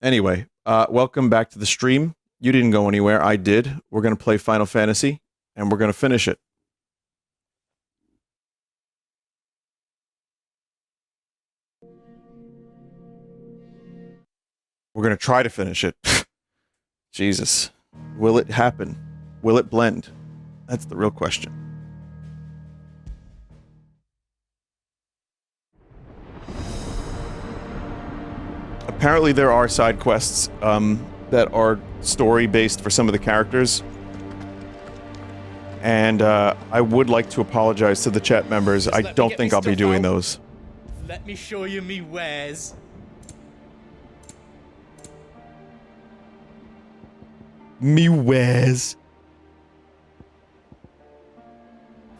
Anyway, welcome back to the stream. You didn't go anywhere. I did. We're going to play Final Fantasy, and we're going to finish it. We're going to try to finish it. Jesus. Will it happen? Will it blend? That's the real question. Apparently there are side quests that are story-based for some of the characters. And I would like to apologize to the chat members. I don't think I'll be doing those. Let me show you me wares. Me wares.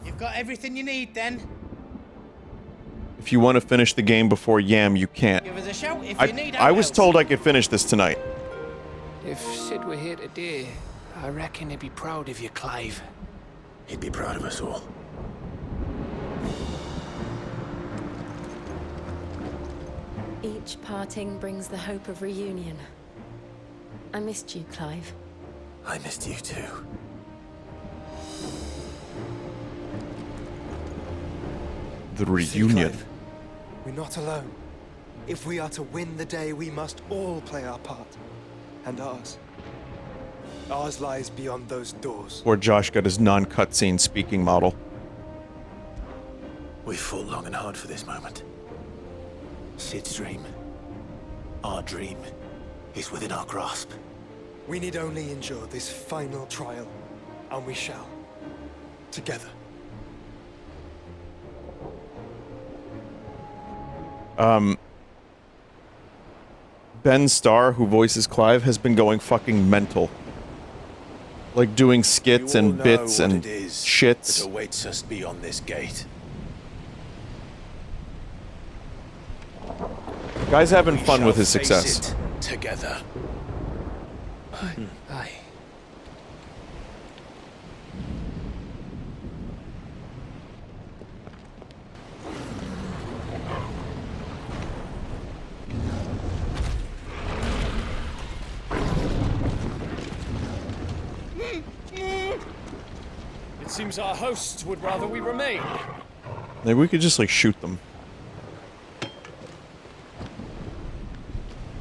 You've got everything you need then. If you want to finish the game before Yam, you can't. Give us a shout if you need I was told I could finish this tonight. If Sid were here today, I reckon he'd be proud of you, Clive. He'd be proud of us all. Each parting brings the hope of reunion. I missed you, Clive. I missed you too. The reunion. Clive, we're not alone. If we are to win the day, we must all play our part. And ours. Ours lies beyond those doors. Poor Josh got his non-cutscene speaking model. We fought long and hard for this moment. Sid's dream, our dream, is within our grasp. We need only endure this final trial, and we shall. Together. Ben Starr, who voices Clive, has been going fucking mental. Like doing skits and bits and shits. That awaits us beyond this gate. Guy's having fun with his success. Together. Aye. It seems our hosts would rather we remain. Maybe we could just, like, shoot them.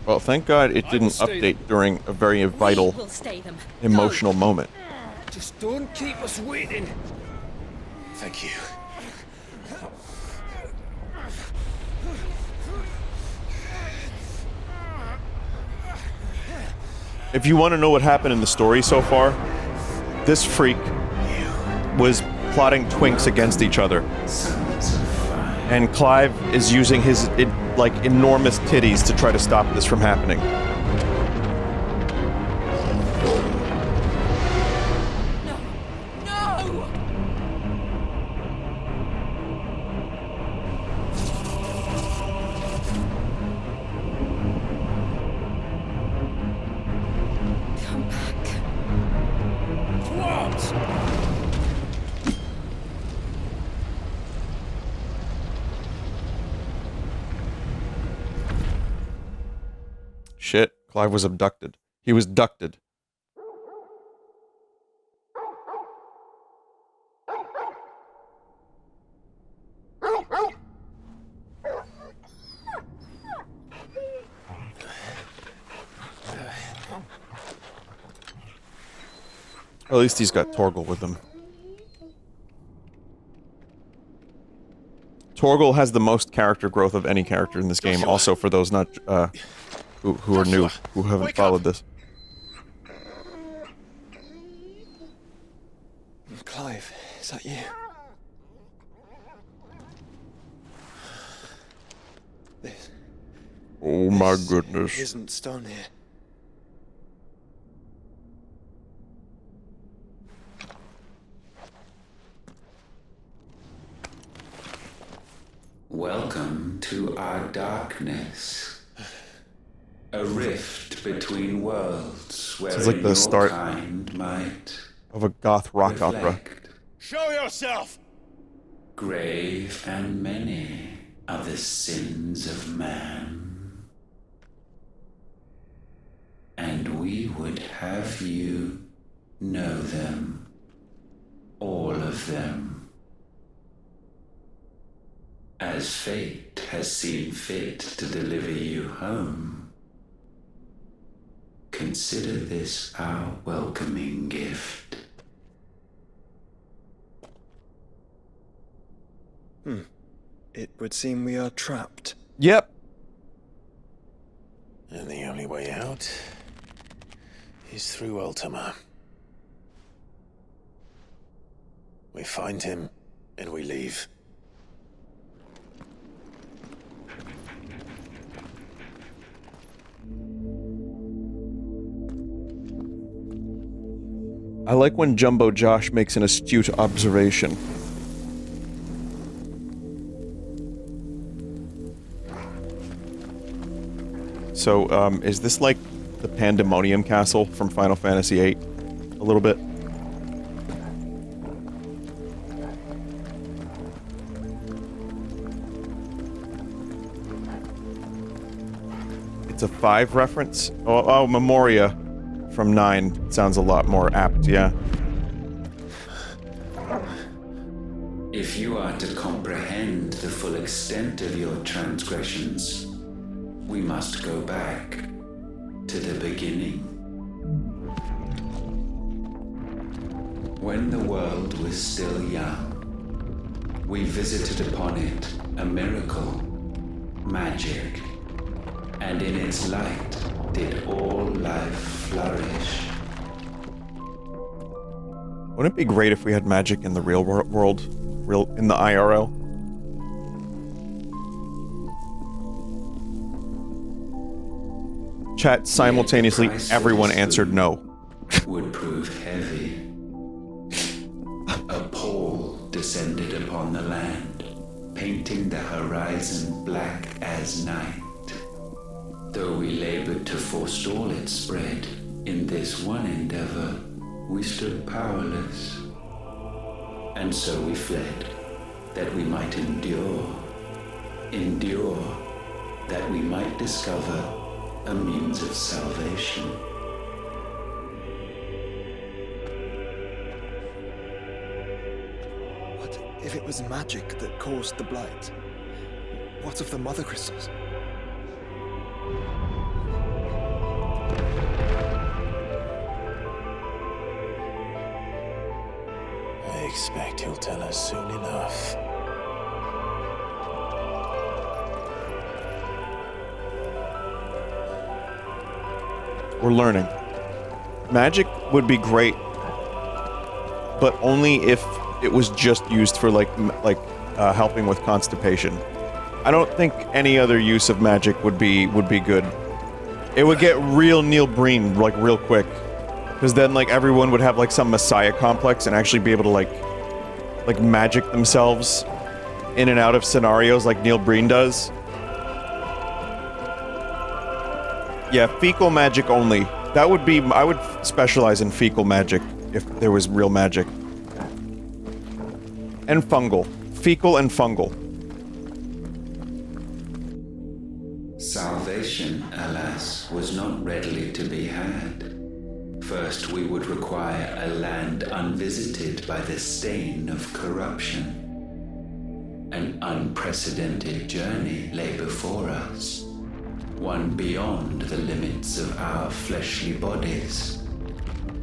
Well, thank God it didn't update during a very vital, emotional moment. Just don't keep us waiting. Thank you. If you want to know what happened in the story so far, this freak was plotting twinks against each other. And Clive is using his, like, enormous titties to try to stop this from happening. Shit, Clive was abducted. He was ducted. At least he's got Torgal with him. Torgal has the most character growth of any character in this game, also for those not, who are new, who haven't followed this. Clive, is that you? This. Oh my goodness. Isn't stone here. Welcome to our darkness. A rift between worlds where like the start kind might of a goth rock opera. Show yourself! Grave and many are the sins of man. we would have you know them. All of them. As fate has seen fit to deliver you home, consider this our welcoming gift. It would seem we are trapped. Yep. And the only way out is through Ultima. We find him, and we leave. I like when Jumbo Josh makes an astute observation. So, is this like the Pandemonium Castle from Final Fantasy VIII? A little bit? It's a 5 reference? Oh, Memoria from 9 sounds a lot more apt, yeah. If you are to comprehend the full extent of your transgressions, we must go back to the beginning. When the world was still young, we visited upon it a miracle, magic, and in its light did all life flourish. Wouldn't it be great if we had magic in the real world? In the IRL? Chat simultaneously, everyone answered no. Would prove heavy. A pall descended upon the land, painting the horizon black as night. Though we labored to forestall its spread, in this one endeavor, we stood powerless. And so we fled, that we might endure, that we might discover a means of salvation. What if it was magic that caused the blight? What of the mother crystals? I expect he'll tell us soon enough. We're learning. Magic would be great, but only if it was just used for helping with constipation. I don't think any other use of magic would be good. It would get real Neil Breen real quick, because then everyone would have some messiah complex and actually be able to magic themselves in and out of scenarios like Neil Breen does. Yeah, fecal magic only. That would be... I would specialize in fecal magic if there was real magic. And fungal. Fecal and fungal. Salvation, alas, was not readily to be had. First, we would require a land unvisited by the stain of corruption. An unprecedented journey lay before us. One beyond the limits of our fleshly bodies,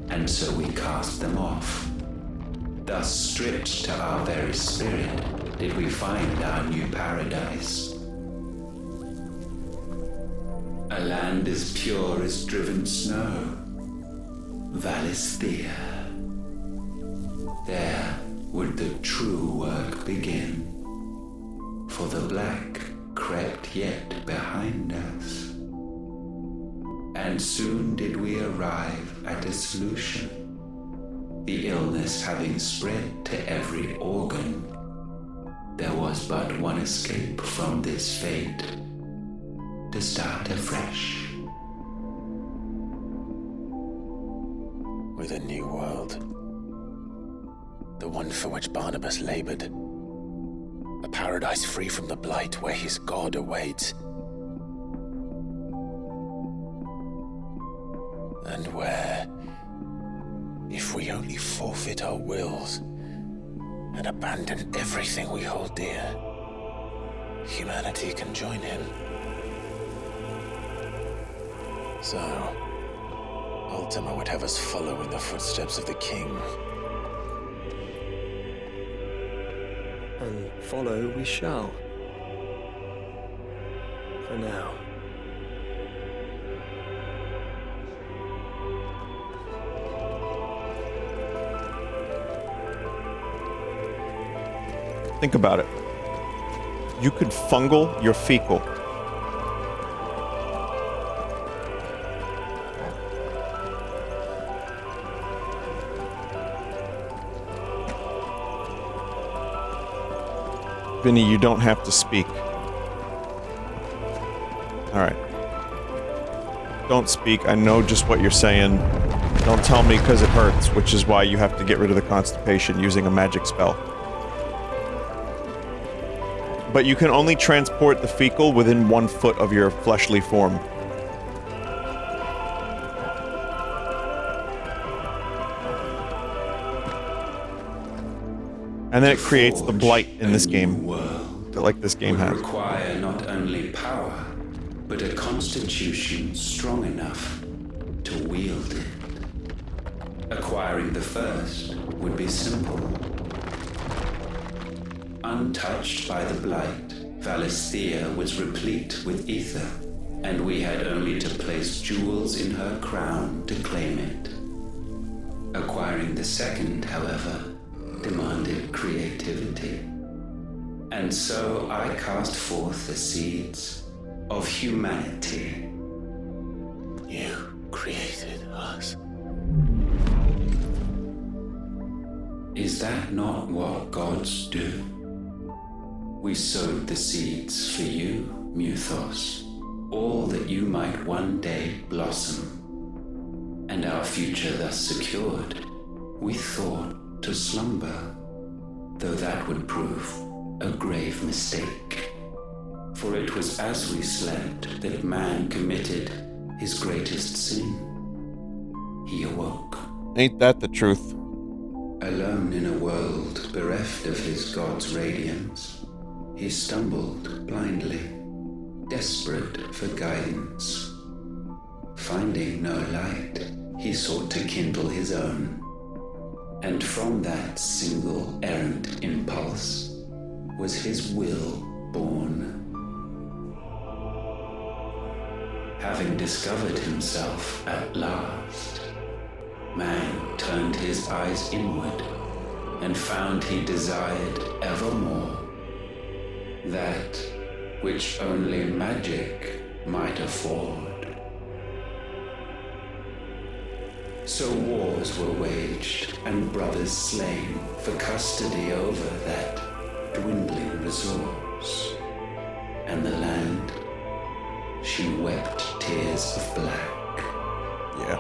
and so we cast them off. Thus stripped to our very spirit did we find our new paradise. A land as pure as driven snow, Valisthea. There would the true work begin, for the black crept yet behind us. And soon did we arrive at a solution, the illness having spread to every organ. There was but one escape from this fate, to start afresh. With a new world. The one for which Barnabas labored. A paradise free from the blight where his god awaits. And where, if we only forfeit our wills and abandon everything we hold dear, humanity can join him. So, Ultima would have us follow in the footsteps of the king. And follow we shall. For now. Think about it. You could fungal your fecal. Vinny, you don't have to speak. Alright. Don't speak. I know just what you're saying. Don't tell me because it hurts, which is why you have to get rid of the constipation using a magic spell. But you can only transport the fecal within 1 foot of your fleshly form. And then it creates the blight in this game, like this game has. Require not only power, but a constitution strong enough to wield it. Acquiring the first would be simple. Untouched by the blight, Valisthea was replete with ether, and we had only to place jewels in her crown to claim it. Acquiring the second, however, demanded creativity. And so I cast forth the seeds of humanity. You created us. Is that not what gods do? We sowed the seeds for you, Muthos, all that you might one day blossom. And our future thus secured, we thought to slumber, though that would prove a grave mistake. For it was as we slept that man committed his greatest sin. He awoke. Ain't that the truth? Alone in a world bereft of his god's radiance, he stumbled blindly, desperate for guidance. Finding no light, he sought to kindle his own. And from that single errant impulse was his will born. Having discovered himself at last, man turned his eyes inward and found he desired evermore that which only magic might afford. So wars were waged and brothers slain for custody over that dwindling resource. And the land, she wept tears of black. Yeah.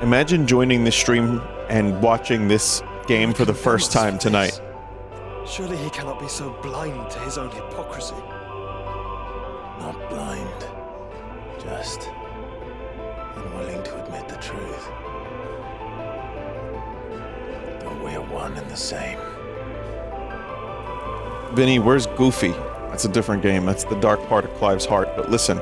Imagine joining this stream and watching this game for the first time tonight. Surely he cannot be so blind to his own hypocrisy. Not blind, just unwilling to admit the truth. But we're one and the same. Vinny, where's Goofy? That's a different game. That's the dark part of Clive's heart. But listen,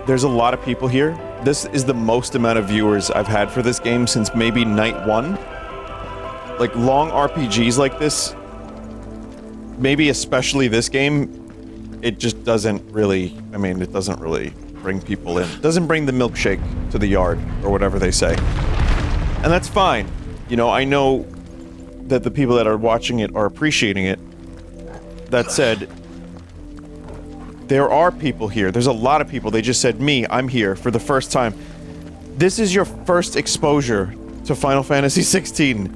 there's a lot of people here. This is the most amount of viewers I've had for this game since maybe night 1. Like, long RPGs like this, maybe especially this game, it just doesn't really, I mean, it doesn't really bring people in. It doesn't bring the milkshake to the yard, or whatever they say. And that's fine. You know, I know that the people that are watching it are appreciating it. That said, there are people here. There's a lot of people. They just said, me, I'm here for the first time. This is your first exposure to Final Fantasy XVI.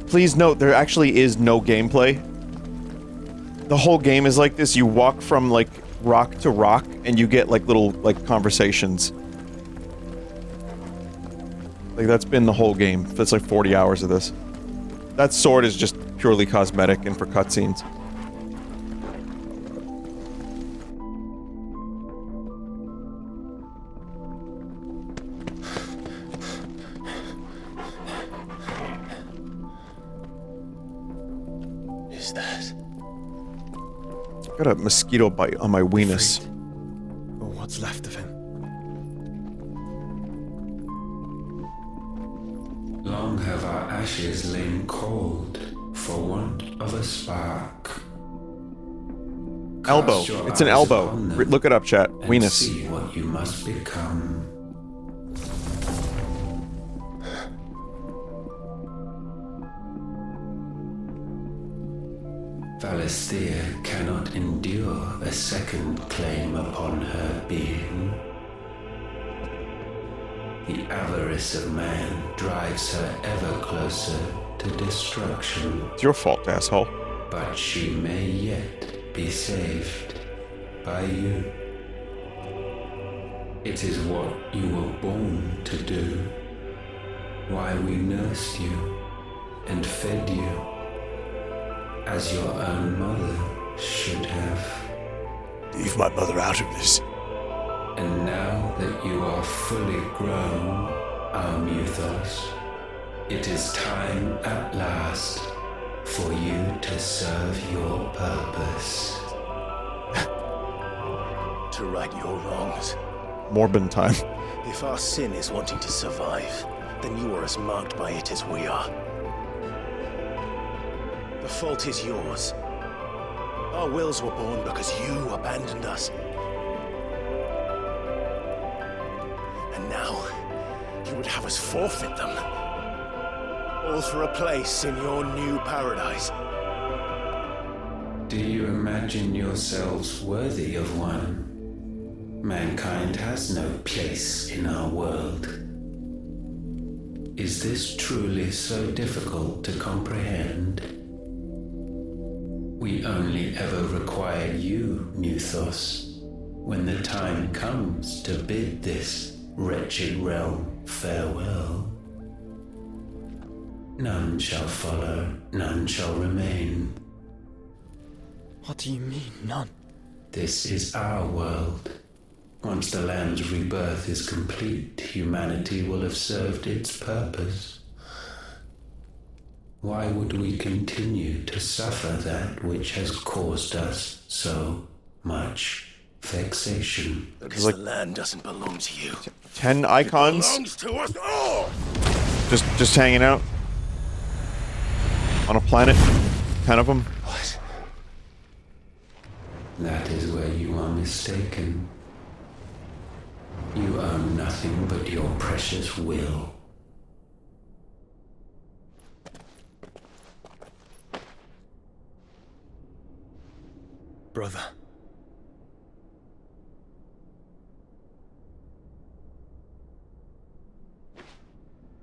Please note, there actually is no gameplay. The whole game is like this. You walk from, like, rock to rock, and you get, like, little, like, conversations. Like, that's been the whole game. That's like 40 hours of this. That sword is just purely cosmetic and for cutscenes. Got a mosquito bite on my weenus. Or what's left of him. Long have our ashes lain cold for want of a spark. Elbow. Cast your It's an eyes elbow. upon them Look it up, chat. and Weenus. see what you must become. Valisthea cannot endure a second claim upon her being. The avarice of man drives her ever closer to destruction. It's your fault, asshole. But she may yet be saved by you. It is what you were born to do. Why we nursed you and fed you as your own mother should have. Leave my mother out of this. And now that you are fully grown, our Mythos, it is time at last for you to serve your purpose. To right your wrongs. Morbin time. If our sin is wanting to survive, then you are as marked by it as we are. The fault is yours. Our wills were born because you abandoned us. And now, you would have us forfeit them. All for a place in your new paradise. Do you imagine yourselves worthy of one? Mankind has no place in our world. Is this truly so difficult to comprehend? We only ever require you, Mythos, when the time comes to bid this wretched realm farewell. None shall follow, none shall remain. What do you mean, none? This is our world. Once the land's rebirth is complete, humanity will have served its purpose. Why would we continue to suffer that which has caused us so much vexation? Because the land doesn't belong to you. 10 icons. It belongs to us all! Just hanging out. On a planet. 10 of them. What? That is where you are mistaken. You own nothing but your precious will. Brother.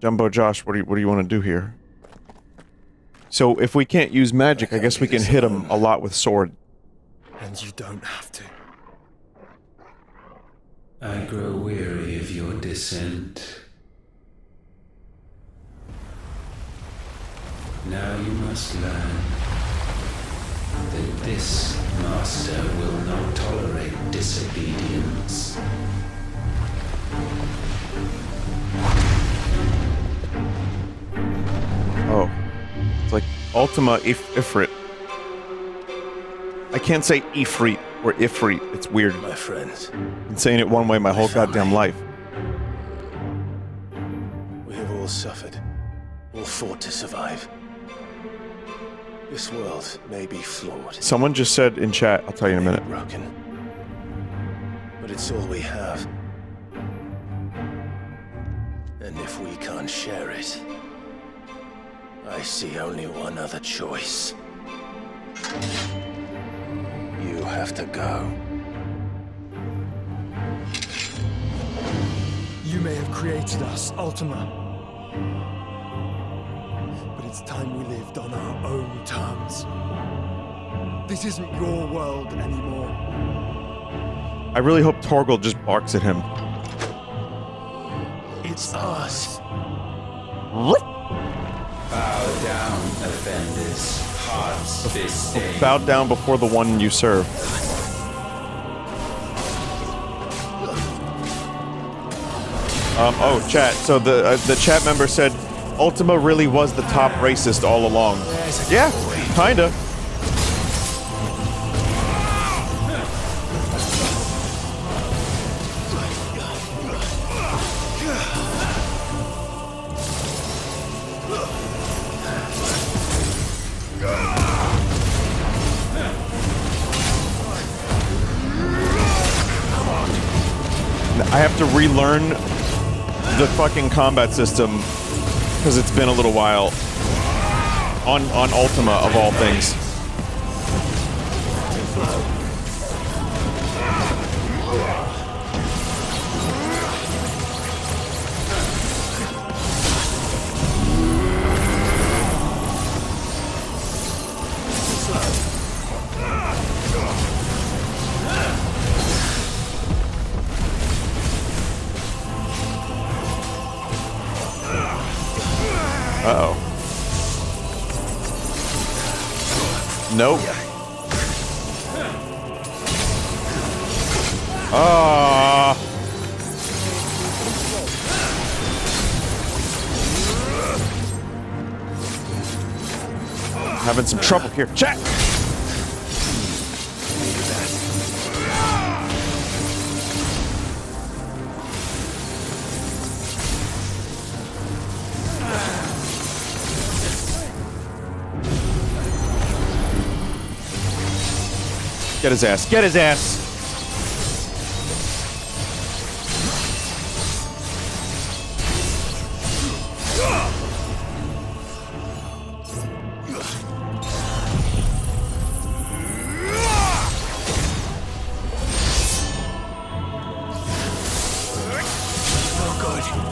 Jumbo Josh, what do you want to do here? So if we can't use magic, I guess we can hit him a lot with sword. And you don't have to. I grow weary of your dissent. Now you must learn that this master will not tolerate disobedience. Oh. It's like Ultima Ifrit. I can't say Ifrit or Ifrit. It's weird. My friends. I've been saying it one way my whole goddamn life. We have all suffered. All fought to survive. This world may be flawed. Someone just said in chat, I'll tell you in a minute. Broken. But it's all we have. And if we can't share it, I see only one other choice. You have to go. You may have created us, Ultima. But it's time we lived on our own terms. This isn't your world anymore. I really hope Torgal just barks at him. It's ours. Bow down, offenders. Hearts disdain. Bow down before the one you serve. Oh, chat. So the chat member said Ultima really was the top racist all along. Yeah, kinda. I have to relearn the fucking combat system because it's been a little while on Ultima of all things. Uh-oh. Nope. Having some trouble here. Check! Get his ass. Get his ass!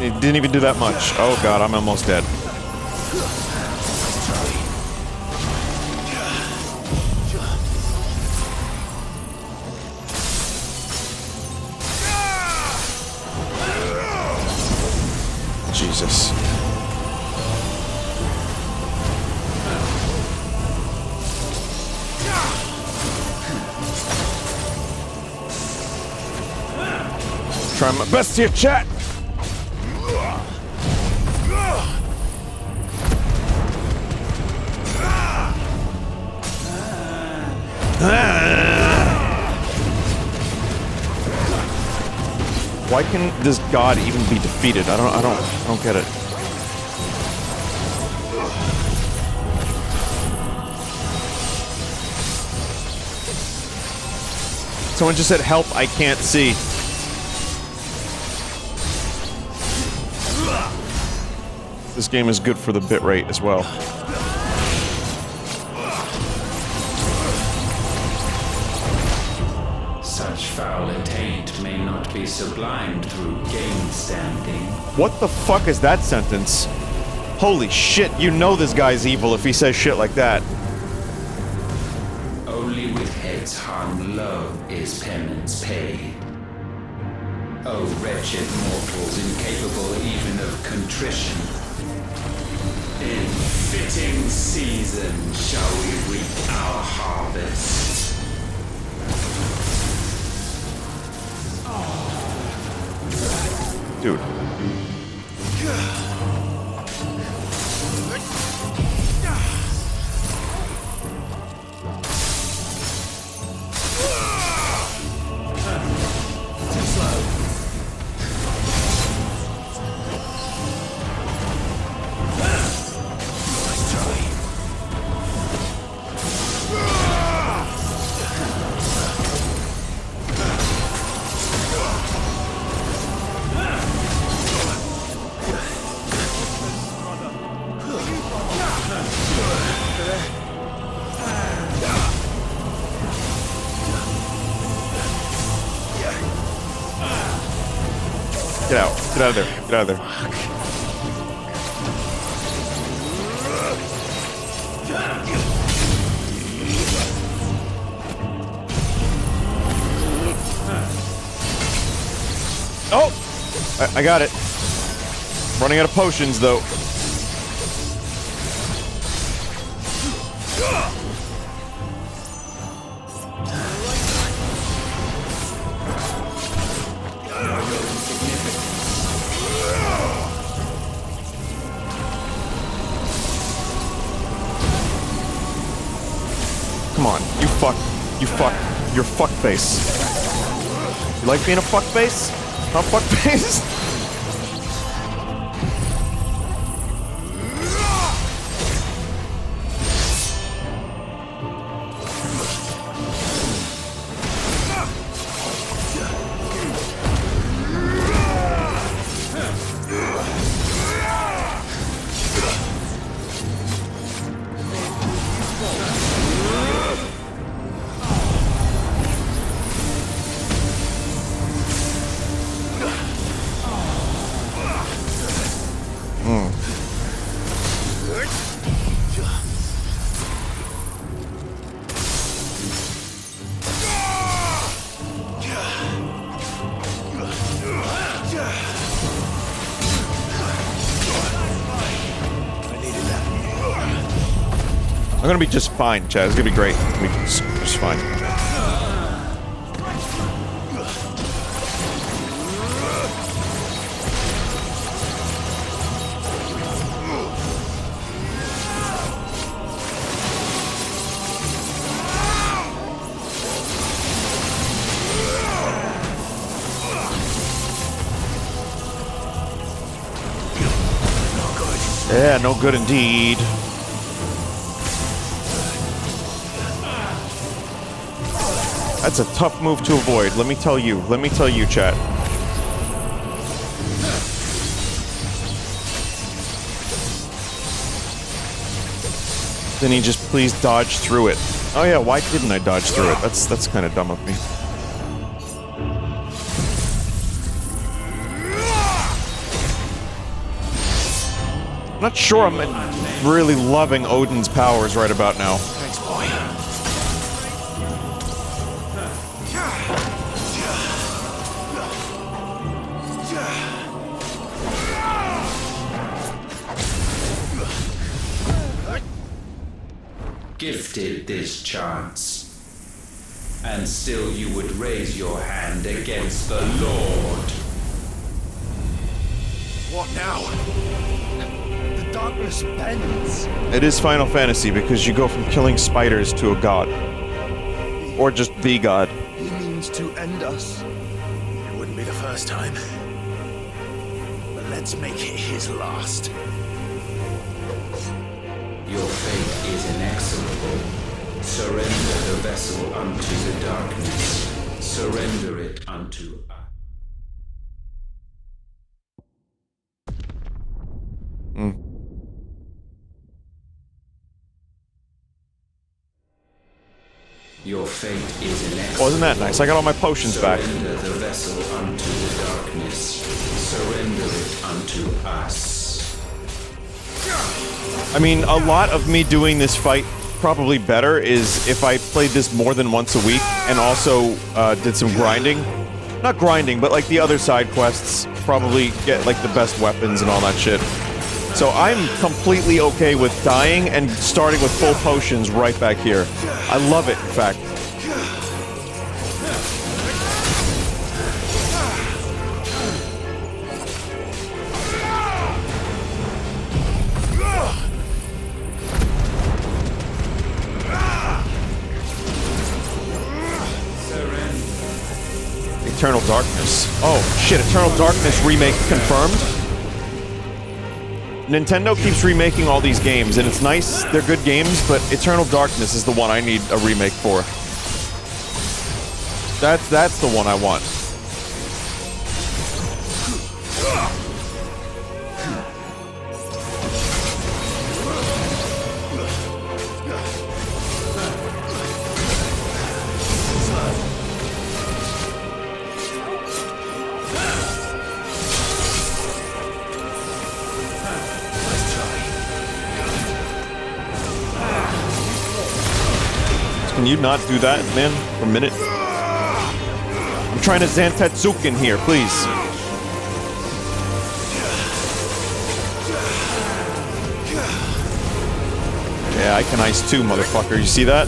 It didn't even do that much. Oh god, I'm almost dead. Jesus. Trying my best here, chat! Why can this god even be defeated? I don't get it. Someone just said help, I can't see. This game is good for the bitrate as well. Such foul attaint may not be sublimed through game standing. What the fuck is that sentence? Holy shit, you know this guy's evil if he says shit like that. Only with heads hung low is penance paid. O wretched mortals incapable even of contrition. In fitting season shall we reap our harvest. Dude. Get out. Get out of there. Get out of there. Oh! I got it. Running out of potions, though. Come on, you're fuckface. You like being a fuckface? Not fuckface? gonna be just fine, Chad. It's gonna be great. It's gonna be just fine. Yeah, no good indeed. That's a tough move to avoid, let me tell you. Let me tell you, chat. Vinny, just please dodge through it. Oh yeah, why didn't I dodge through it? That's kind of dumb of me. I'm not sure I'm really loving Odin's powers right about now. Thanks, boy. Gifted this chance, and still you would raise your hand against the Lord. What now? The darkness bends. It is Final Fantasy because you go from killing spiders to a god. Or just the god. He means to end us. It wouldn't be the first time. But let's make it his last. Your fate is inexorable. Surrender the vessel unto the darkness. Surrender it unto us. Your fate is inexorable. Wasn't that nice? I got all my potions back. Surrender the vessel unto the darkness. Surrender it unto us. I mean, a lot of me doing this fight probably better is if I played this more than once a week and also did some grinding. Not grinding, but like the other side quests. Probably get like the best weapons and all that shit. So I'm completely okay with dying and starting with full potions right back here. I love it, in fact. Eternal Darkness. Oh, shit, Eternal Darkness remake confirmed? Nintendo keeps remaking all these games, and it's nice, they're good games, but Eternal Darkness is the one I need a remake for. That's the one I want. Can you not do that, man, for a minute? I'm trying to Zantetsuken here, please. Yeah, I can ice too, motherfucker. You see that?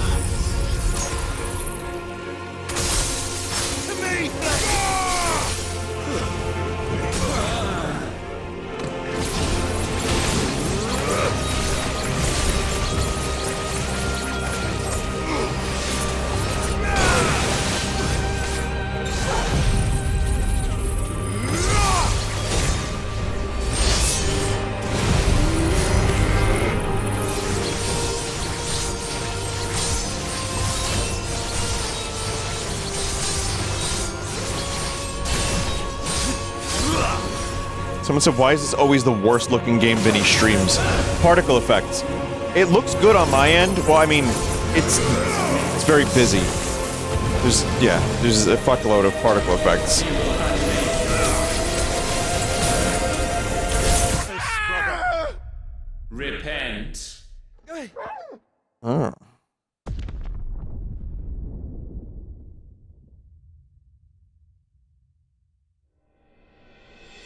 Someone said, why is this always the worst looking game Vinny streams? Particle effects. It looks good on my end. Well, I mean, it's very busy. There's a fuckload of particle effects. Repent. Oh.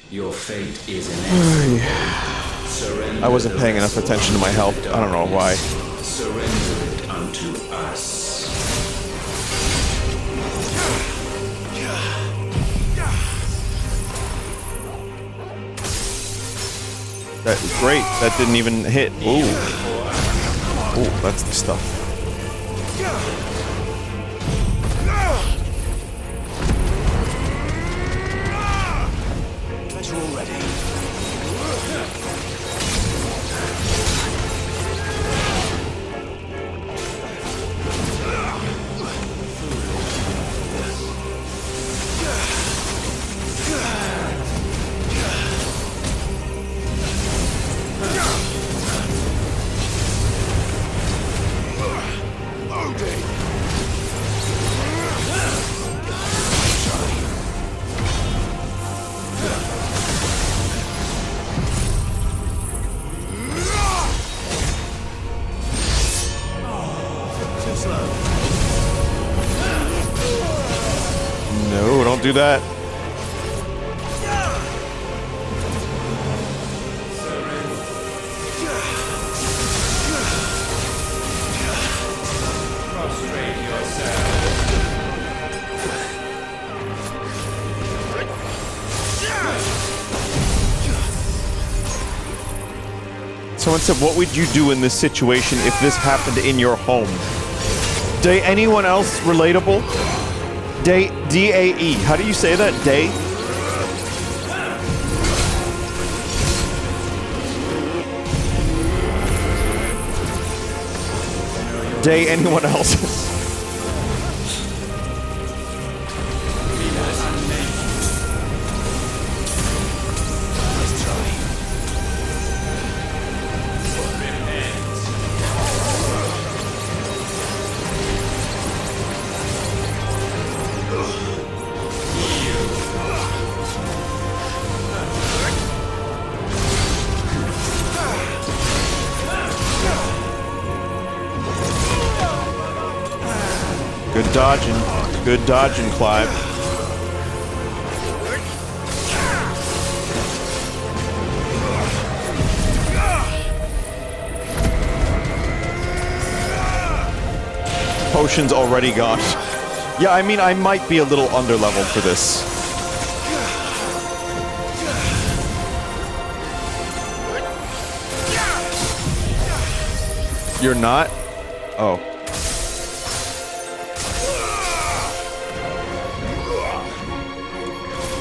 Your fate is inexorable. I wasn't paying enough attention to my health. I don't know why. surrender it unto us. That was great. That didn't even hit. Ooh. Ooh, that's the stuff. Pleasure already. No, don't do that. Prostrate yourself. Someone said, what would you do in this situation if this happened in your home? Day, anyone else relatable? Day, D-A-E. How do you say that? Day? Day, anyone else? Good dodging. Good dodging, Clive. Potion's already gone. Yeah, I mean, I might be a little underleveled for this. You're not? Oh.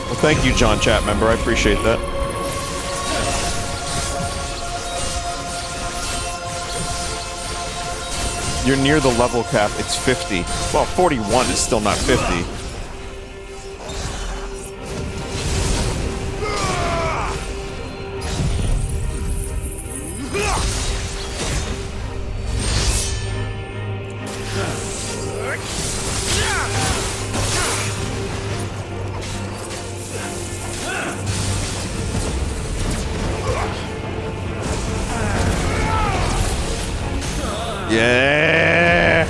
Well, thank you, John Chat member. I appreciate that. You're near the level cap. It's 50. Well, 41 is still not 50. Yeah.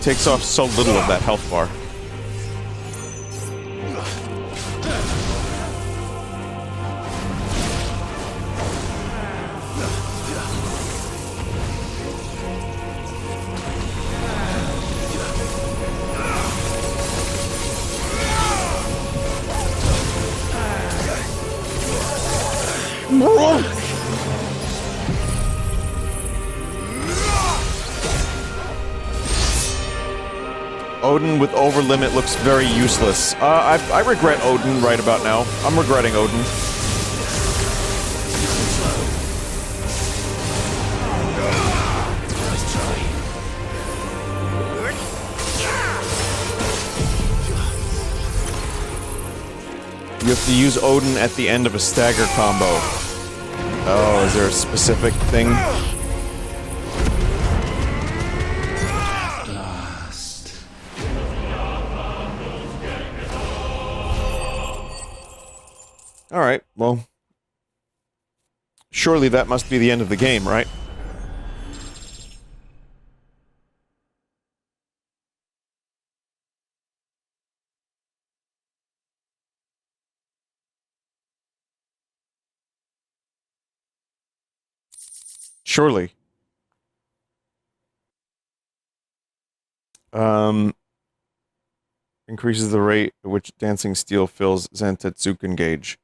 Takes off so little of that health bar. Odin with over limit looks very useless. I regret Odin right about now. I'm regretting Odin. You have to use Odin at the end of a stagger combo. Oh, is there a specific thing? Alright, well. Surely that must be the end of the game, right? Surely. Increases the rate at which dancing steel fills Zantetsuken gauge.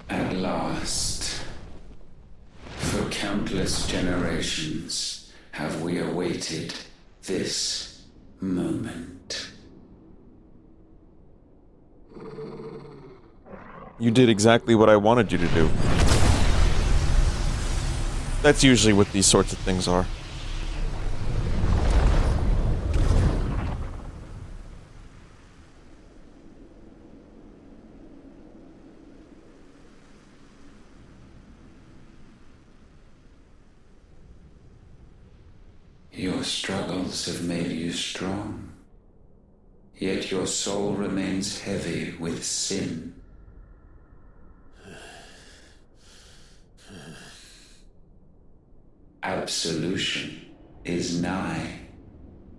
At last, for countless generations, have we awaited this moment. You did exactly what I wanted you to do. That's usually what these sorts of things are. Your struggles have made you strong, yet your soul remains heavy with sin. Absolution is nigh.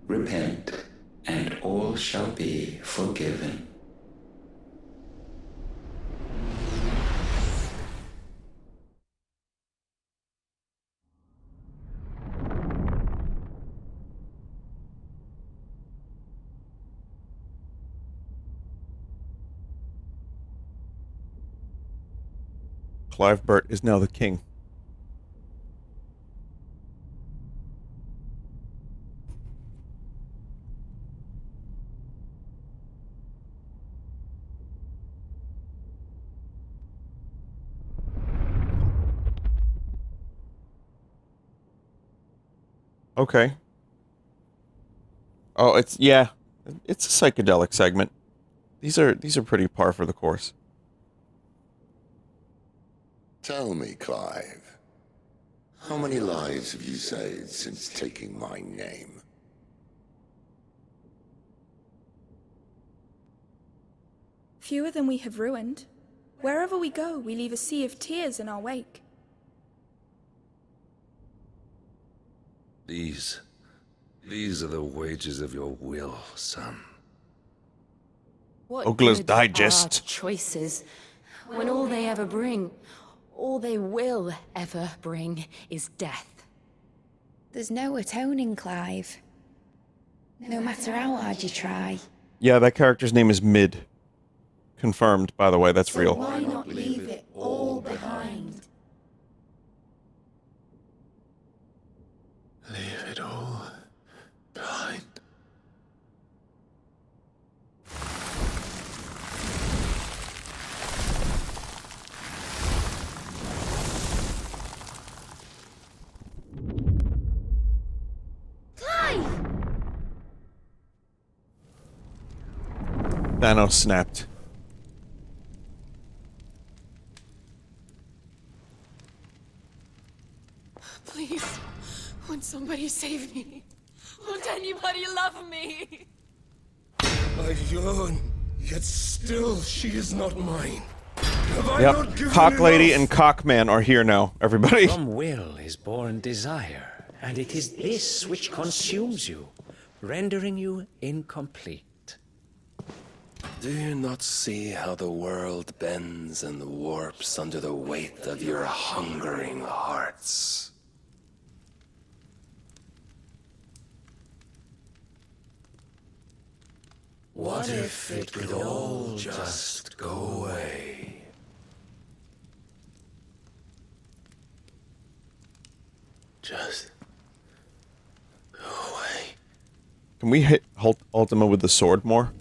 Repent, and all shall be forgiven. Clive Burt is now the king. Okay. Oh, it's a psychedelic segment. These are pretty par for the course. Tell me, Clive, how many lives have you saved since taking my name? Fewer than we have ruined. Wherever we go, we leave a sea of tears in our wake. These are the wages of your will, son. What Ogler's good Digest. are choices when all they ever bring, all they will ever bring, is death? There's no atoning, Clive. No matter how hard you try. Yeah, that character's name is Mid. Confirmed, by the way, that's real. Why not leave it all behind? Leave it all behind. Clive! Thanos snapped. Please, won't somebody save me? Won't anybody love me? I yearn, yet still she is not mine. Have I not Yep, given Cock Lady enough? and Cockman are here now, everybody. From will is born desire, and it is this which consumes you, rendering you incomplete. Do you not see how the world bends and warps under the weight of your hungering hearts? What if it could all just go away? Just go away. Can we hit Ultima with the sword more?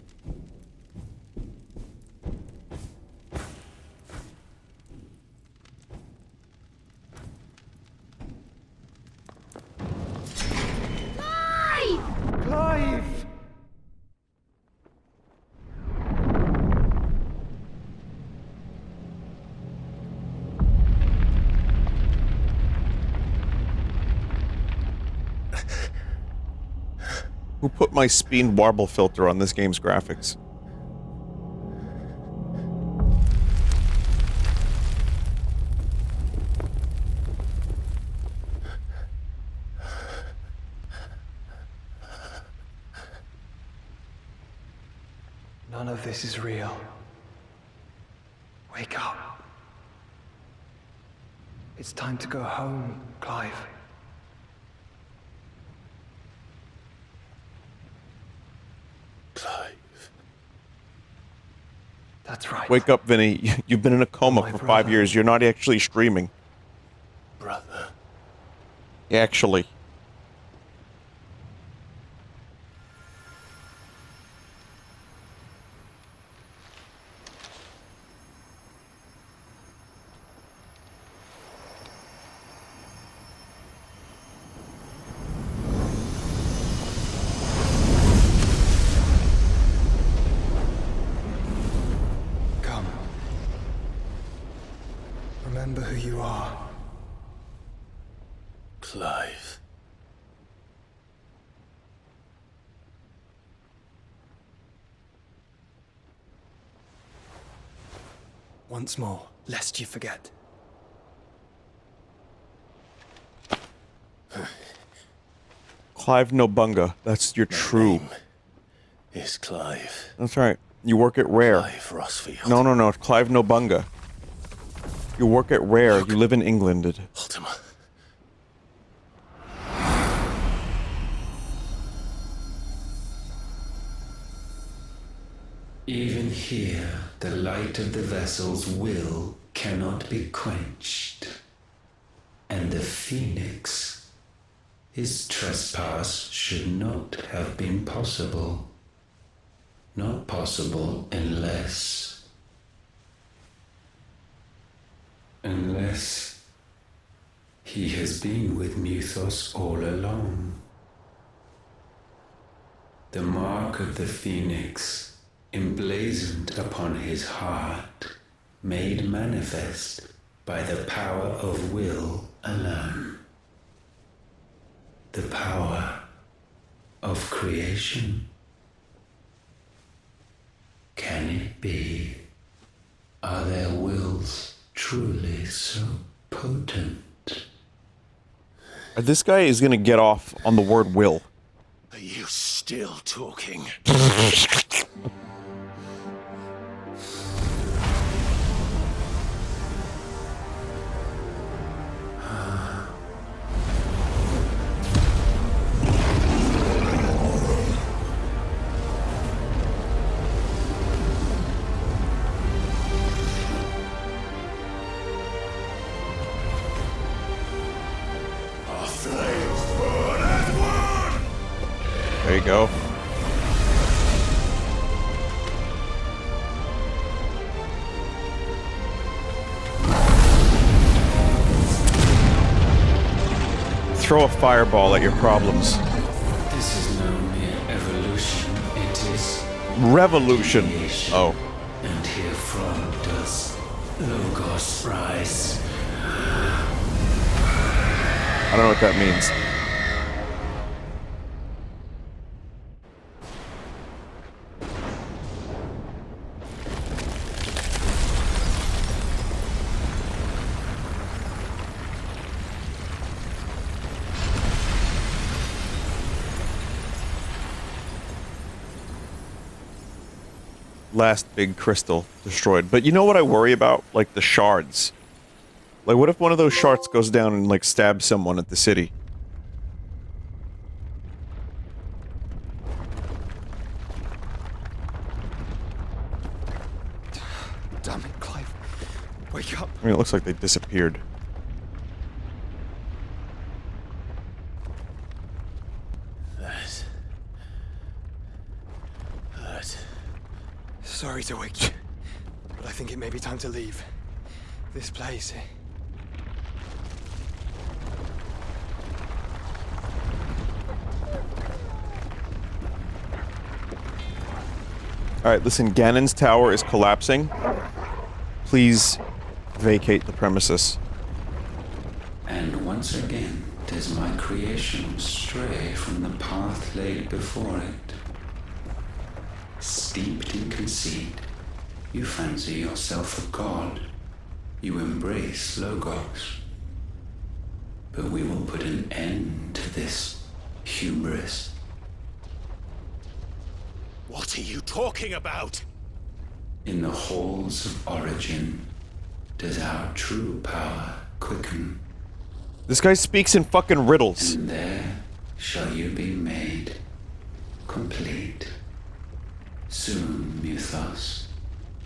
Clive! Who put my Speen Warble filter on this game's graphics? None of this is real. Wake up. It's time to go home, Clive. Clive. That's right. Wake up, Vinny. You've been in a coma for 5 years. You're not actually streaming. Brother. Actually. Come. Remember who you are. Clive. Once more, lest you forget. Clive Nobunga. That's your true. Is Clive. That's right. You work at Rare. Clive Rossfield. No. Clive Nobunga. You work at Rare. You live in England. Ultima. Even here, the light of the vessel's will cannot be quenched. And the Phoenix, his trespass should not have been possible. Not possible unless he has been with Mythos all along. The mark of the Phoenix, emblazoned upon his heart, made manifest by the power of will alone. The power of creation. Can it be? Are their wills truly so potent? This guy is gonna get off on the word will. Are you still talking? There you go. Throw a fireball at your problems. This is no mere evolution, it is Revolution. creation. Oh. And herefrom does Logos rise. I don't know what that means. Last big crystal destroyed. But you know what I worry about? Like the shards. Like what if one of those shards goes down and like stabs someone at the city? Damn it, Clive. Wake up. I mean, it looks like they disappeared. That. Sorry to wake you, but I think it may be time to leave. This place. Alright, listen, Ganon's tower is collapsing. Please vacate the premises. And once again, does my creation stray from the path laid before it? Steeped in conceit, you fancy yourself a god. You embrace Logos. But we will put an end to this hubris. What are you talking about? In the halls of origin, does our true power quicken? This guy speaks in fucking riddles. And there shall you be made complete. Soon, Mythos,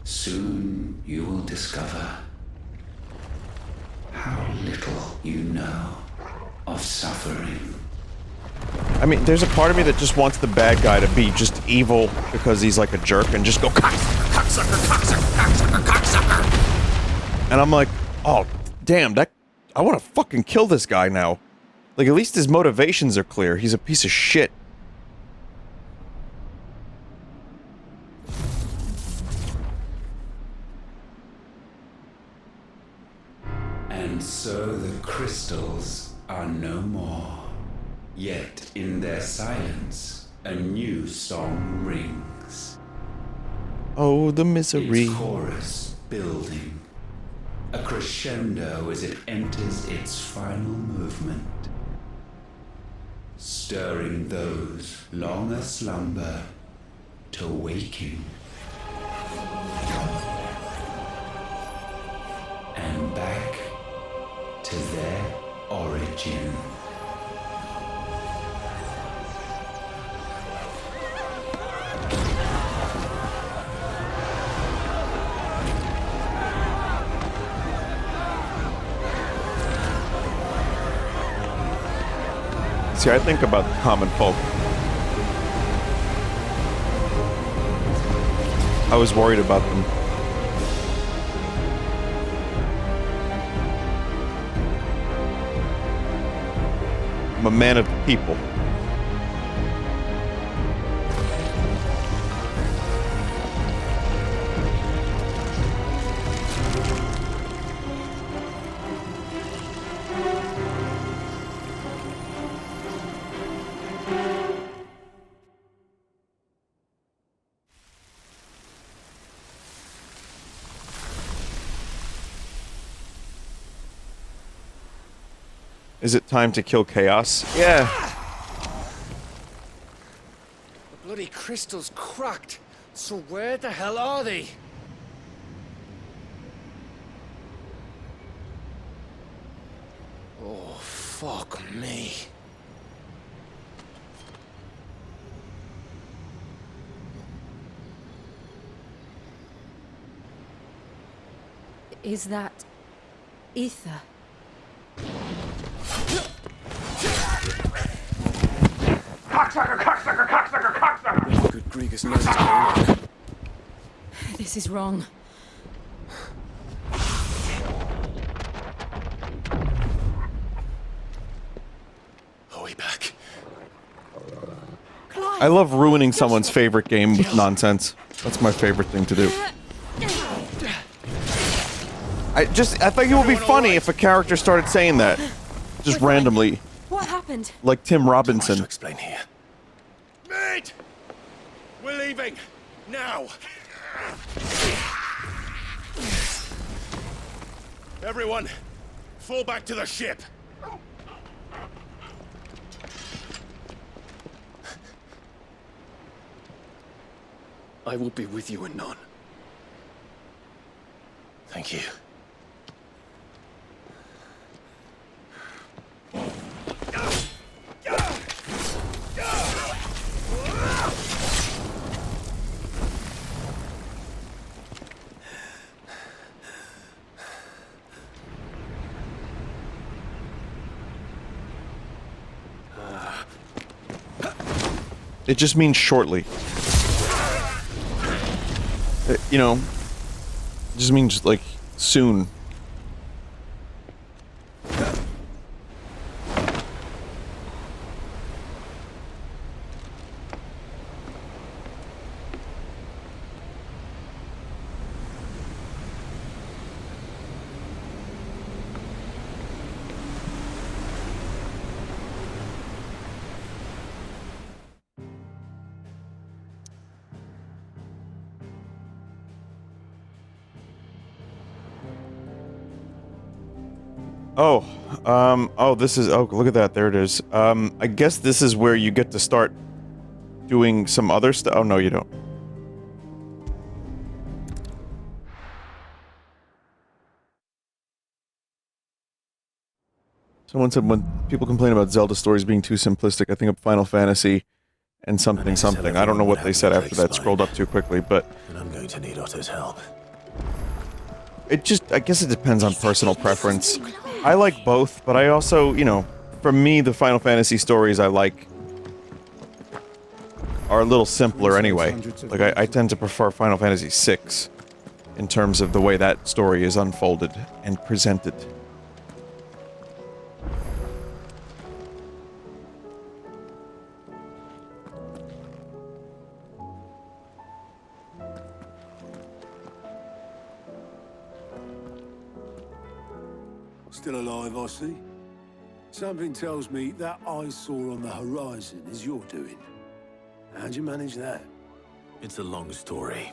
soon you will discover how little you know of suffering. I mean, there's a part of me that just wants the bad guy to be just evil because he's like a jerk and just go cocksucker, cocksucker, cocksucker, cocksucker. And I'm like, oh, damn, I want to fucking kill this guy now. Like, at least his motivations are clear. He's a piece of shit. And so the crystals are no more. Yet in their silence, a new song rings. Oh, the misery. Its chorus building. A crescendo as it enters its final movement. Stirring those long aslumber to waking. And back to their origin. See, I think about the common folk. I was worried about them. I'm a man of the people. Is it time to kill Chaos? Yeah. The bloody crystal's cracked. So where the hell are they? Oh, fuck me. Is that ether? Cocksucker, cocksucker, cocksucker, cocksucker! Good Gregus knows what's going on. This is wrong. Are we back? I love ruining someone's favorite game with nonsense. That's my favorite thing to do. I think it would be funny if a character started saying that. Just randomly. What happened? Like Tim Robinson. To explain here. Mate! We're leaving! Now! Everyone, fall back to the ship! I will be with you anon. Thank you. It just means shortly. You know, it just means like soon. This is, look at that, there it is. I guess this is where you get to start doing some other stuff. Oh, no, you don't. Someone said when people complain about Zelda stories being too simplistic, I think of Final Fantasy and something something. I don't know what they said after that, scrolled up too quickly, but... And I'm going to need Otto's help. It just, I guess it depends on personal preference. I like both, but I also, you know, for me, the Final Fantasy stories I like are a little simpler anyway. Like, I tend to prefer Final Fantasy VI in terms of the way that story is unfolded and presented. Still alive, I see. Something tells me that eyesore on the horizon is your doing. How'd you manage that? It's a long story.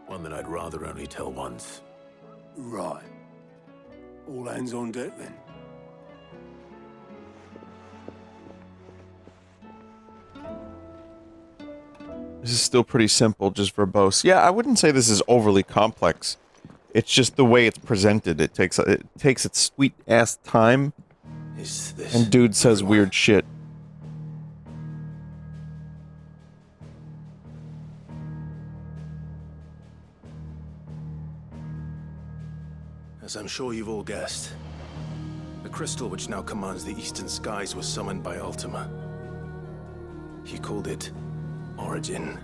One that I'd rather only tell once. Right. All hands on deck, then. This is still pretty simple, just verbose. Yeah, I wouldn't say this is overly complex. It's just the way it's presented. It takes its sweet-ass time, and dude says weird shit. As I'm sure you've all guessed, the crystal which now commands the eastern skies was summoned by Ultima. He called it Origin.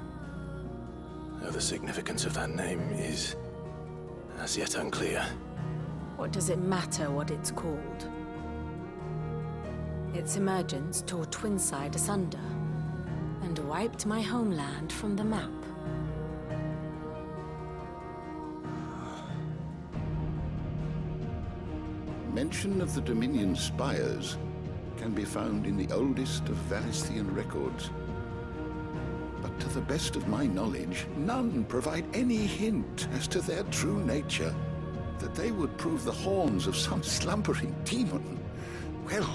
Though the significance of that name is as yet unclear. What does it matter what it's called? Its emergence tore Twinside asunder and wiped my homeland from the map. Mention of the Dominion spires can be found in the oldest of Valisthian records. But to the best of my knowledge, none provide any hint as to their true nature. That they would prove the horns of some slumbering demon. Well...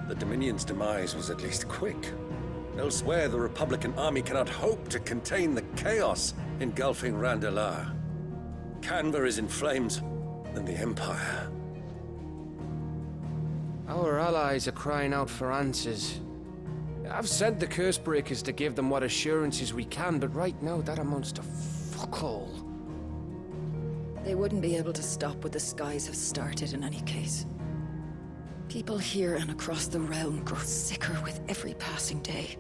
The Dominion's demise was at least quick. Elsewhere, the Republican army cannot hope to contain the chaos engulfing Randalar. Canva is in flames, and the Empire. Our allies are crying out for answers. I've sent the curse breakers to give them what assurances we can, but right now that amounts to fuck all. They wouldn't be able to stop what the skies have started in any case. People here and across the realm grow sicker with every passing day.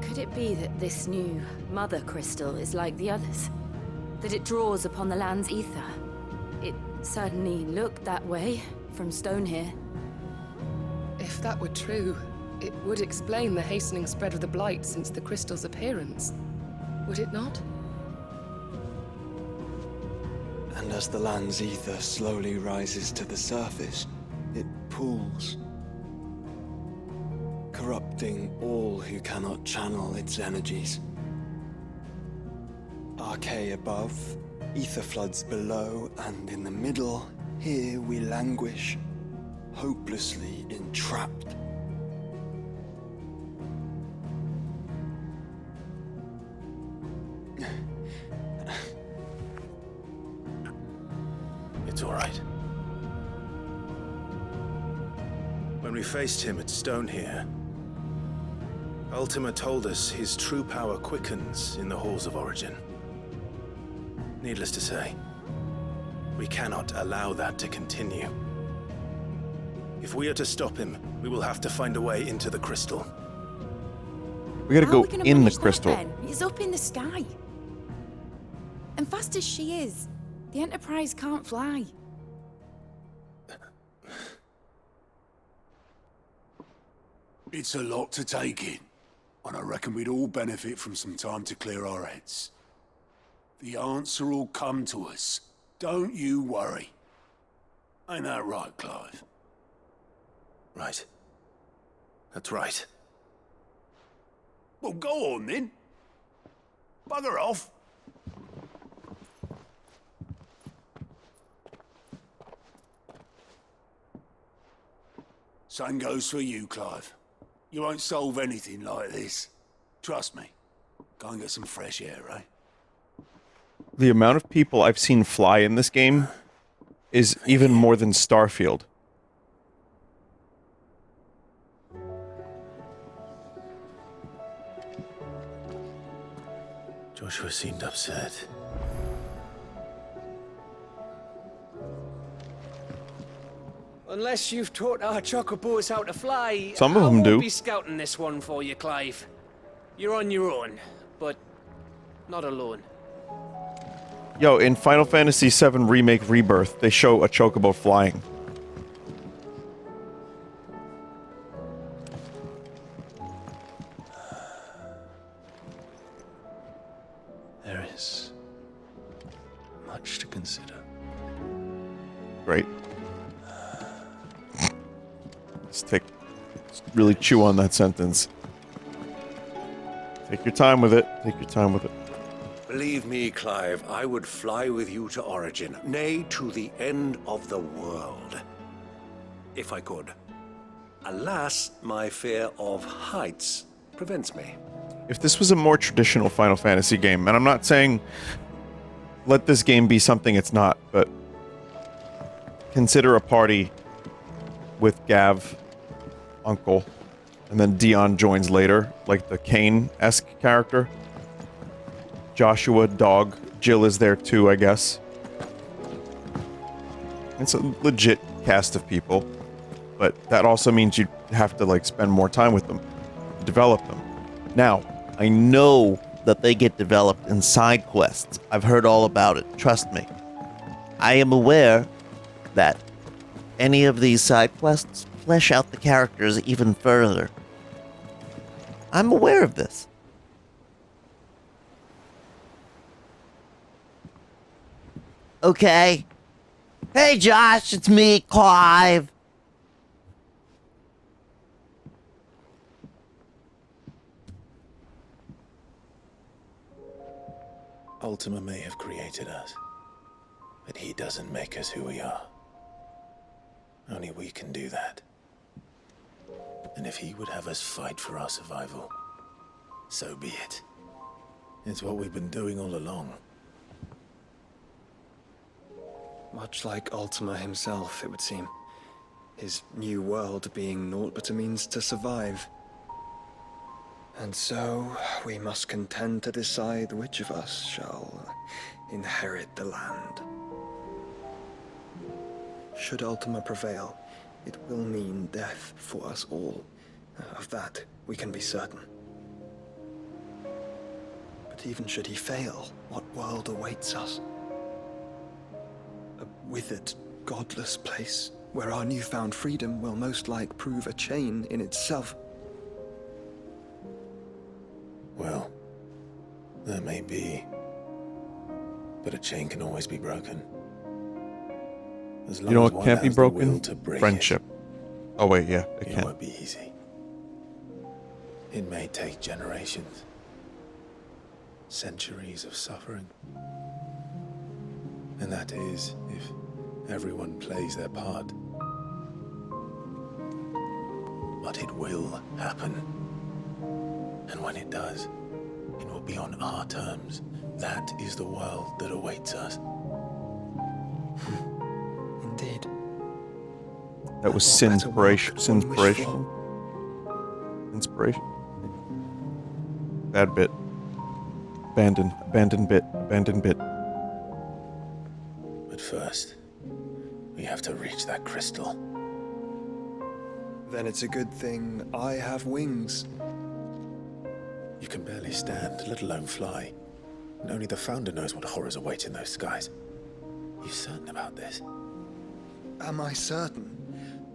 Could it be that this new mother crystal is like the others? That it draws upon the land's ether? It certainly looked that way from stone here. If that were true, it would explain the hastening spread of the Blight since the crystal's appearance. Would it not? And as the land's ether slowly rises to the surface, it pools, corrupting all who cannot channel its energies. Archay above, ether floods below, and in the middle, here we languish, hopelessly entrapped. It's all right. When we faced him at Stone here, Ultima told us his true power quickens in the halls of Origin. Needless to say, we cannot allow that to continue. If we are to stop him, we will have to find a way into the crystal. We gotta go in the crystal. It's up in the sky. And fast as she is, the Enterprise can't fly. It's a lot to take in, and I reckon we'd all benefit from some time to clear our heads. The answer will come to us. Don't you worry. Ain't that right, Clive? Right. That's right. Well, go on then. Bugger off. Same goes for you, Clive. You won't solve anything like this. Trust me. Go and get some fresh air, eh? The amount of people I've seen fly in this game is even more than Starfield. Joshua seemed upset. Unless you've taught our chocobos how to fly, Some of them I won't do. be scouting this one for you, Clive. You're on your own, but not alone. Yo, in Final Fantasy VII Remake Rebirth, they show a chocobo flying. There is much to consider. Great. Let's really chew on that sentence. Take your time with it. Take your time with it. Believe me, Clive, I would fly with you to Origin, nay, to the end of the world. If I could. Alas, my fear of heights prevents me. If this was a more traditional Final Fantasy game, and I'm not saying let this game be something it's not, but consider a party with Gav, Uncle, and then Dion joins later, like the Cain-esque character. Joshua, Dog, Jill is there too, I guess. It's a legit cast of people, but that also means you have to like spend more time with them, develop them. Now, I know that they get developed in side quests. I've heard all about it, trust me. I am aware that any of these side quests flesh out the characters even further. I'm aware of this. Okay. Hey Josh, it's me, Clive. Ultima may have created us, but he doesn't make us who we are. Only we can do that. And if he would have us fight for our survival, so be it. It's what we've been doing all along. Much like Ultima himself, it would seem. His new world being naught but a means to survive. And so, we must contend to decide which of us shall inherit the land. Should Ultima prevail, it will mean death for us all. Of that, we can be certain. But even should he fail, what world awaits us? A withered, godless place, where our newfound freedom will most like prove a chain in itself. Well, that may be, but a chain can always be broken. As long You know as what one can't be has the broken? will to break Friendship. Oh wait, yeah, it it can. won't be easy. It may take generations, centuries of suffering. And that is if everyone plays their part. But it will happen. And when it does, it will be on our terms. That is the world that awaits us. Indeed. That was Sinspiration. Inspiration. Bad bit. Abandoned bit. But first, we have to reach that crystal. Then it's a good thing I have wings. You can barely stand, let alone fly. And only the Founder knows what horrors await in those skies. You certain about this? Am I certain?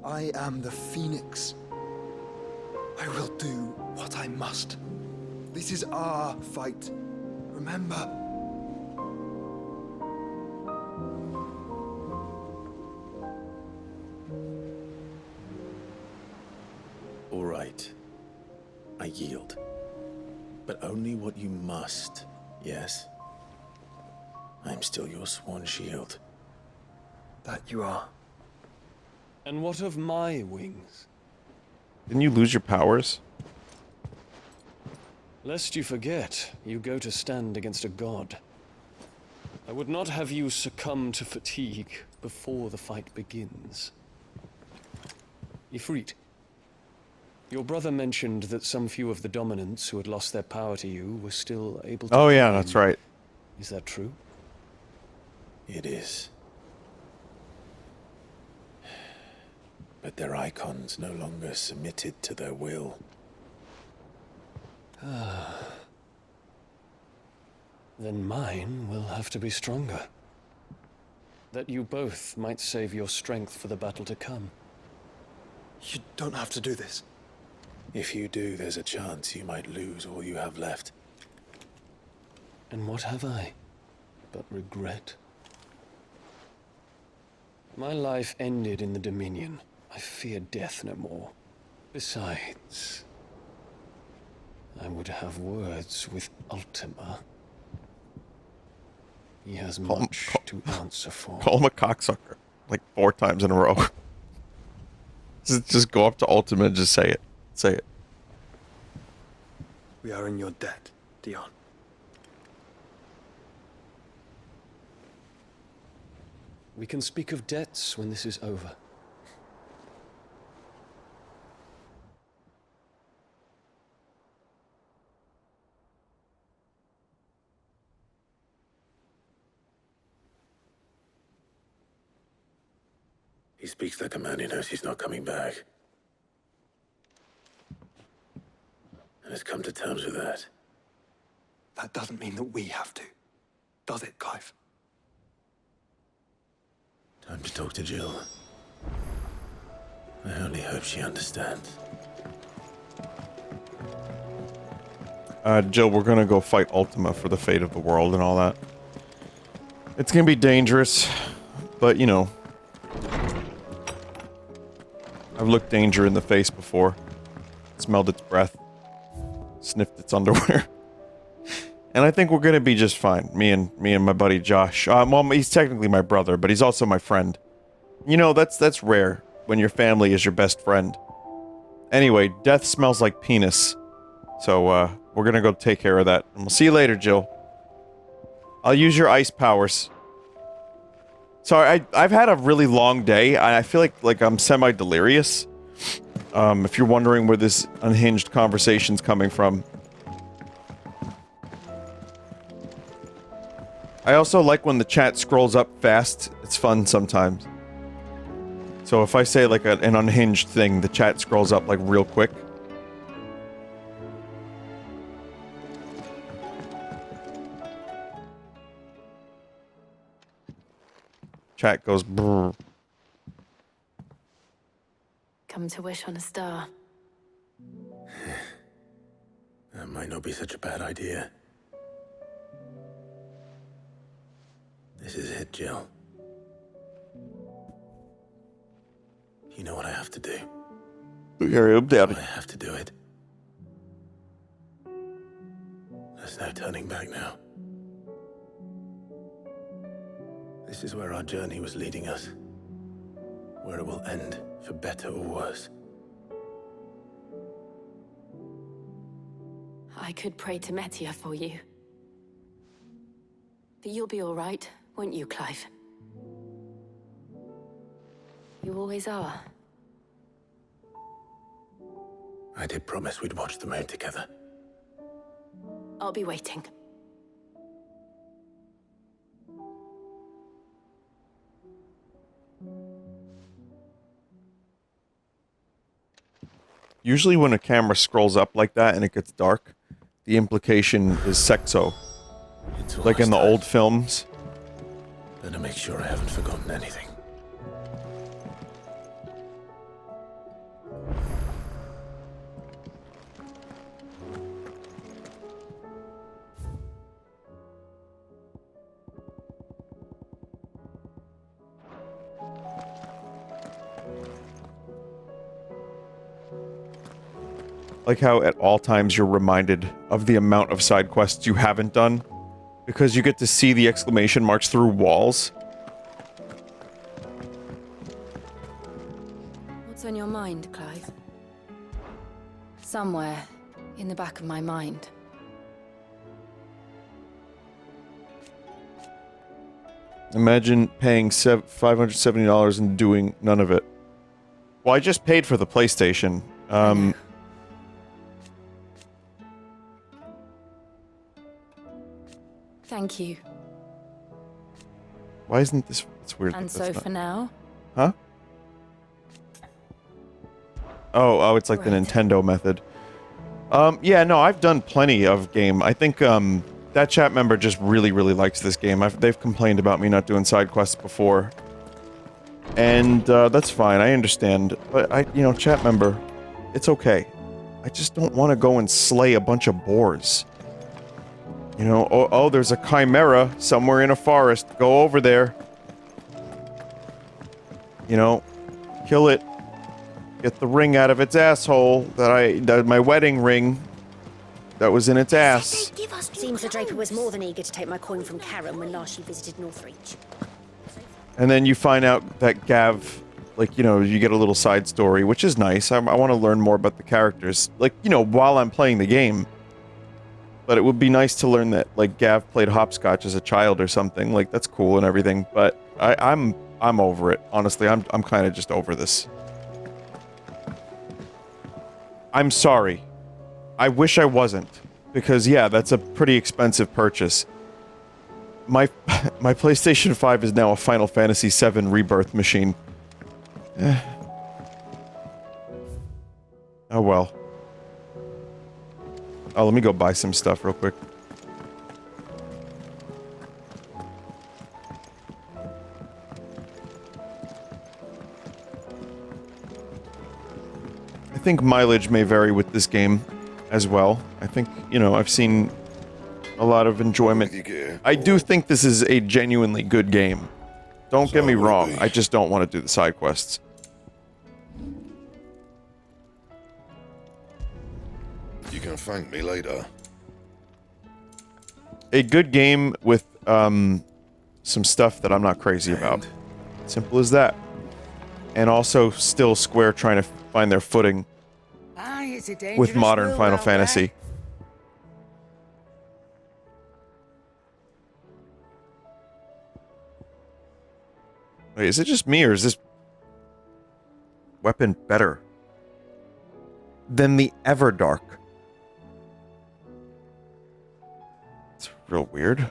I am the Phoenix. I will do what I must. This is our fight. Remember? All right. I yield. But only what you must, yes? I'm still your sworn shield. That you are. And what of my wings? Didn't you lose your powers? Lest you forget, you go to stand against a god. I would not have you succumb to fatigue before the fight begins. Ifrit, your brother mentioned that some few of the dominants who had lost their power to you were still able to... Oh yeah, that's right. Is that true? It is. But their icons no longer submitted to their will. Then mine will have to be stronger. That you both might save your strength for the battle to come. You don't have to do this. If you do, there's a chance you might lose all you have left. And what have I but regret? My life ended in the Dominion. I fear death no more. Besides, I would have words with Ultima. He has much to answer for. Call him a cocksucker. Like 4 times in a row. Just go up to Ultima and just say it. Say it. We are in your debt, Dion. We can speak of debts when this is over. He speaks like a man who knows he's not coming back. And has come to terms with that. That doesn't mean that we have to. Does it, Clive? Time to talk to Jill. I only hope she understands. Jill, we're gonna go fight Ultima for the fate of the world and all that. It's gonna be dangerous, but you know. I've looked danger in the face before. Smelled its breath. Sniffed its underwear. And I think we're gonna be just fine. Me and my buddy Josh. Well, he's technically my brother, but he's also my friend. You know, that's rare when your family is your best friend. Anyway, death smells like penis. So, we're gonna go take care of that. And we'll see you later, Jill. I'll use your ice powers. Sorry, I've had a really long day. I feel like I'm semi-delirious. If you're wondering where this unhinged conversation's coming from. I also like when the chat scrolls up fast. It's fun sometimes. So if I say like an unhinged thing, the chat scrolls up like real quick. Chat goes brrr. Come to wish on a star. That might not be such a bad idea. This is it, Jill. You know what I have to do. I have to do it. There's no turning back now. This is where our journey was leading us. Where it will end, for better or worse. I could pray to Metia for you. But you'll be all right, won't you, Clive? You always are. I did promise we'd watch the moon together. I'll be waiting. Usually when a camera scrolls up like that and it gets dark, the implication is sexo. Like in the old films. Better make sure I haven't forgotten anything. Like how at all times you're reminded of the amount of side quests you haven't done, because you get to see the exclamation marks through walls. What's on your mind, Clive? somewhere in the back of my mind. Imagine paying $570 and doing none of it. Well, I just paid for the PlayStation. Thank you. Why isn't this... It's weird. And that so that's for not... now, Huh? Oh, it's like the Nintendo method. Yeah, no, I've done plenty of game. I think, that chat member just really, really likes this game. They've complained about me not doing side quests before. And, that's fine, I understand. But, chat member, it's okay. I just don't want to go and slay a bunch of boars. You know, oh, there's a chimera somewhere in a forest. Go over there. You know, kill it. Get the ring out of its asshole that my wedding ring that was in its ass. Seems the Draper was more than eager to take my coin from Karen when last she visited Northreach. And then you find out that Gav, like, you get a little side story, which is nice. I want to learn more about the characters, like, while I'm playing the game. But it would be nice to learn that, like, Gav played hopscotch as a child or something. Like, that's cool and everything. But I'm over it. Honestly, I'm kind of just over this. I'm sorry. I wish I wasn't. Because, yeah, that's a pretty expensive purchase. My PlayStation 5 is now a Final Fantasy VII Rebirth machine. Oh well. Oh, let me go buy some stuff real quick. I think mileage may vary with this game as well. I think, I've seen a lot of enjoyment. I do think this is a genuinely good game. Don't get me wrong, I just don't want to do the side quests. You can thank me later. A good game with, some stuff that I'm not crazy about. Simple as that. And also still Square trying to find their footing with modern Final Fantasy. Wait, is it just me, or is this weapon better than the Everdark? It's real weird.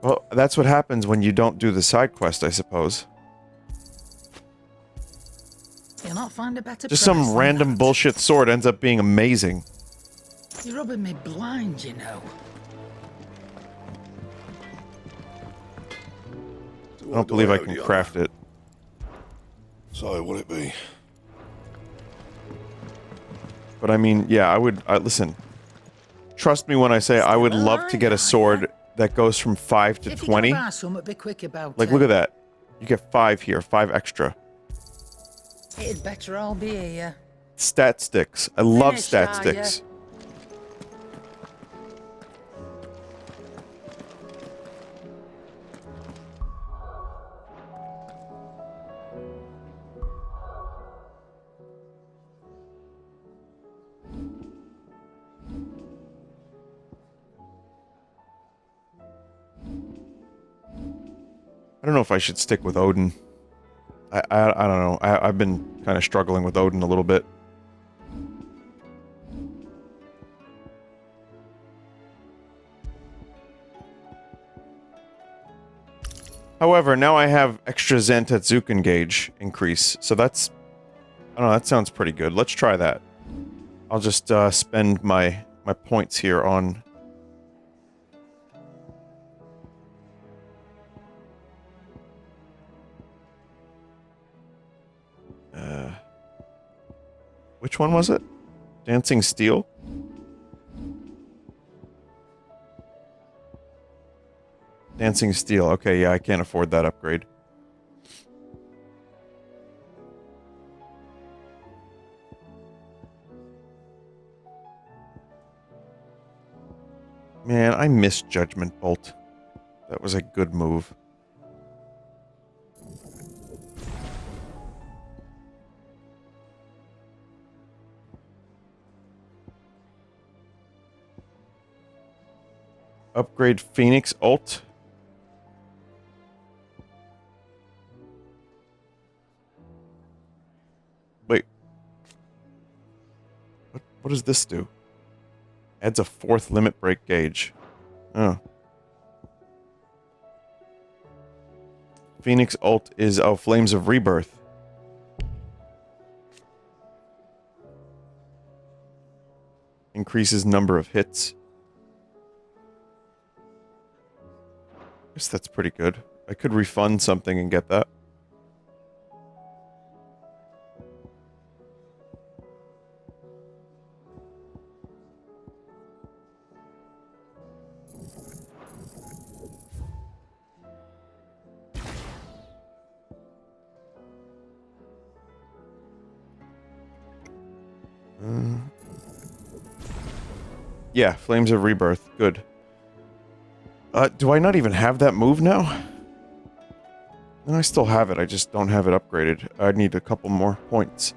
Well, that's what happens when you don't do the side quest, I suppose. You'll not find a better Just some price random than bullshit sword ends up being amazing. that. You're rubbing me blind, you know. I don't believe I can craft it. So, will it be? But I mean, yeah, I would... listen. Trust me when I say I would love to get a sword that goes from 5 to 20. Be quick about Like, look at that. You get 5 here. 5 extra. It'd better all be here. Stat sticks. I love Finished, stat are sticks. I don't know if I should stick with Odin. I don't know. I've been kind of struggling with Odin a little bit. However, now I have extra Zantetsuken gauge increase, so that's... I don't know, that sounds pretty good. Let's try that. I'll just spend my points here on... which one was it? Dancing Steel? Dancing Steel. Okay, yeah, I can't afford that upgrade. Man, I miss Judgment Bolt. That was a good move. Upgrade Phoenix ult. Wait. What does this do? Adds a 4th limit break gauge. Oh. Phoenix ult is Flames of Rebirth. Increases number of hits. Guess that's pretty good. I could refund something and get that. Yeah, Flames of Rebirth. Good. Do I not even have that move now? No, I still have it. I just don't have it upgraded. I need a couple more points.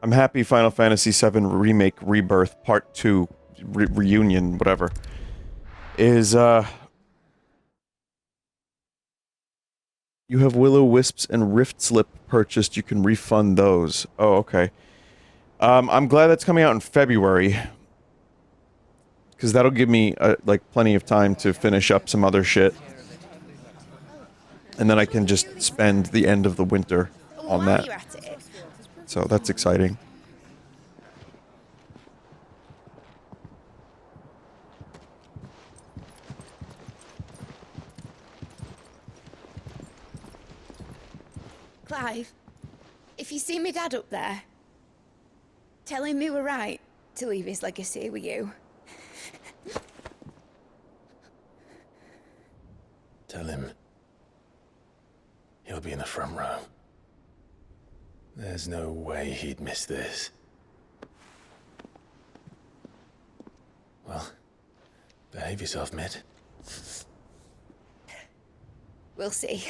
I'm happy Final Fantasy VII Remake Rebirth Part 2 Reunion, whatever, is, you have Will-O-Wisps and Rift Slip purchased, you can refund those. Oh, okay. I'm glad that's coming out in February, because that'll give me, like, plenty of time to finish up some other shit. And then I can just spend the end of the winter on that. So that's exciting. Clive, if you see me dad up there, tell him we were right to leave his legacy with you. Tell him he'll be in the front row. There's no way he'd miss this. Well, behave yourself, Mitt. We'll see.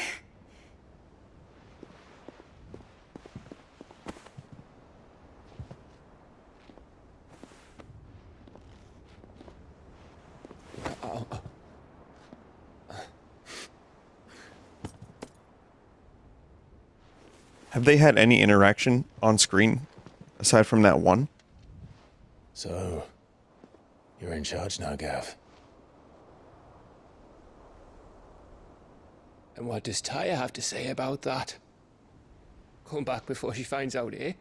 Have they had any interaction on screen, aside from that one? So, you're in charge now, Gav. And what does Tyre have to say about that? Come back before she finds out, eh?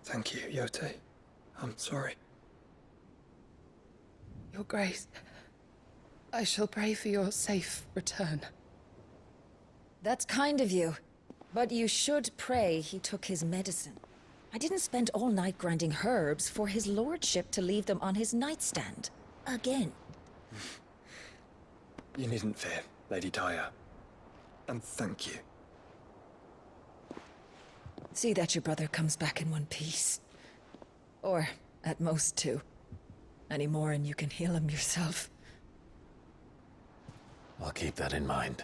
Thank you, Yote. I'm sorry. Your Grace, I shall pray for your safe return. That's kind of you. But you should pray he took his medicine. I didn't spend all night grinding herbs for his lordship to leave them on his nightstand. Again. You needn't fear, Lady Tyre. And thank you. See that your brother comes back in one piece. Or, at most, two. Any more and you can heal him yourself. I'll keep that in mind.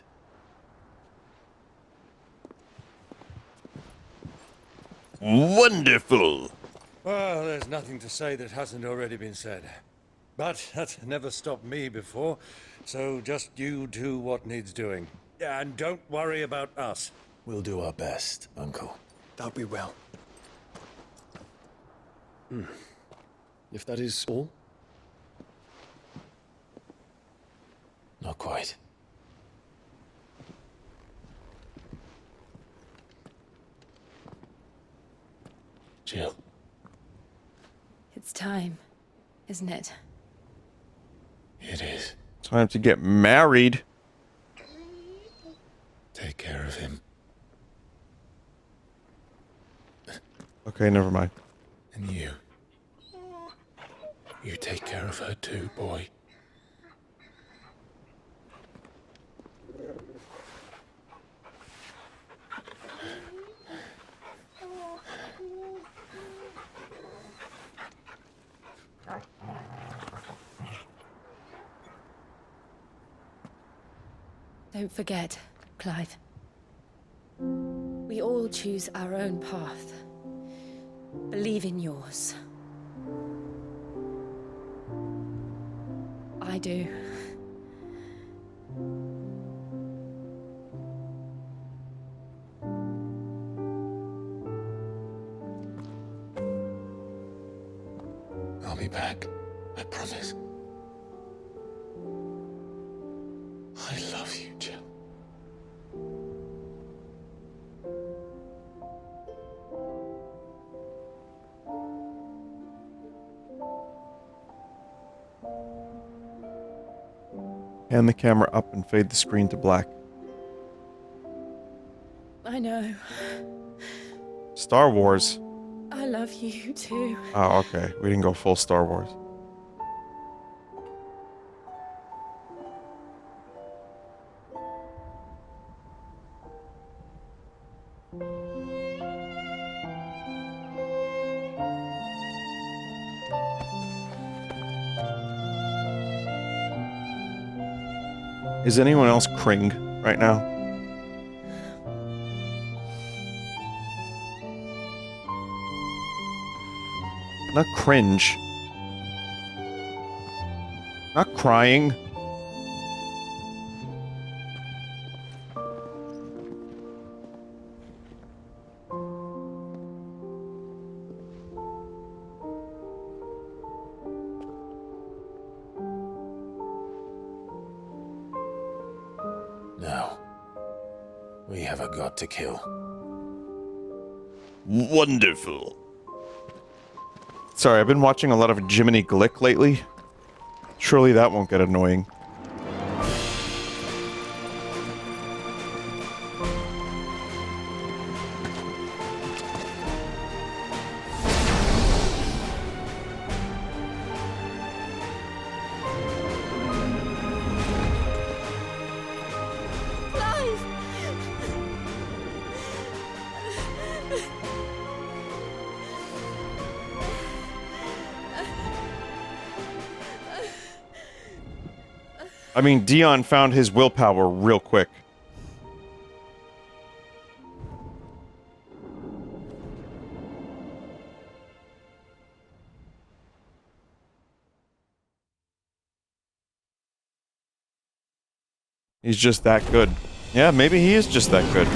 Wonderful! Well, there's nothing to say that hasn't already been said. But that's never stopped me before, so just you do what needs doing. And don't worry about us. We'll do our best, Uncle. That we will. If that is all? Not quite. Jill. It's time, isn't it? It is. Time to get married. Take care of him. Okay, never mind. And you take care of her too, boy. Don't forget, Clive. We all choose our own path. Believe in yours. I do. I'll be back. I promise. I love you, Jim. Hand the camera up and fade the screen to black. I know. Star Wars. I love you too. Oh, okay. We didn't go full Star Wars. Is anyone else cring right now? Not cringe. Not crying. Now, we have a god to kill. Wonderful. Sorry, I've been watching a lot of Jiminy Glick lately. Surely that won't get annoying. I mean, Dion found his willpower real quick. He's just that good. Yeah, maybe he is just that good.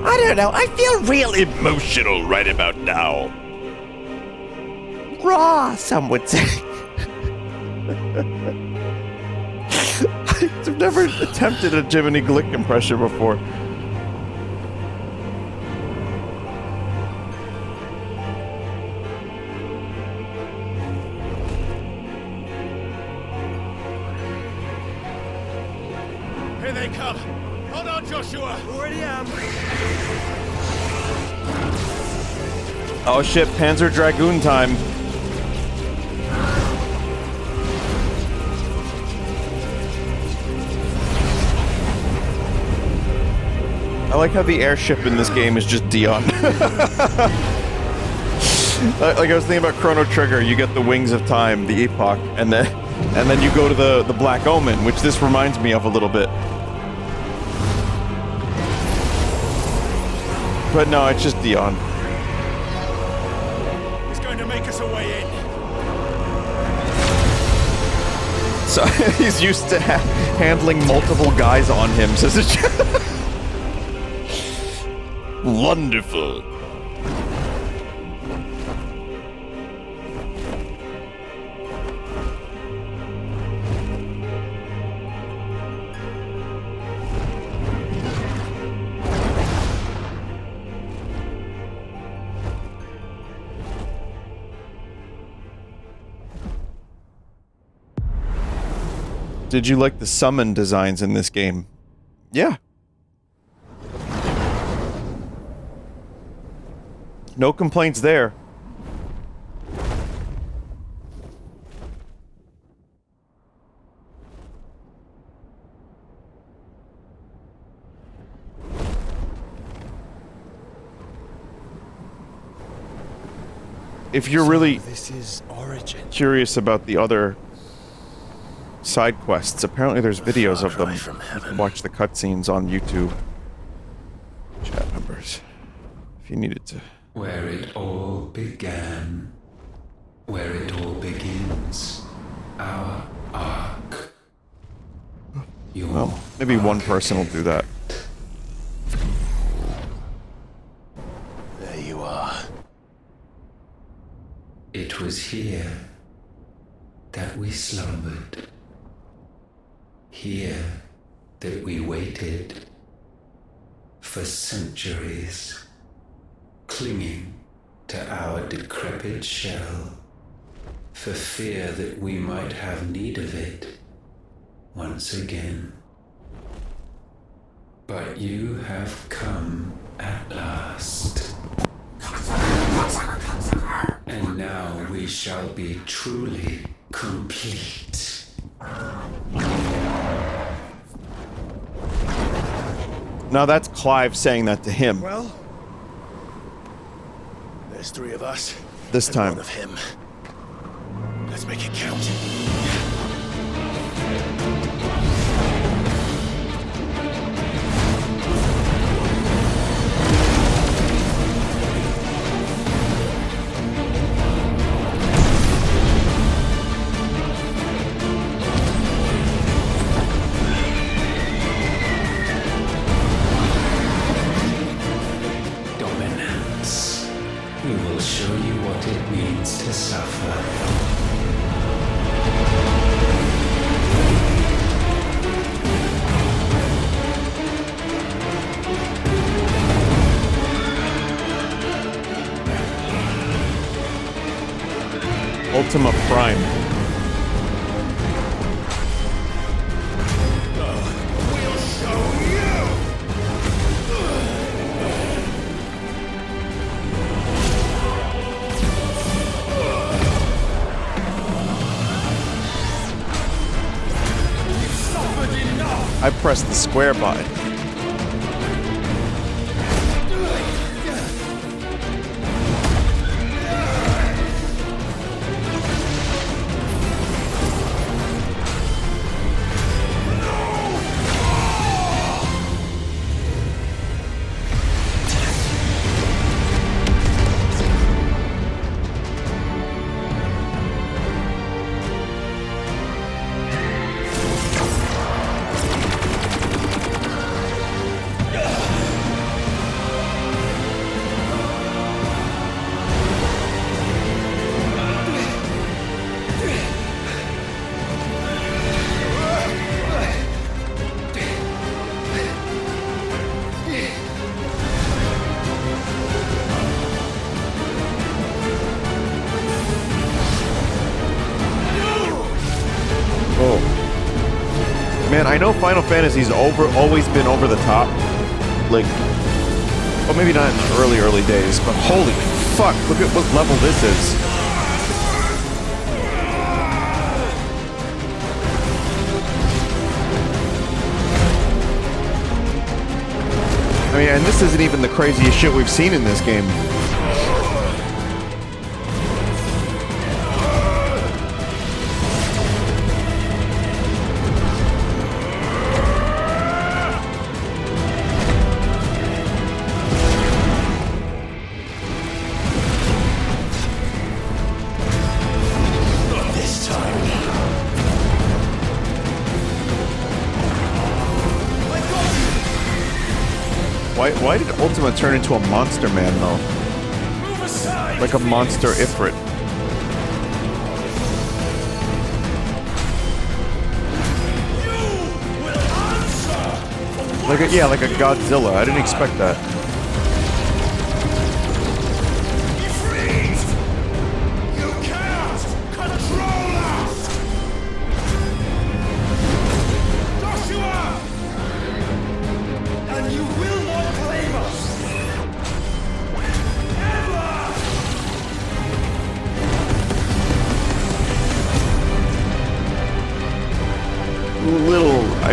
I don't know, I feel real emotional right about now. Raw, some would say. I've never attempted a Jiminy Glick impression before. Here they come! Hold on, Joshua! Already am! Oh shit, Panzer Dragoon time. I like how the airship in this game is just Dion. Like I was thinking about Chrono Trigger, you get the Wings of Time, the Epoch, and then you go to the Black Omen, which this reminds me of a little bit. But no, it's just Dion. He's going to make us a way in. So he's used to handling multiple guys on him, says it. Wonderful. Did you like the summon designs in this game? Yeah. No complaints there. If you're really this is Origin. curious about the other side quests, apparently there's videos of them. You can watch the cutscenes on YouTube. Chat numbers. If you needed to. Where it all began. Where it all begins. Our arc. Well, maybe one person will do that. There you are. It was here that we slumbered. Here that we waited for centuries, clinging to our decrepit shell, for fear that we might have need of it once again. But you have come at last. And now we shall be truly complete. Now that's Clive saying that to him. Well, there's 3 of us. This and time. 1 of him. Let's make it count. Dominance. We will show you what it means to suffer. Ultima Prime. I pressed the square button. Man, I know Final Fantasy's always been over the top. Like, well, maybe not in the early days, but holy fuck, look at what level this is. I mean, and this isn't even the craziest shit we've seen in this game. Why did Ultima turn into a monster man, though? Like a monster Ifrit. Like a Godzilla. I didn't expect that.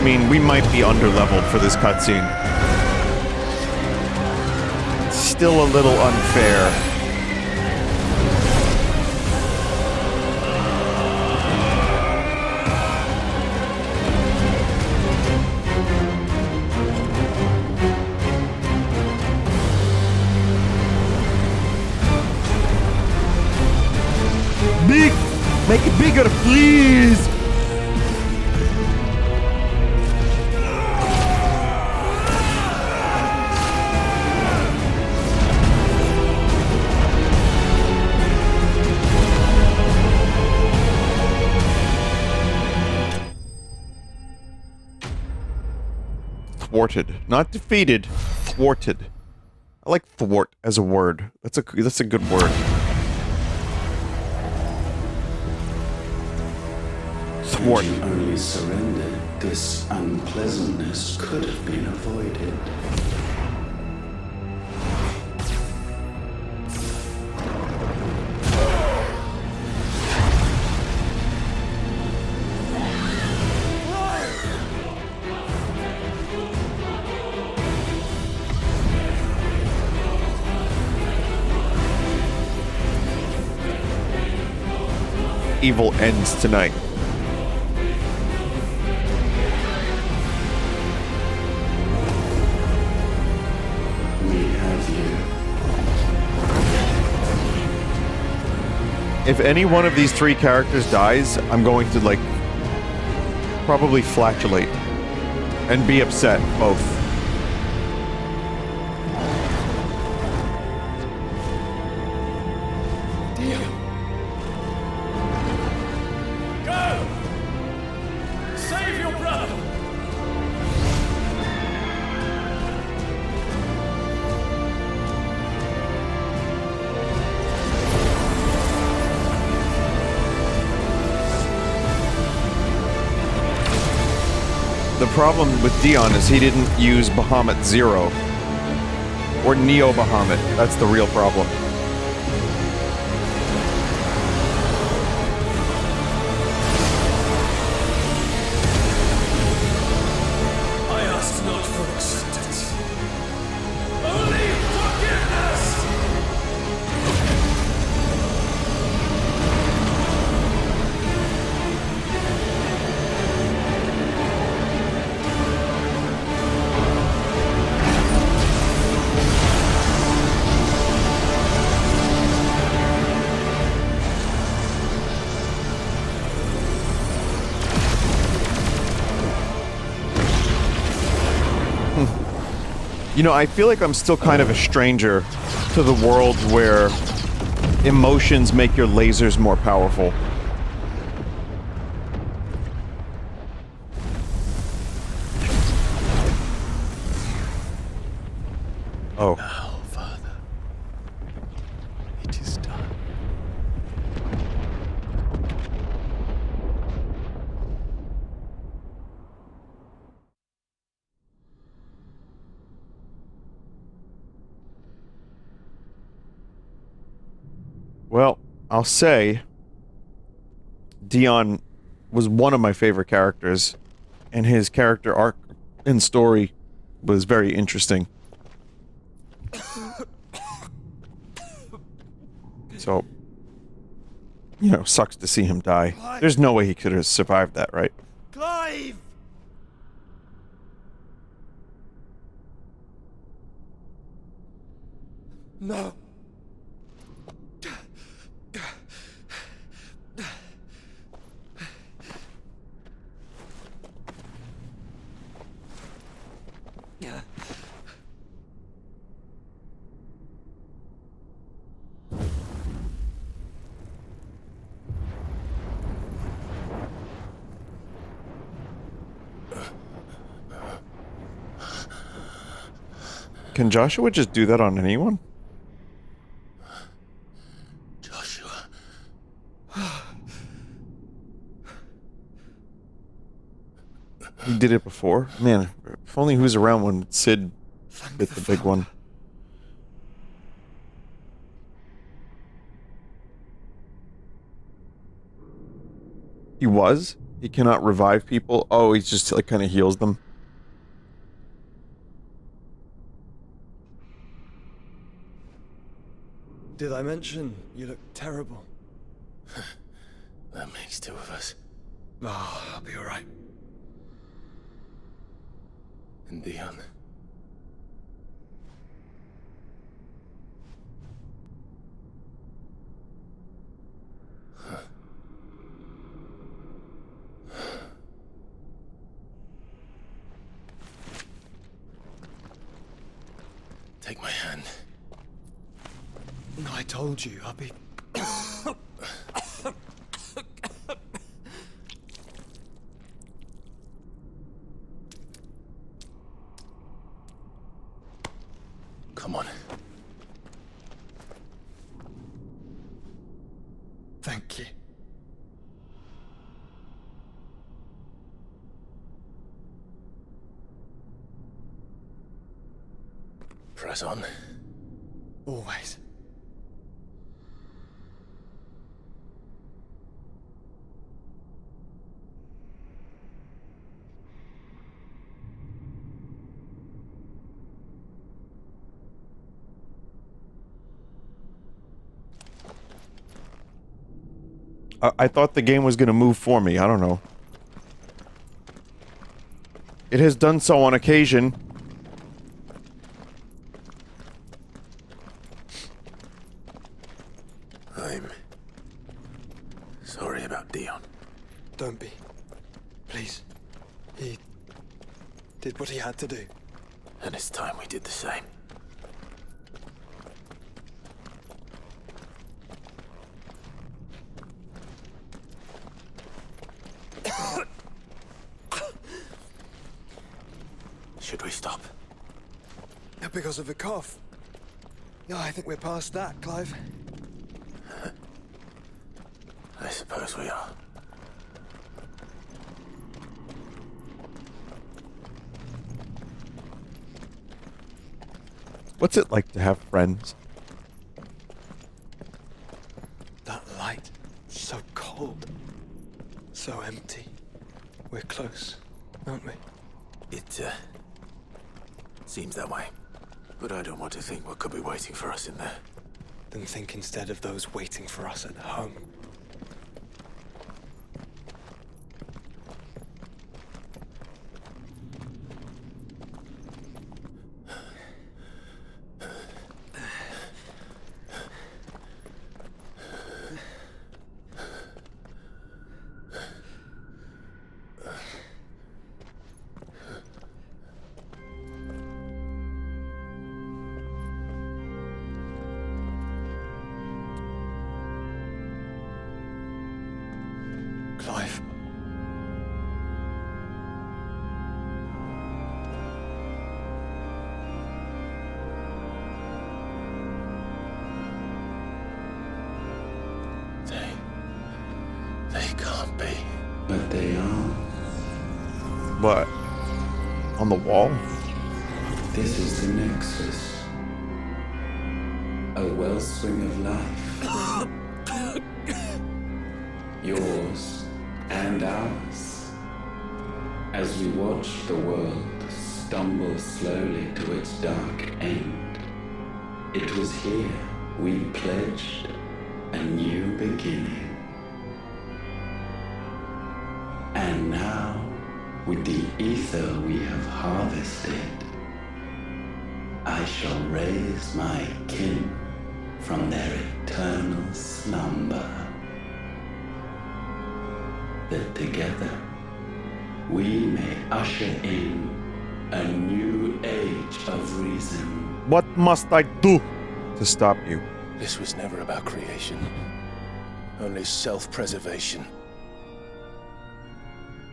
mean, we might be underleveled for this cutscene. Still a little unfair. Big! Make it bigger, please! Thwarted. Not defeated. Thwarted. I like thwart as a word. That's a good word. Thwart. Had you only surrendered, this unpleasantness could have been avoided. Evil ends tonight. If any one of these three characters dies, I'm going to, like, probably flatulate and be upset, both. Go! Save your brother! The problem with Dion is he didn't use Bahamut Zero. Or Neo Bahamut. That's the real problem. I ask not for acceptance. Only forgiveness! You know, I feel like I'm still kind of a stranger to the world where emotions make your lasers more powerful. Oh. Now, Father, it is done. Well, I'll say Dion was one of my favorite characters, and his character arc and story was very interesting. So, you know, sucks to see him die. There's no way he could have survived that, right? Clive! No. Can Joshua just do that on anyone? Joshua. He did it before? Man, if only he was around when Sid bit the big one. He was? He cannot revive people. Oh, he just like kind of heals them. Did I mention you look terrible? That makes two of us. Oh, I'll be alright. And Dion. Take my hand. I told you, I'll be... Come on. Thank you. Press on. Always. I thought the game was going to move for me. I don't know. It has done so on occasion. I'm sorry about Dion. Don't be. Please. He did what he had to do. And it's time we did the same. Should we stop? Because of the cough. No, I think we're past that, Clive. I suppose we are. What's it like to have friends? That light, so cold. So empty. We're close, aren't we? It, seems that way. But I don't want to think what could be waiting for us in there. Then think instead of those waiting for us at home. Clive. They can't be. But they are. What? On the wall? This is the Nexus. A wellspring of life. Yours and ours. As we watch the world stumble slowly to its dark end, it was here we pledged a new beginning. And now, with the ether we have harvested, I shall raise my kin from their eternal slumber. That together we may usher in a new age of reason. What must I do to stop you? This was never about creation. Only self-preservation.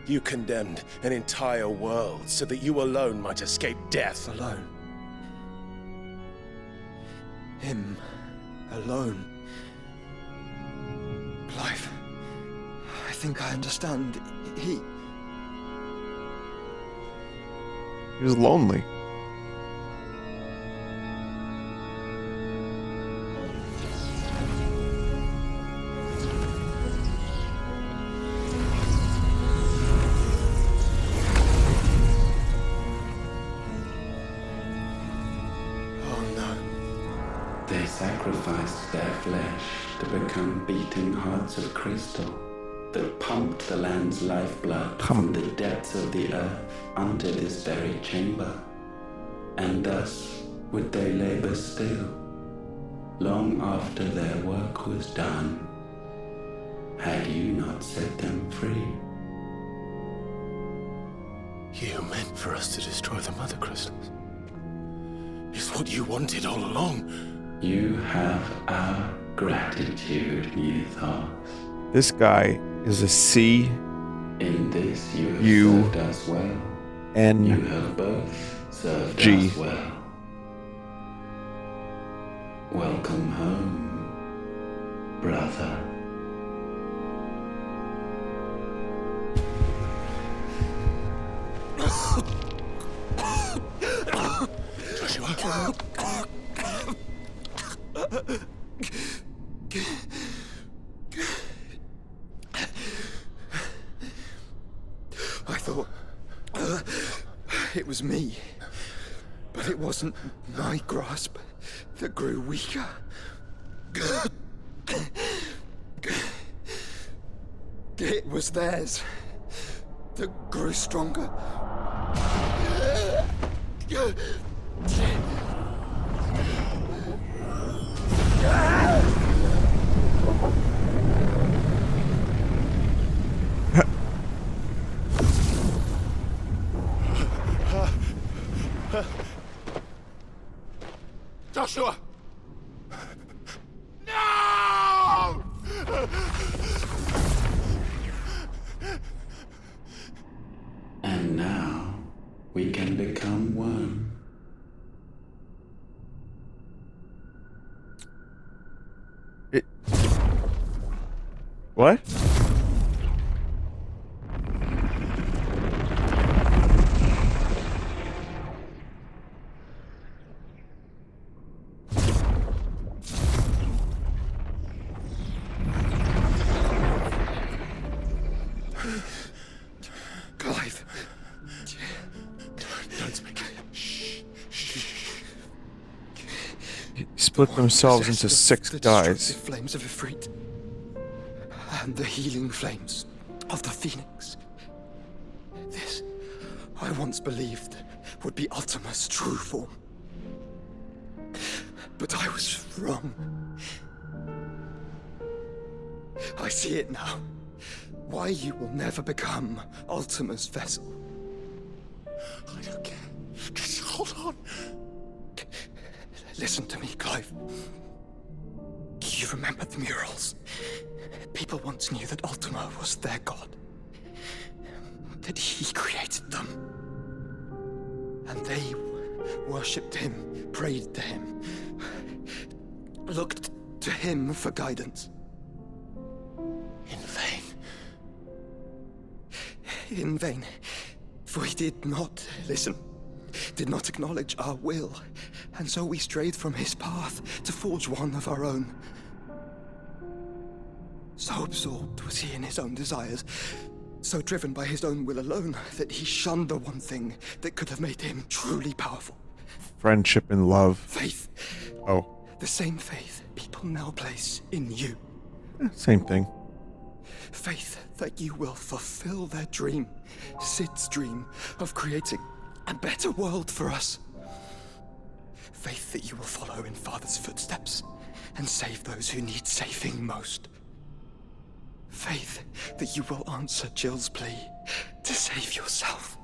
You condemned an entire world so that you alone might escape death. Alone. Him. Alone. Clive. I think I understand. He was lonely. They sacrificed their flesh to become beating hearts of crystal that pumped the land's lifeblood from the depths of the earth unto this very chamber. And thus would they labor still, long after their work was done, had you not set them free. You meant for us to destroy the Mother Crystals. It's what you wanted all along. You have our gratitude, Vinesauce. This guy is a C. In this you have U served us well. N You have both served G. us well. Welcome home, brother. Joshua. I thought it was me, but it wasn't my grasp that grew weaker. It was theirs that grew stronger. Joshua! No! And now we can become one. What? Clive. Don't speak. Split themselves into 6 guys. The flames of Ifrit and the healing flames of the Phoenix. This, I once believed, would be Ultima's true form. But I was wrong. I see it now. Why you will never become Ultima's vessel. I don't care. Just hold on. Listen to me, Clive. You remember the murals? People once knew that Ultima was their god. That he created them. And they worshipped him, prayed to him, looked to him for guidance. In vain. In vain. For he did not listen, did not acknowledge our will, and so we strayed from his path to forge one of our own. So absorbed was he in his own desires, so driven by his own will alone, that he shunned the one thing that could have made him truly powerful. Friendship and love. Faith. Oh. The same faith people now place in you. Same thing. Faith that you will fulfill their dream, Sid's dream, of creating a better world for us. Faith that you will follow in Father's footsteps and save those who need saving most. Faith that you will answer Jill's plea to save yourself.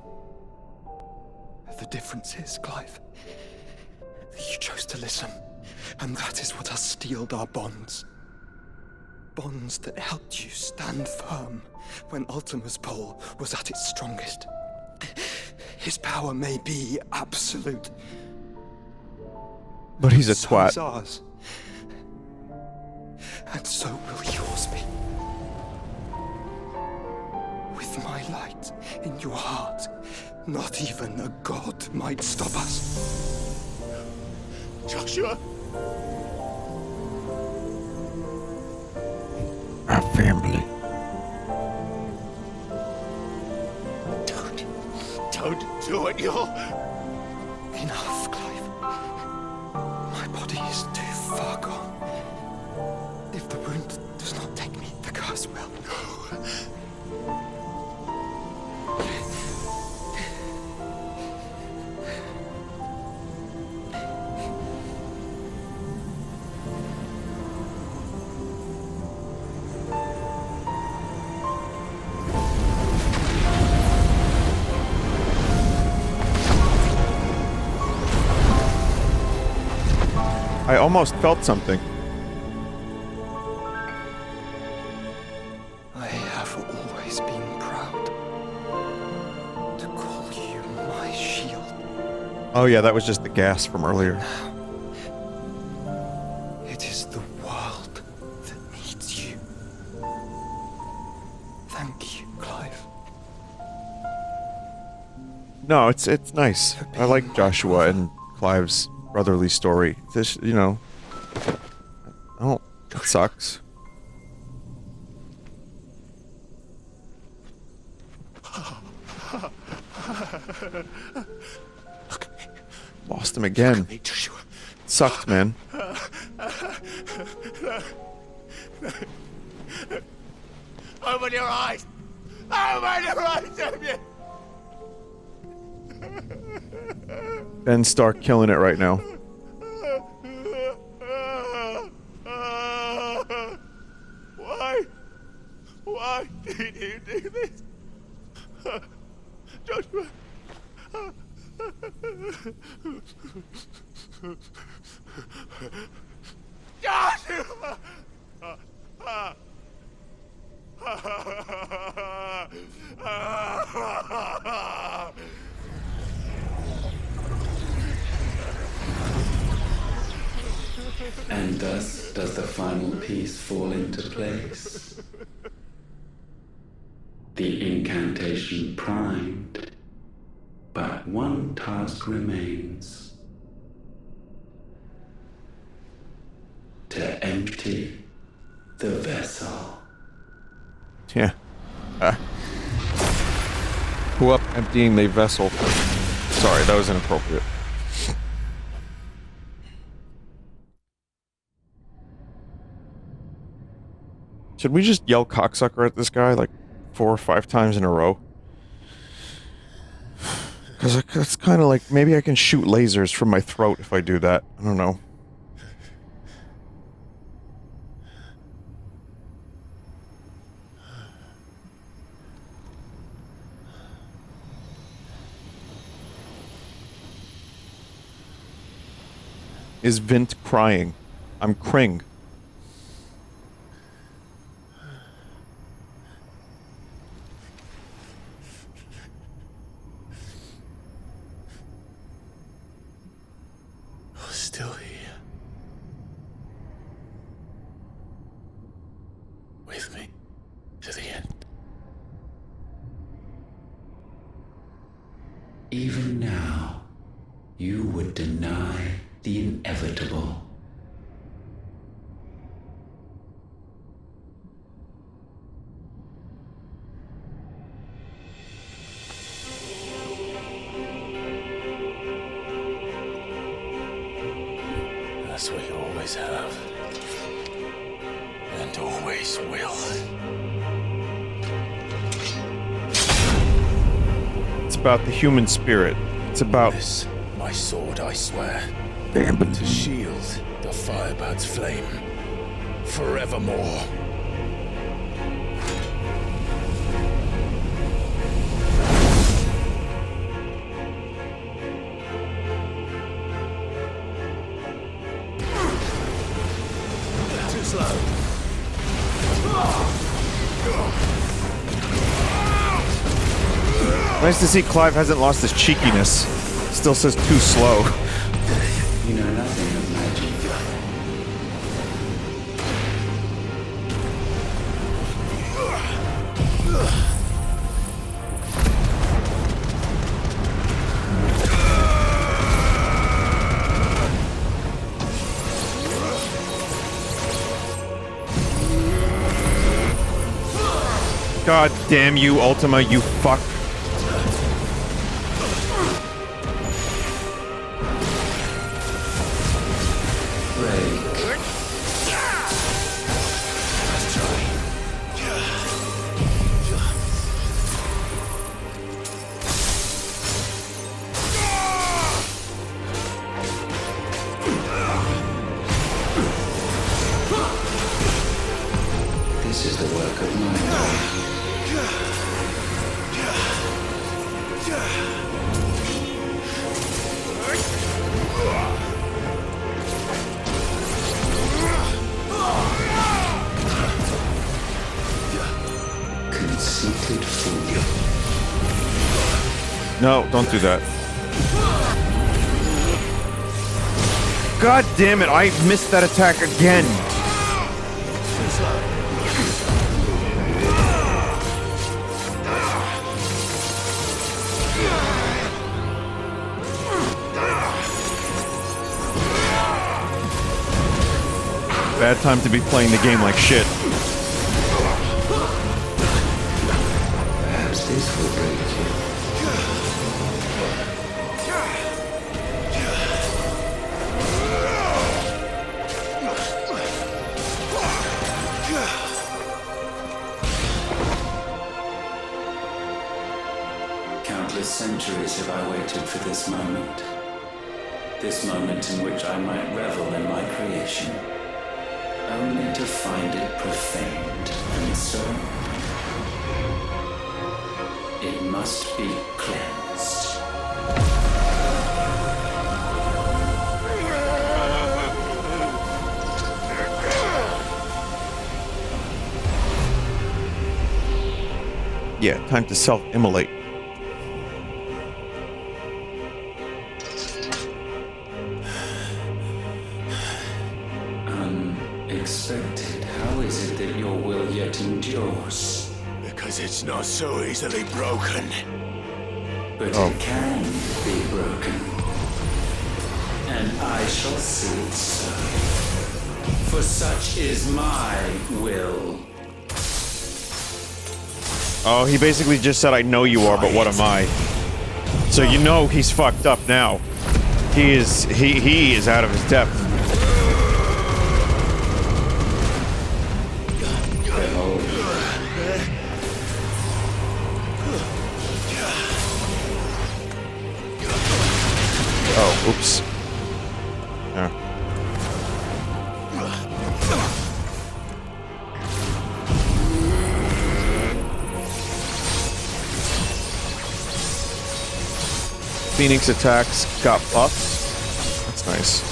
The difference is, Clive, that you chose to listen, and that is what has steeled our bonds. Bonds that helped you stand firm when Ultima's pull was at its strongest. His power may be absolute, but he's a so twat. is ours. And so will yours be. With my light in your heart, not even a god might stop us. Joshua! Our family. Don't do it, you're... Enough, Clive. My body is too far gone. If the rune does not take me, the curse will. I almost felt something. I have always been proud to call you my shield. Oh yeah, that was just the gas from earlier. It is the world that needs you. Thank you, Clive. No, it's nice. I like Joshua and Clive's brotherly story. This, you know, oh, it sucks. Lost him again. Sucked, man. Open your eyes! Open your eyes, Damien! Ben Stark killing it right now. Why? Why did you do this? Joshua! Joshua! And thus does the final piece fall into place. The incantation primed, but one task remains. To empty the vessel. Yeah. Who up emptying the vessel? Sorry, that was inappropriate. Should we just yell cocksucker at this guy like 4 or 5 times in a row? Because it's kind of like, maybe I can shoot lasers from my throat if I do that. I don't know. Is Vint crying? I'm Kring. Still here. With me to the end. Even now, you would deny the inevitable. As we always have. And always will. It's about the human spirit. It's about... This, my sword, I swear. To shield the Firebird's flame. Forevermore. Too slow. Nice to see Clive hasn't lost his cheekiness. Still says too slow. You know nothing of magic. God damn you, Ultima, you fuck. Break. the work of my mind. Conceited fool. No, don't do that. God damn it, I missed that attack again. Bad time to be playing the game like shit. Perhaps this will break you. Countless centuries have I waited for this moment. This moment in which I might revel in my creation. Only to find it profaned, and so it must be cleansed. Yeah, time to self-immolate. Unexpected. How is it that your will yet endures? Because it's not so easily broken. But it can be broken. And I shall see it so. For such is my will. Oh, he basically just said, I know you are, but what am I? So you know he's fucked up now. He is out of his depth. Oh, oops. Yeah. Phoenix attacks got buffed. That's nice.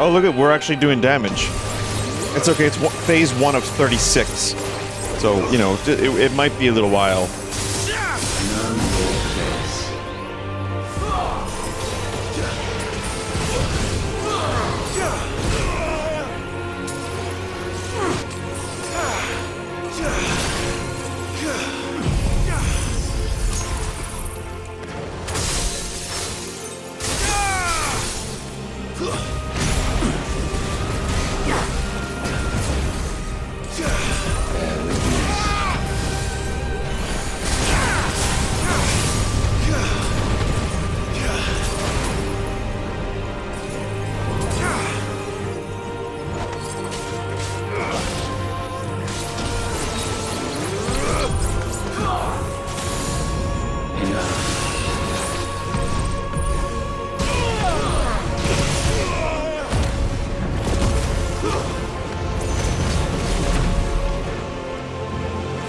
Oh, look at, we're actually doing damage. It's okay, it's phase 1 of 36. So, you know, it might be a little while.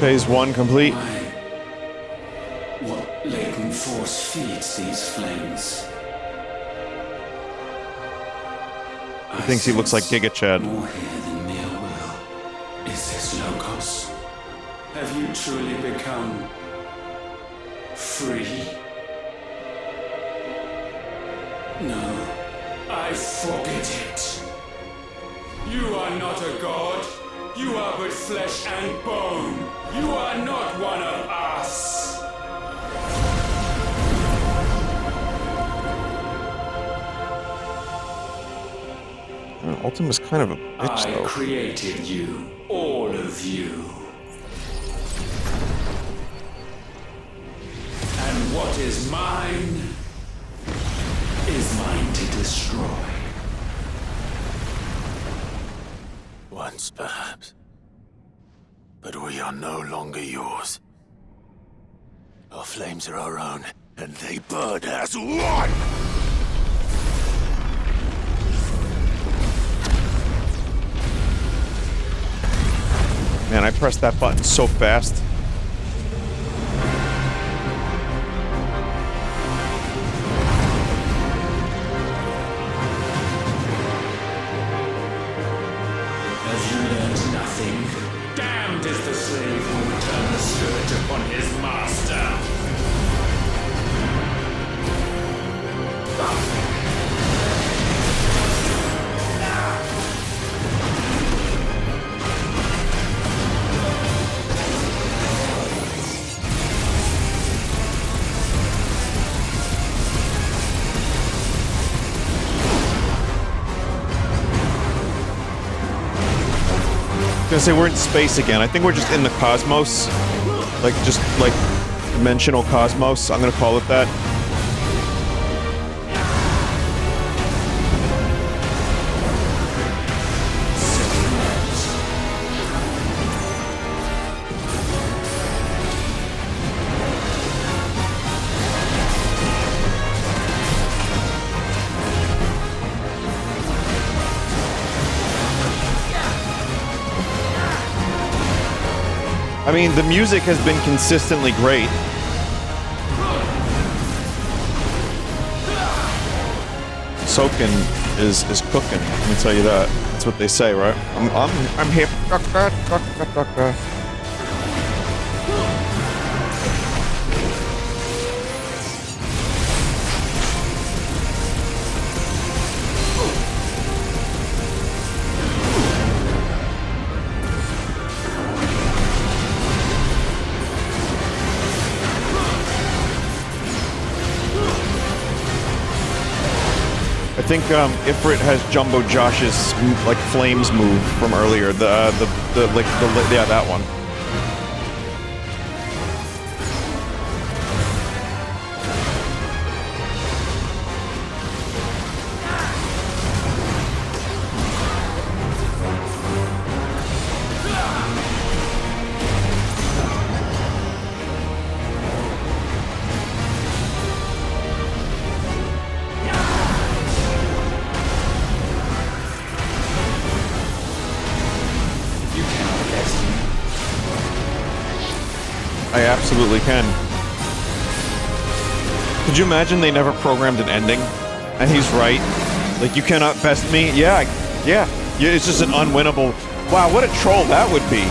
Phase 1 complete. What latent force feeds these flames? He thinks he looks like Giga Chad. More here than mere will. Is this Logos? Have you truly become free? No, I forbid it. You are not a god. You are but flesh and bone. You are not one of us. Ultima's kind of a bitch, though. I created you, all of you. And what is mine to destroy. Once, perhaps. But we are no longer yours. Our flames are our own, and they burn as one! Man, I pressed that button so fast. Have you learned nothing? Damned is the slave who will turn the spirit upon his master. I was gonna say we're in space again. I think we're just in the cosmos. Like, just like dimensional cosmos. I'm gonna call it that. I mean, the music has been consistently great. Soaking is cooking. Let me tell you that. That's what they say, right? I'm hip. I think Ifrit has Jumbo Josh's like flames move from earlier. Yeah, that one. I absolutely can. Could you imagine they never programmed an ending? And he's right. Like, you cannot best me? Yeah, it's just an unwinnable... Wow, what a troll that would be.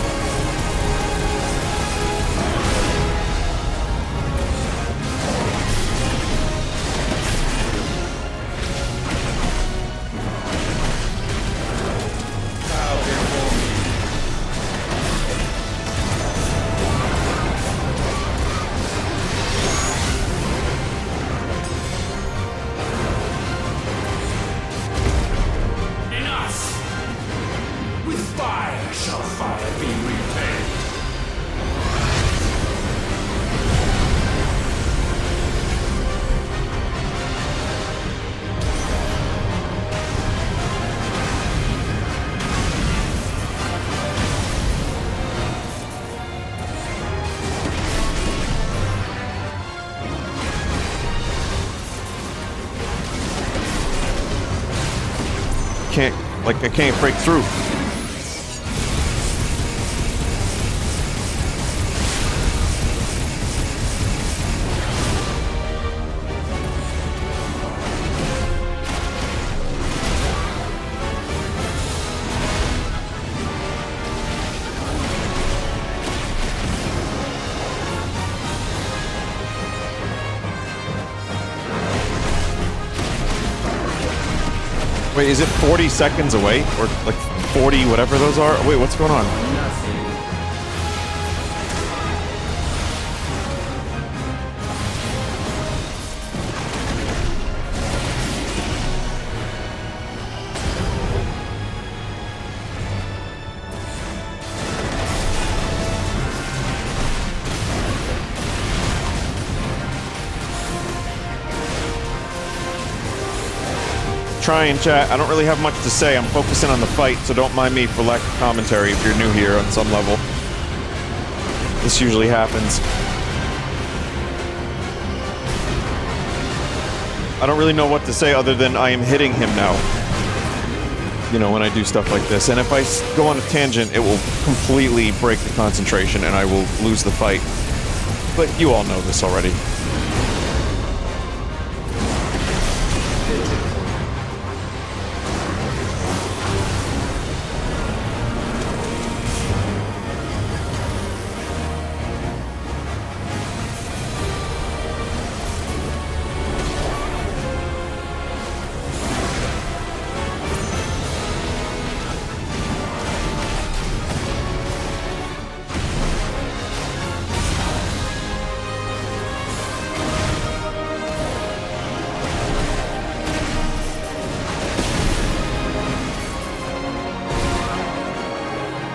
I can't break through. Wait, is it 40 seconds away? Or like 40, whatever those are? Wait, what's going on? Trying, chat. I don't really have much to say. I'm focusing on the fight, so don't mind me for lack of commentary if you're new here on some level. This usually happens. I don't really know what to say other than I am hitting him now. You know, when I do stuff like this. And if I go on a tangent, it will completely break the concentration and I will lose the fight. But you all know this already.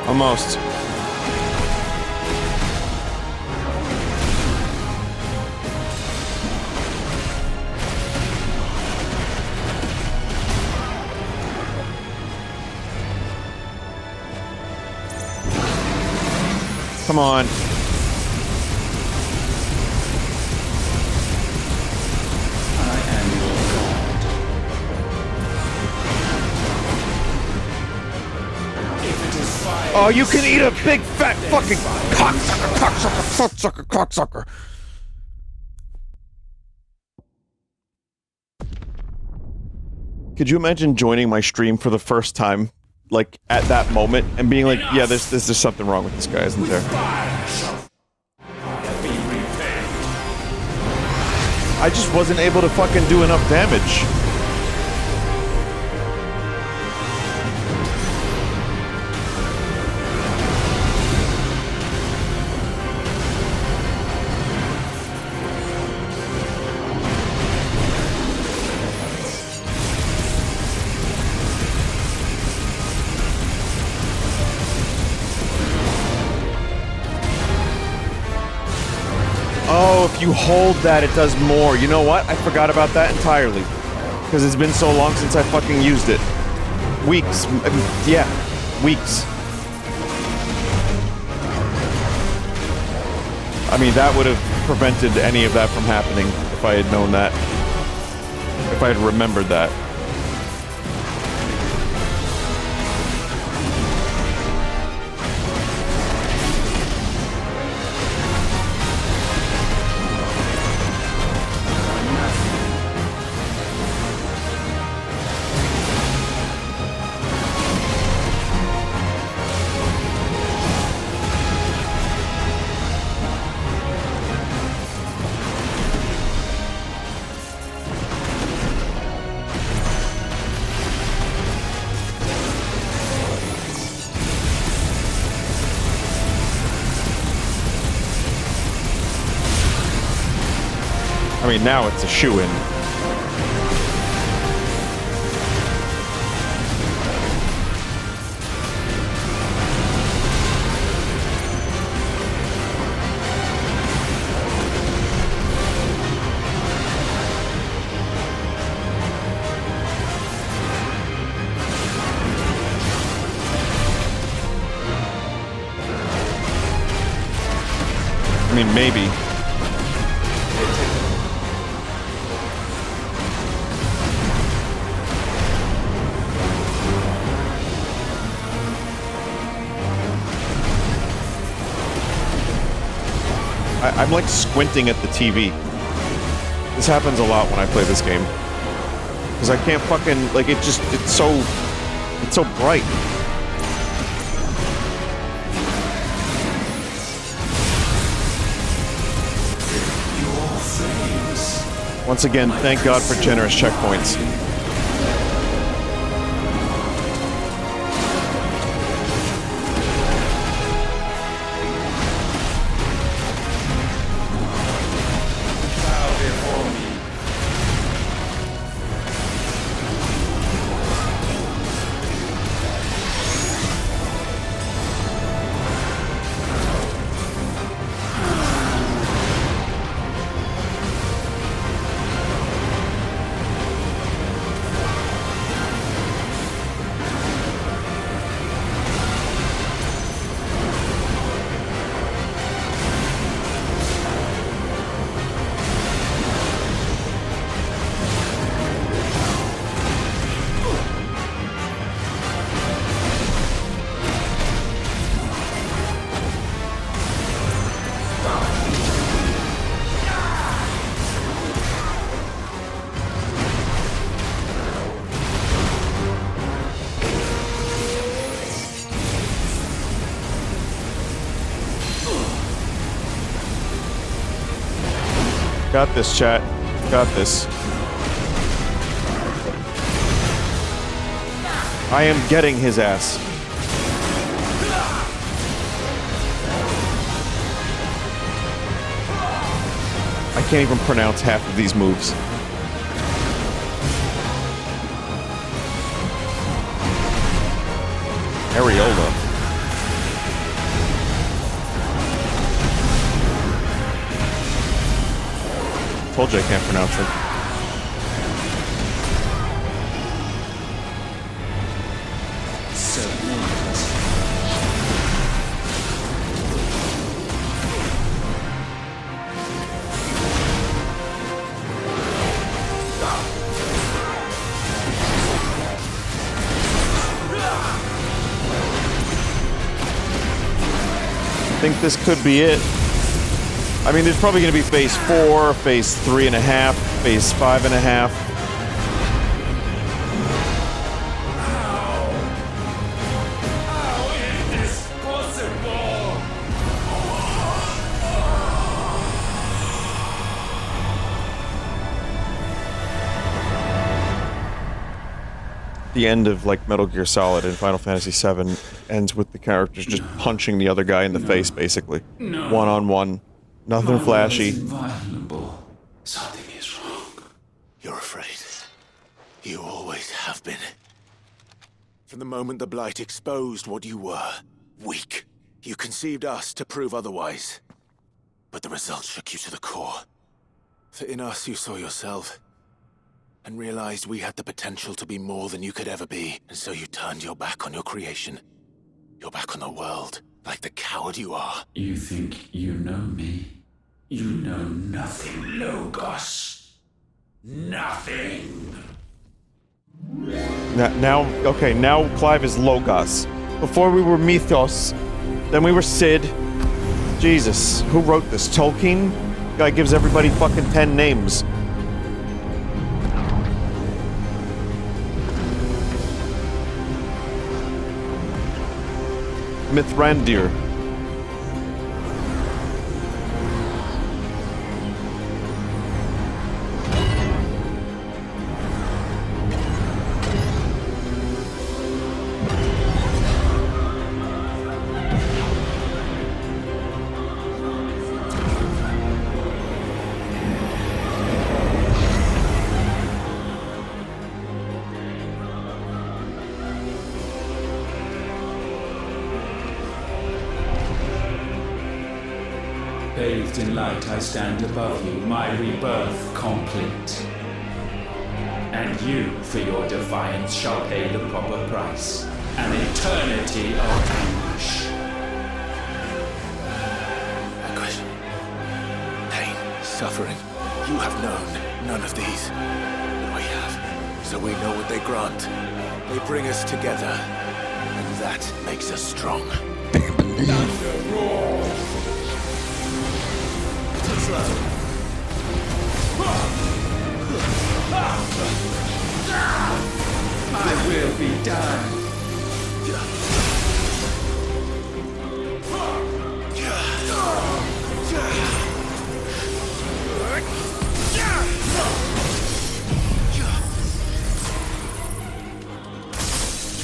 Almost. Come on. Oh, you can eat a big fat fucking cocksucker, cocksucker. Could you imagine joining my stream for the first time, like, at that moment, and being like, yeah, there's something wrong with this guy, isn't there? I just wasn't able to fucking do enough damage. Oh, if you hold that, it does more. You know what? I forgot about that entirely. Because it's been so long since I fucking used it. Weeks. Yeah, weeks. I mean, that would have prevented any of that from happening if I had known that. If I had remembered that. I mean, now it's a shoo-in. I mean, maybe. I'm like squinting at the TV. This happens a lot when I play this game. Because I can't fucking, like, it's so bright. Once again, thank God for generous checkpoints. Got this, chat. Got this. I am getting his ass. I can't even pronounce half of these moves. Areola. Told you I can't pronounce it. I think this could be it. I mean, there's probably going to be phase 4, phase 3.5, phase 5.5. The end of like Metal Gear Solid in Final Fantasy VII ends with the characters just punching the other guy in the face, basically. One-on-one. Nothing flashy. Inviolable. Something is wrong. You're afraid. You always have been. From the moment the Blight exposed what you were, weak, you conceived us to prove otherwise. But the results shook you to the core. For in us you saw yourself, and realized we had the potential to be more than you could ever be, and so you turned your back on your creation. Your back on the world, like the coward you are. You think you know me? You know nothing, Logos. Nothing. Now Clive is Logos. Before we were Mythos, then we were Sid. Jesus, who wrote this? Tolkien? Guy gives everybody fucking 10 names. Mithrandir. Bathed in light, I stand above you, my rebirth complete. And you, for your defiance, shall pay the proper price. An eternity of anguish. Anguish. Pain. Suffering. You have known none of these. But we have. So we know what they grant. They bring us together. And that makes us strong. Thunder roars! My will be done.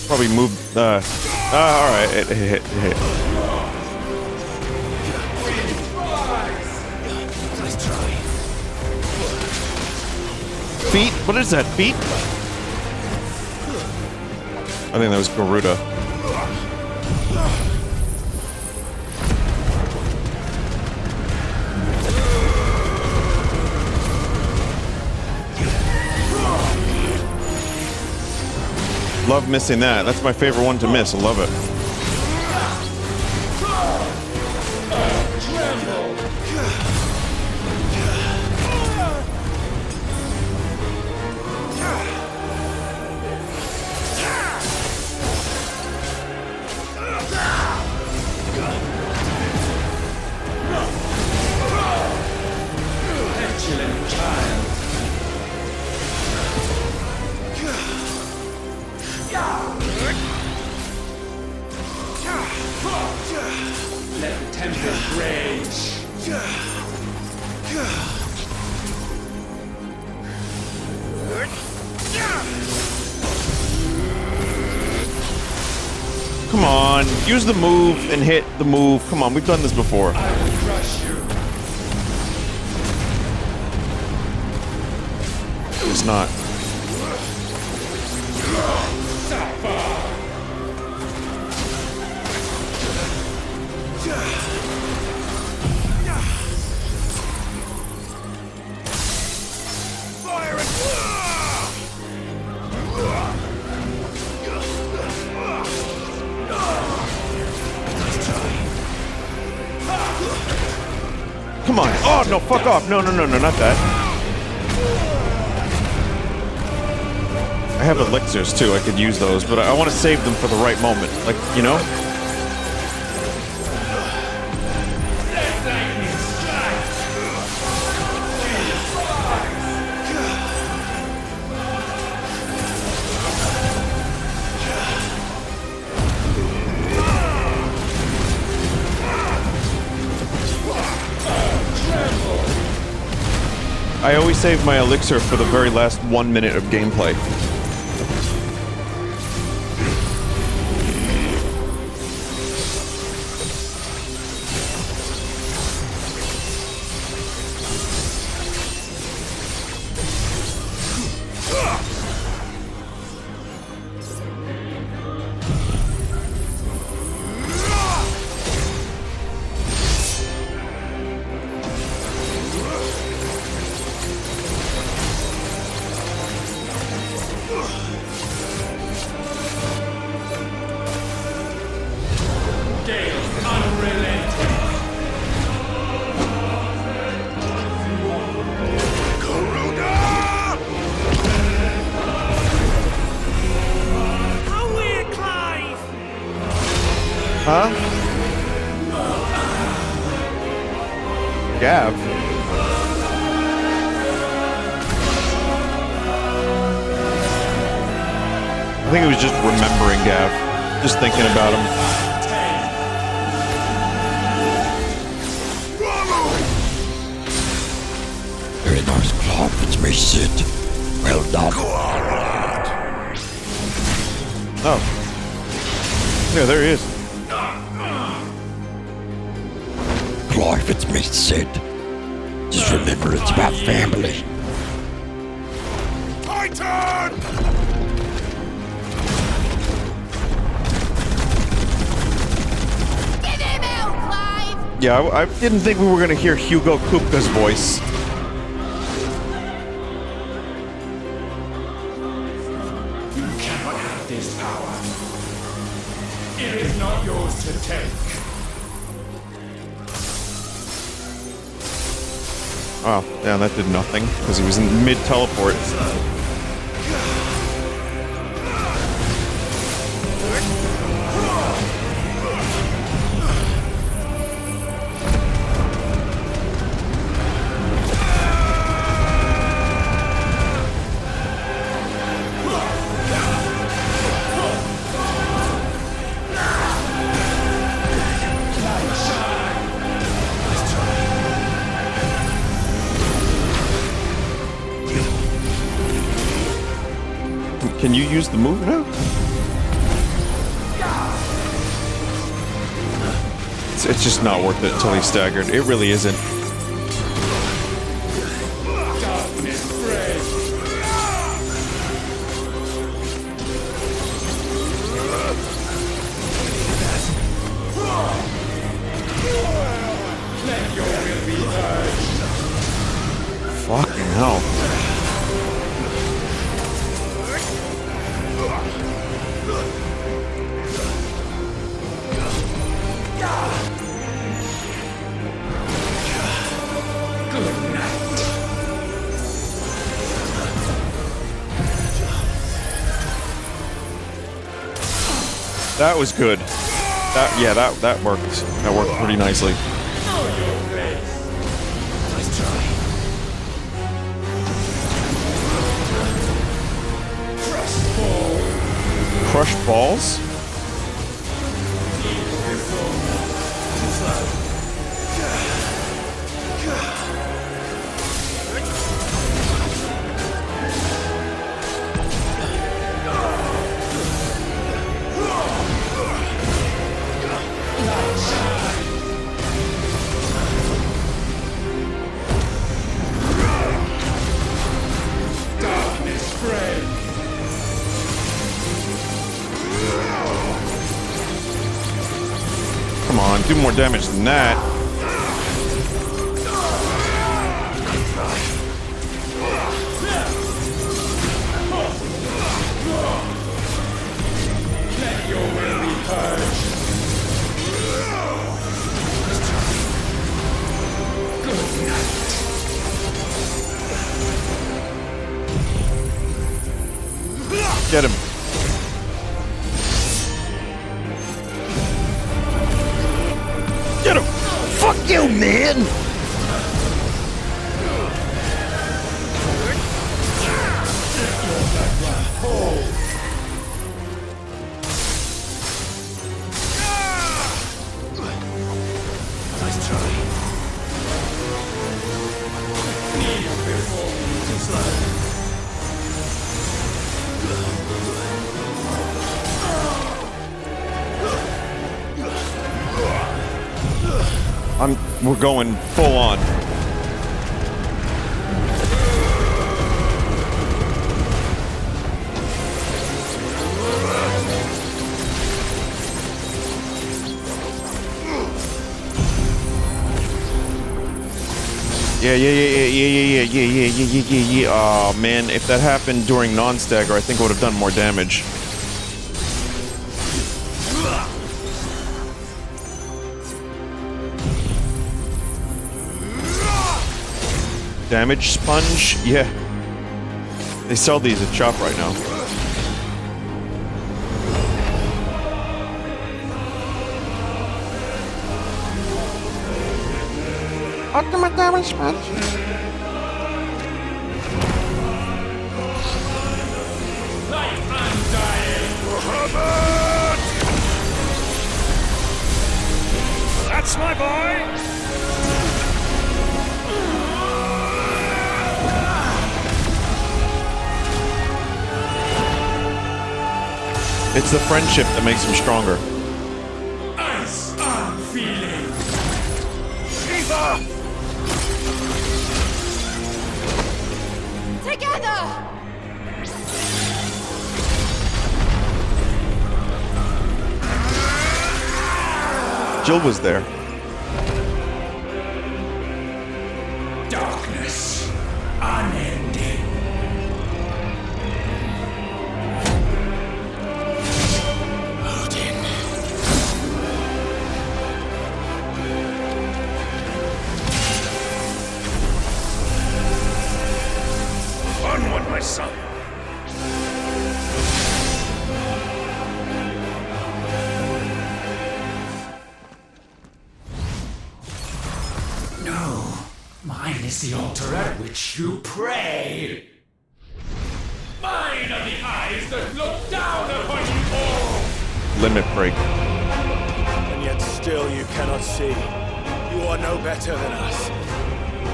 Probably moved. Alright, it hit. Feet? What is that? Feet? I think that was Garuda. Love missing that. That's my favorite one to miss. I love it. Come on, use the move and hit the move. Come on, we've done this before. It's not. Come on. Oh, no, fuck off. No, not that. I have elixirs, too. I could use those, but I want to save them for the right moment. Like, you know? I always save my elixir for the very last 1 minute of gameplay. Huh? Gav. I think it was just remembering Gav. Just thinking about him. Very nice, Clive. It's me, Sid. Well done. Oh. Yeah, there he is. Clive, it's me, Sid. Just remember it's about family. Titan! Get him out, Clive! Yeah, I didn't think we were going to hear Hugo Kupka's voice. You cannot have this power. It is not yours to take. Oh, yeah, that did nothing, because he was in mid-teleport. Can you use the move now? It's just not worth it until he's staggered. It really isn't. Fucking hell. That was good. That worked. That worked pretty nicely. Crush balls? Come on, do more damage than that. Let your will be purged. Good night. Get him. Get him! Fuck you, man! Nice try. Kneel before me, son. We're going full on. Yeah. Oh man, if that happened during non-stagger, I think I would have done more damage. Damage sponge? Yeah. They sell these at shop right now. Ultima damage sponge. Like undying. That's my boy! It's the friendship that makes him stronger. Ice unfeeling. Shiva! Together! Jill was there. Darkness. Unending. Onward, my son. No, mine is the altar at which you pray. Mine are the eyes that look down upon you all. Limit break. And yet still you cannot see. You are no better than us.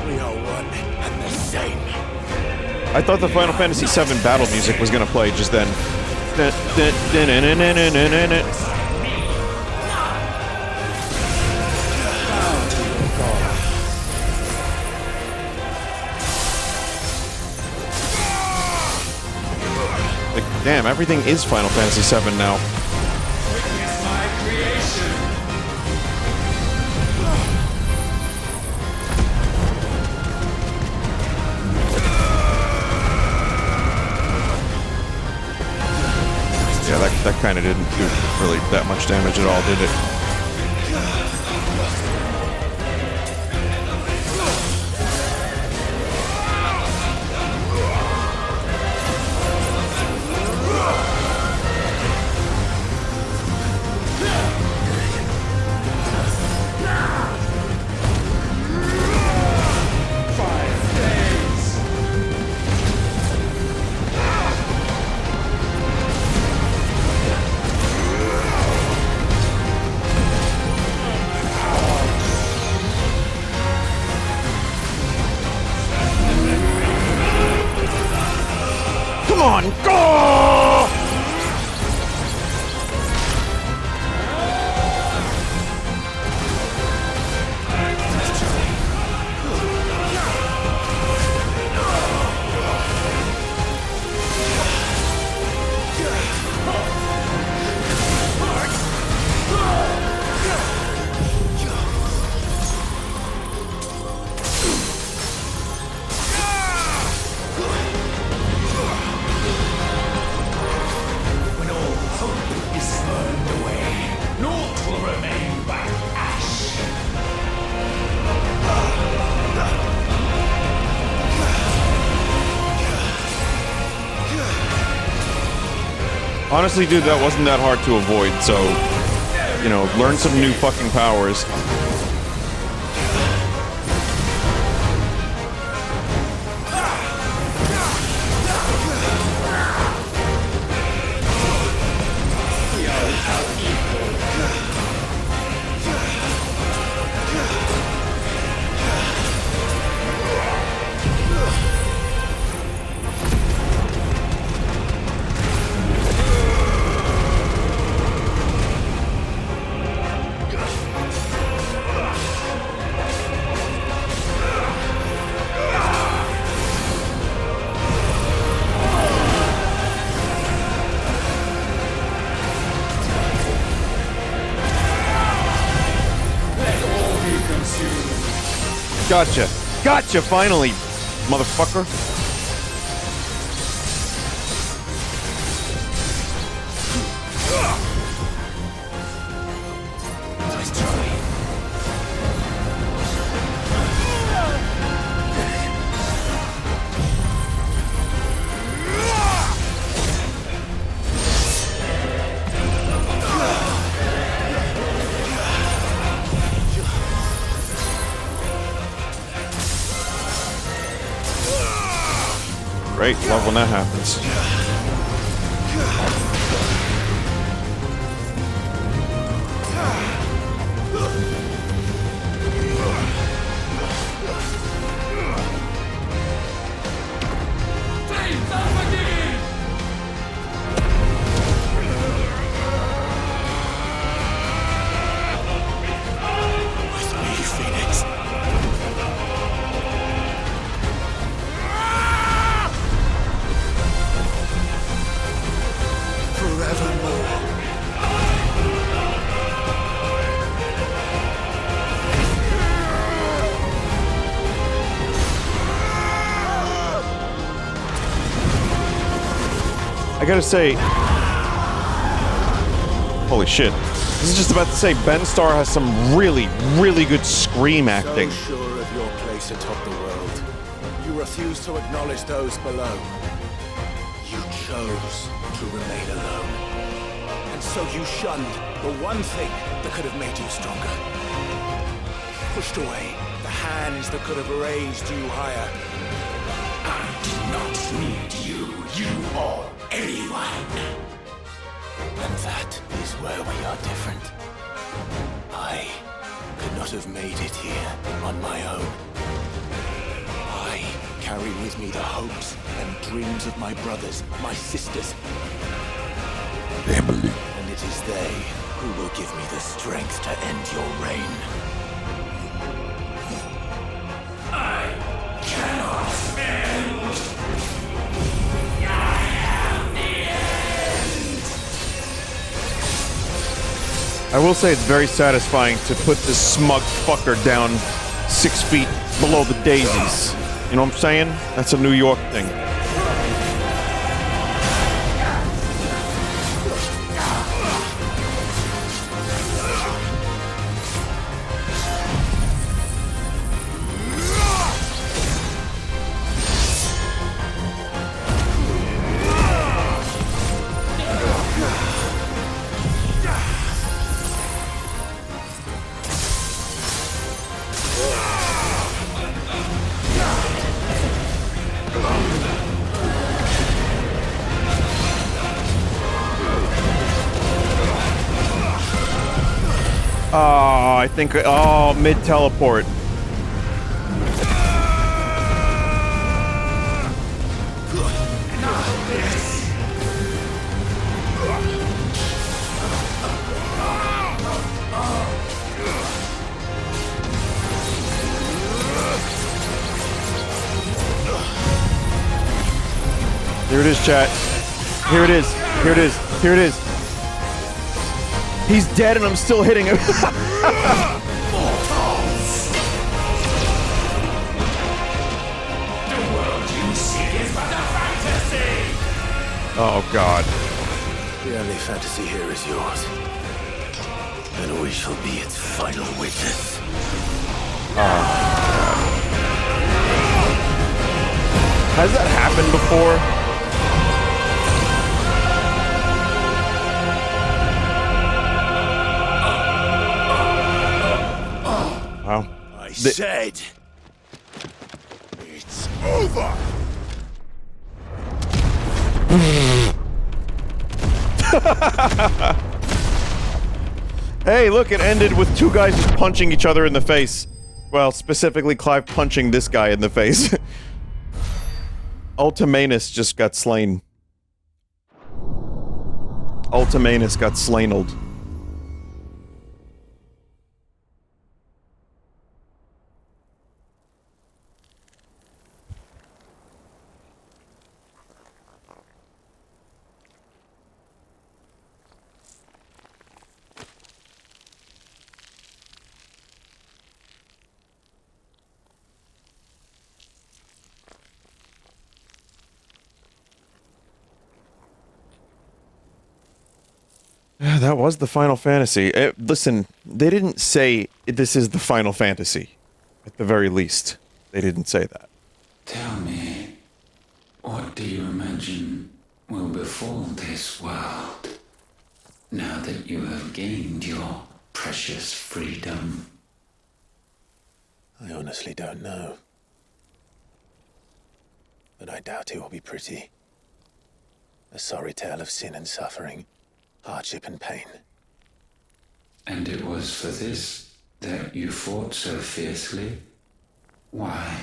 We are one and the same. I thought the Final Fantasy VII battle music was gonna play just then. Like, damn, everything is Final Fantasy VII now. Witness my creation. Yeah, that kind of didn't do really that much damage at all, did it? will remain but ash. Honestly, dude, that wasn't that hard to avoid, so, you know, learn some new fucking powers. Gotcha. Gotcha, finally, motherfucker. Nice try. Great, love when that happens. With me, Phoenix. I gotta say, holy shit. I was just about to say, Ben Starr has some really, really good scream acting. So sure of your place atop the world, you refuse to acknowledge those below. You chose to remain alone. And so you shunned the one thing that could have made you stronger. Pushed away the hands that could have raised you higher. I did not need you or anyone. And that is where we are different. I could not have made it here on my own. I carry with me the hopes and dreams of my brothers, my sisters. Family. And it is they who will give me the strength to end your reign. I cannot end. I will say it's very satisfying to put this smug fucker down 6 feet below the daisies. You know what I'm saying? That's a New York thing. Oh, I think, oh, mid-teleport. Here it is, chat. Here it is. Here it is. Here it is. He's dead and I'm still hitting him. Oh, God. The only fantasy here is yours. And all We shall be its final witness. Has that happened before? Wow. I said, it's over. Hey, look, it ended with two guys just punching each other in the face. Well, specifically Clive punching this guy in the face. Ultimalius just got slain. Ultimalius got slained. That was the Final Fantasy. Listen, they didn't say this is the Final Fantasy. At the very least, they didn't say that. Tell me, what do you imagine will befall this world now that you have gained your precious freedom? I honestly don't know. But I doubt it will be pretty. A sorry tale of sin and suffering, hardship and pain. And it was for this that you fought so fiercely? Why?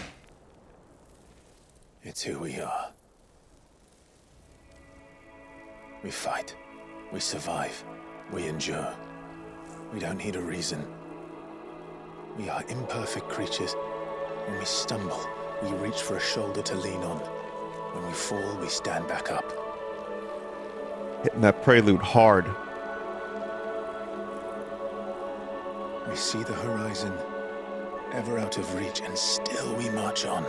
It's who we are. We fight. We survive. We endure. We don't need a reason. We are imperfect creatures. When we stumble, we reach for a shoulder to lean on. When we fall, we stand back up. Hitting that prelude hard. We see the horizon, ever out of reach, and still we march on.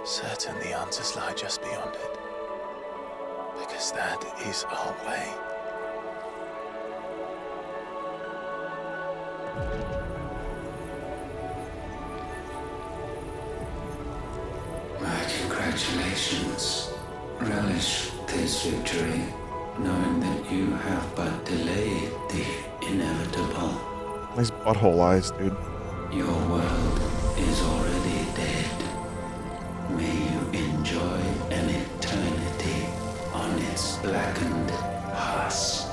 Certain the answers lie just beyond it. Because that is our way. My congratulations. Relish this victory, knowing that you have but delayed the inevitable. Nice butthole eyes, dude. Your world is already dead. May you enjoy an eternity on its blackened husk.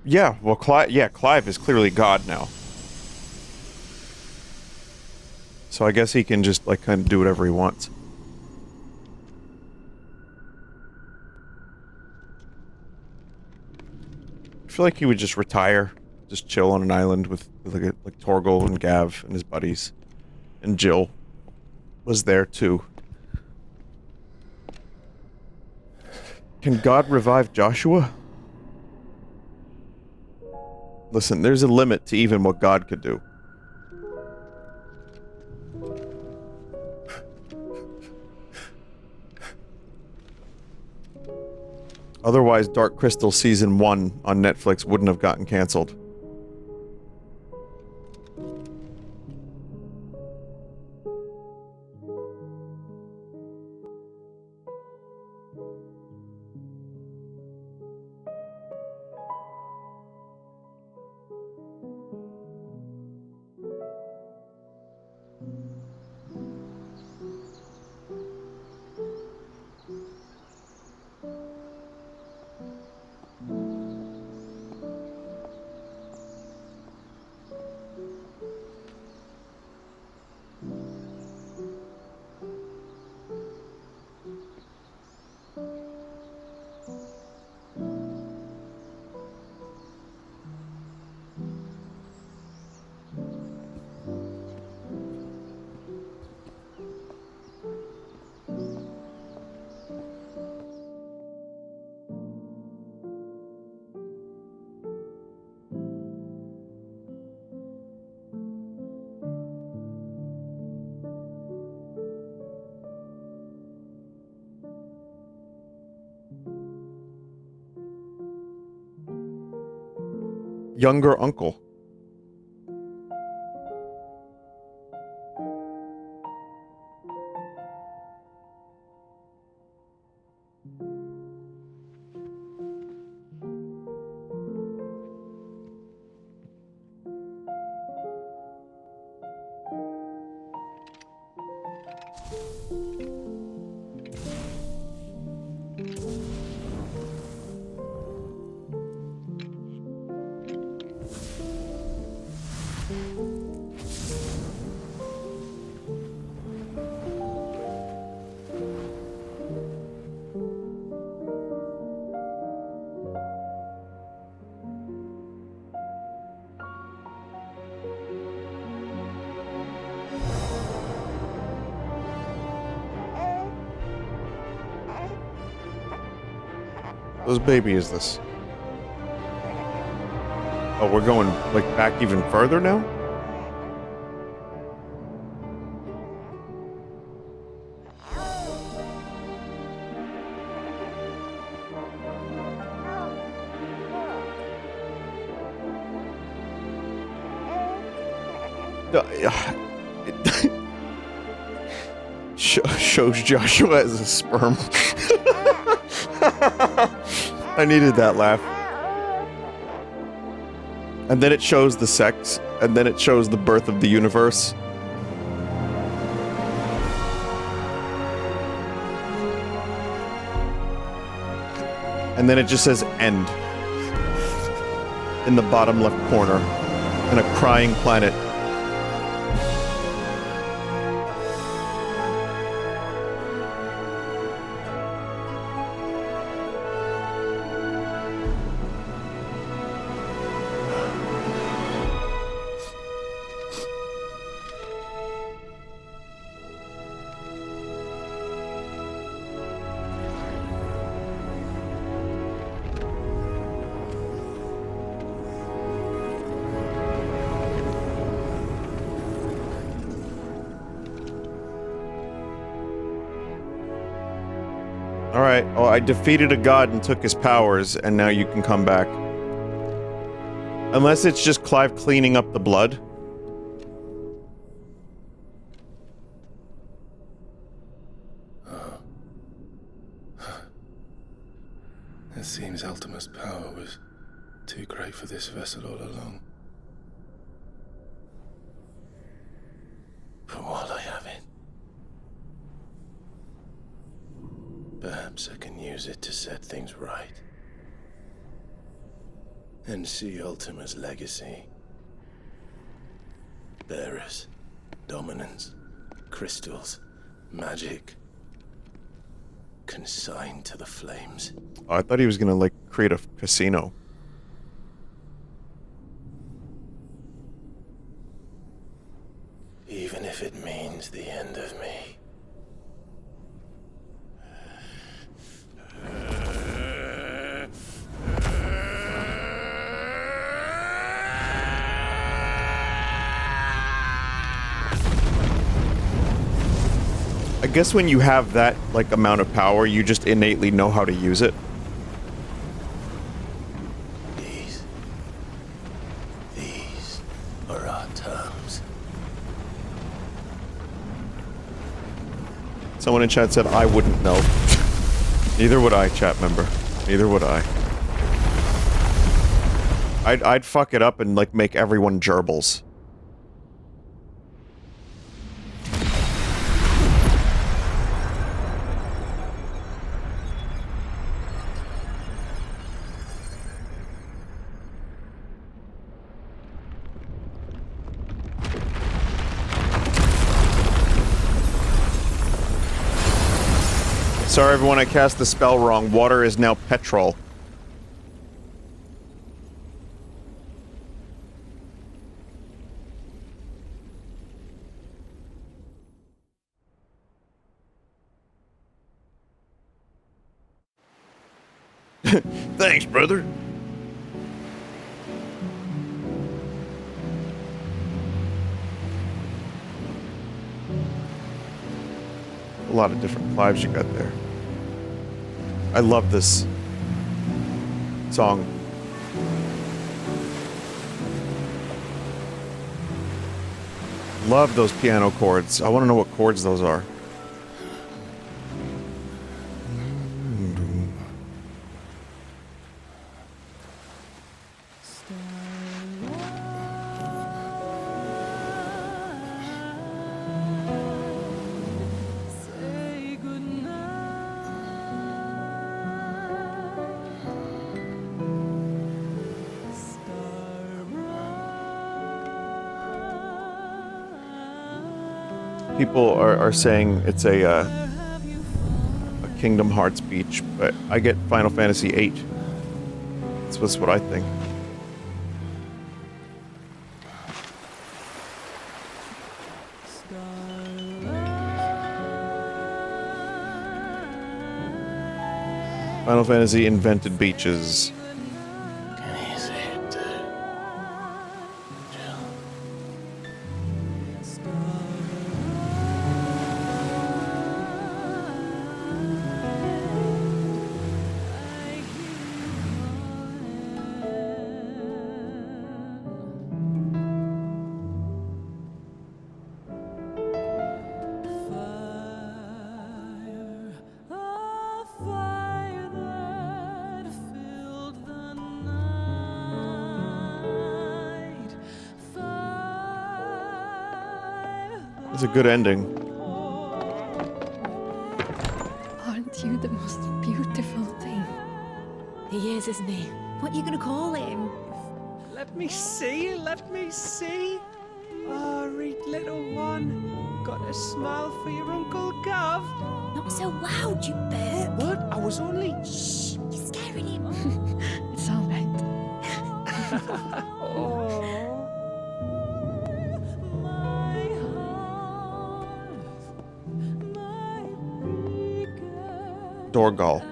Yeah, well, Clive is clearly God now. So I guess he can just, like, kind of do whatever he wants. I feel like he would just retire, just chill on an island with like Torgal and Gav and his buddies. And Jill was there too. Can God revive Joshua? Listen, there's a limit to even what God could do. Otherwise, Dark Crystal Season 1 on Netflix wouldn't have gotten canceled. younger uncle. Whose baby is this? Oh, we're going, like, back even further now? Shows Joshua as a sperm. I needed that laugh. And then it shows the sex, and then it shows the birth of the universe. And then it just says end in the bottom left corner, and a crying planet. Alright, oh, I defeated a god and took his powers, and now you can come back. Unless it's just Clive cleaning up the blood. It seems Ultima's power was too great for this vessel all along. But while I have it, perhaps I can use it to set things right. And see Ultima's legacy. Bearers, dominance, crystals, magic. Consigned to the flames. Oh, I thought he was gonna, like, create a casino. Even if it means the end of me. I guess when you have that, like, amount of power, you just innately know how to use it. These are our terms. Someone in chat said I wouldn't know. Neither would I, chat member. Neither would I. I'd fuck it up and, like, make everyone gerbils. Sorry everyone, I cast the spell wrong. Water is now petrol. Thanks, brother. A lot of different Clives you got there. I love this song. Love those piano chords. I want to know what chords those are. People are saying it's a Kingdom Hearts beach, but I get Final Fantasy VIII. That's what I think. Final Fantasy invented beaches. It's a good ending. Aren't you the most beautiful thing? He is, isn't he? What are you gonna call him? Let me see, let me see. Oh, read little one. Got a smile for your Uncle Gav. Not so loud, you burp. What? I was only... Shh. You're scaring him. It's all right. Oh. Dorgal.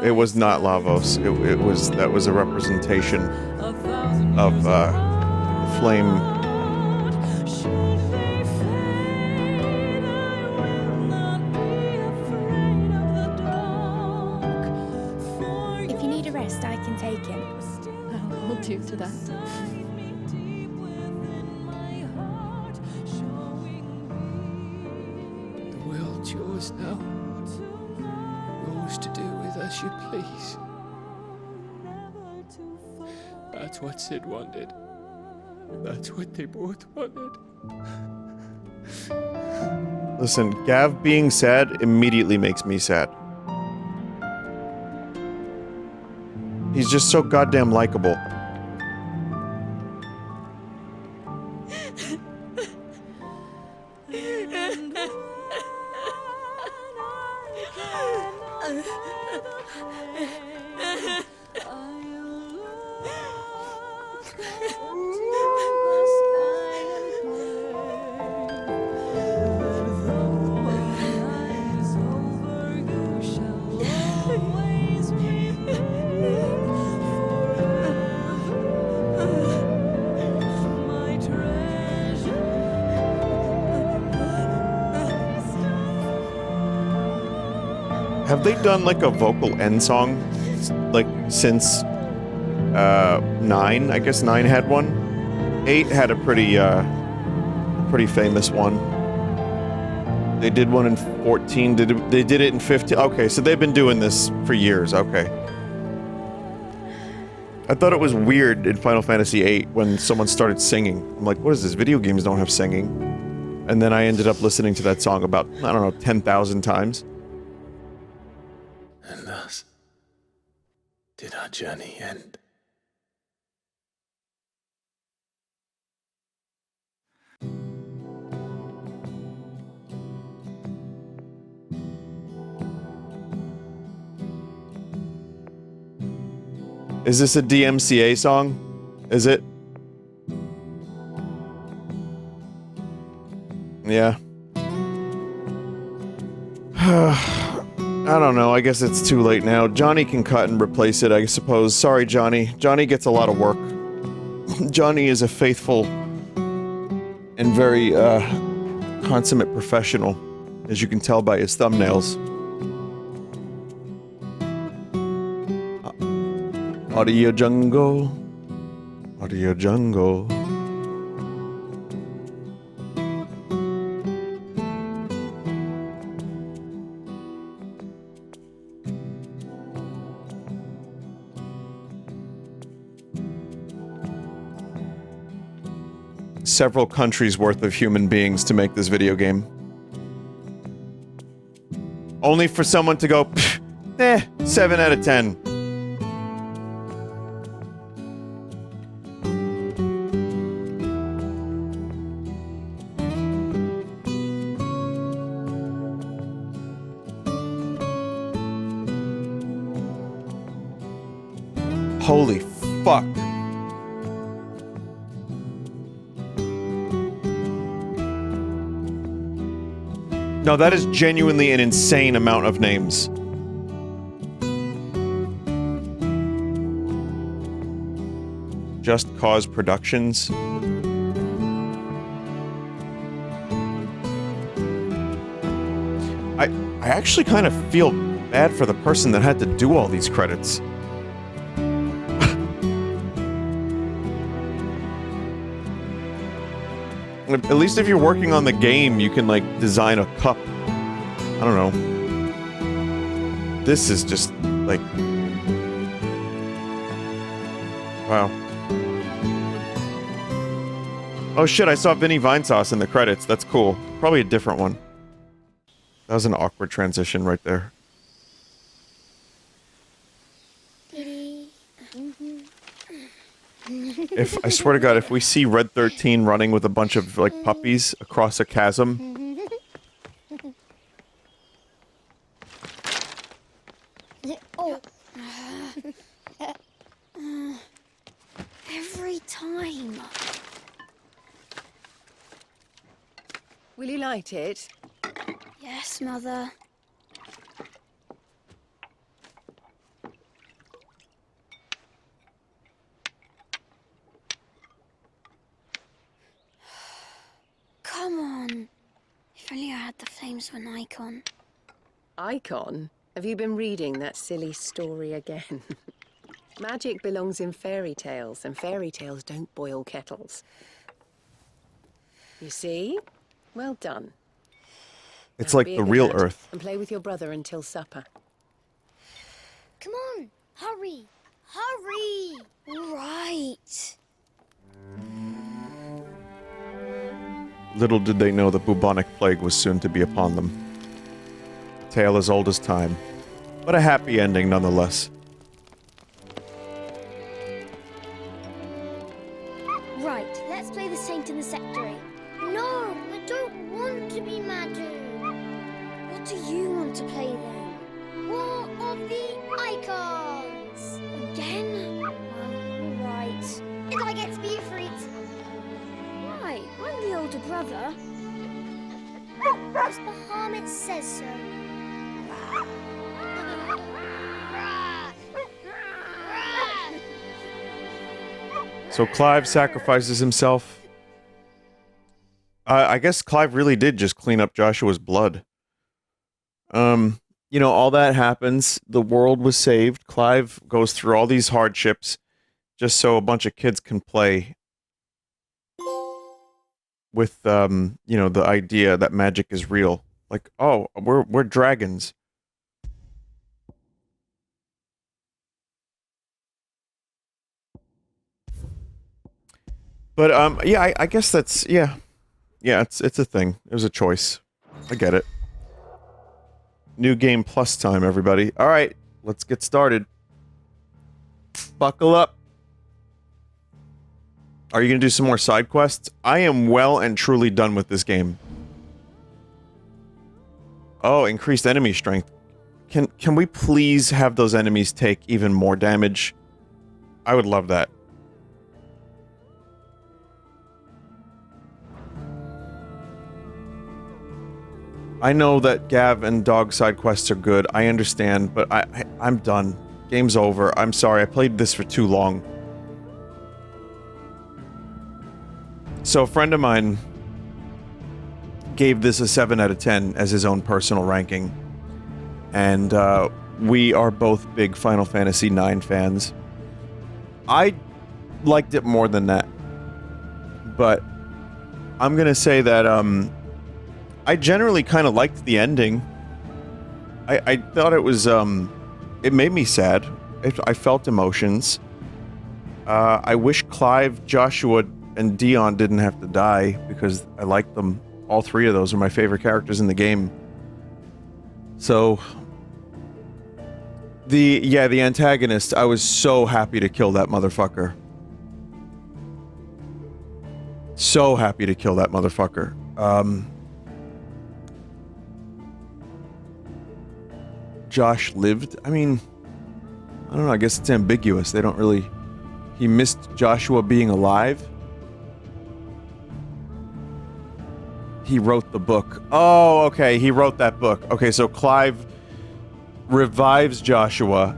It was not Lavos. That was a representation of the flame. If you need a rest, I can take him. I'll hold you to that. The world's yours now. Yours to do with as you please. That's what Sid wanted. That's what they both wanted. Listen, Gav being sad immediately makes me sad. He's just so goddamn likable. Have they done like a vocal end song like since 9? I guess 9 had one. 8 had a pretty famous one. They did one in 14. They did it in 15. Okay, so they've been doing this for years. Okay. I thought it was weird in Final Fantasy VIII when someone started singing. I'm like, what is this? Video games don't have singing. And then I ended up listening to that song about, I don't know, 10,000 times. And thus did our journey end. Is this a DMCA song? Is it? Yeah. I don't know, I guess it's too late now. Johnny can cut and replace it, I suppose. Sorry, Johnny. Johnny gets a lot of work. Johnny is a faithful and very, consummate professional. as you can tell by his thumbnails. Audio jungle. Audio jungle. Several countries worth of human beings to make this video game. Only for someone to go, 7 out of 10. Holy fuck. No, that is genuinely an insane amount of names. Just Cause Productions. I actually kind of feel bad for the person that had to do all these credits. At least if you're working on the game, you can, like, design a cup. I don't know. This is just, like... Wow. Oh shit, I saw Vinny Vinesauce in the credits. That's cool. Probably a different one. That was an awkward transition right there. I swear to God, if we see Red 13 running with a bunch of, like, puppies across a chasm... Oh. Every time. Will you light it? Yes, Mother. Come on. If only I had the flames of an icon. Icon? Have you been reading that silly story again? Magic belongs in fairy tales, and fairy tales don't boil kettles. You see? Well done. It's Now like be a the good real lad Earth. And play with your brother until supper. Come on. Hurry. Hurry. All right. Little did they know the bubonic plague was soon to be upon them. A tale as old as time, but a happy ending nonetheless. Right, let's play the saint in the sectary. No, I don't want to be Madu. What do you want to play then? War of the Icons! Again? Well, right. And I get to be a freak. Why? I'm the older brother. Because the hermit says so. So Clive sacrifices himself. I guess Clive really did just clean up Joshua's blood. You know, all that happens. The world was saved. Clive goes through all these hardships just so a bunch of kids can play with, you know, the idea that magic is real. Like, oh, we're dragons. But, yeah, I guess that's, yeah. Yeah, it's a thing. It was a choice. I get it. New game plus time, everybody. Alright, let's get started. Buckle up. Are you gonna do some more side quests? I am well and truly done with this game. Oh, increased enemy strength. Can we please have those enemies take even more damage? I would love that. I know that Gav and Dog side quests are good, I understand, but I'm done. Game's over. I'm sorry, I played this for too long. So a friend of mine gave this a 7 out of 10 as his own personal ranking. And we are both big Final Fantasy IX fans. I liked it more than that. But I'm going to say that I generally kind of liked the ending. I thought it was... it made me sad. I felt emotions. I wish Clive, Joshua, and Dion didn't have to die because I liked them. All three of those are my favorite characters in the game. So... the antagonist, I was so happy to kill that motherfucker. So happy to kill that motherfucker. Josh lived? I mean, I don't know, I guess it's ambiguous. They don't really... He missed Joshua being alive? He wrote the book. Oh, okay, he wrote that book. Okay, so Clive revives Joshua.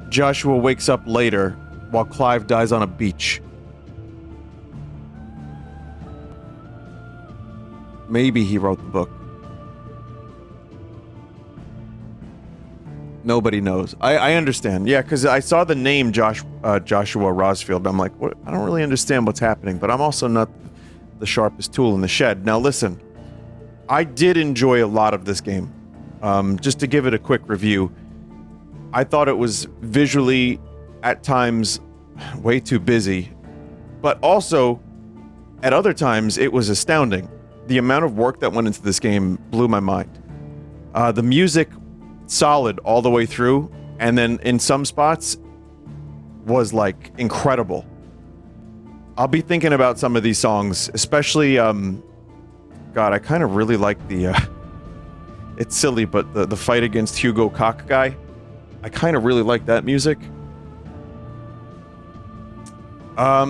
Joshua wakes up later while Clive dies on a beach. Maybe he wrote the book. Nobody knows. I understand. Yeah, because I saw the name Joshua Rosfield. I'm like, what? I don't really understand what's happening, but I'm also not the sharpest tool in the shed. Now listen, I did enjoy a lot of this game. Just to give it a quick review, I thought it was visually, at times, way too busy, but also, at other times, it was astounding. The amount of work that went into this game blew my mind. The music, solid all the way through, and then in some spots, was like incredible. I'll be thinking about some of these songs, especially, God, I kind of really like the, it's silly, but the fight against Hugo Cock guy, I kind of really like that music. I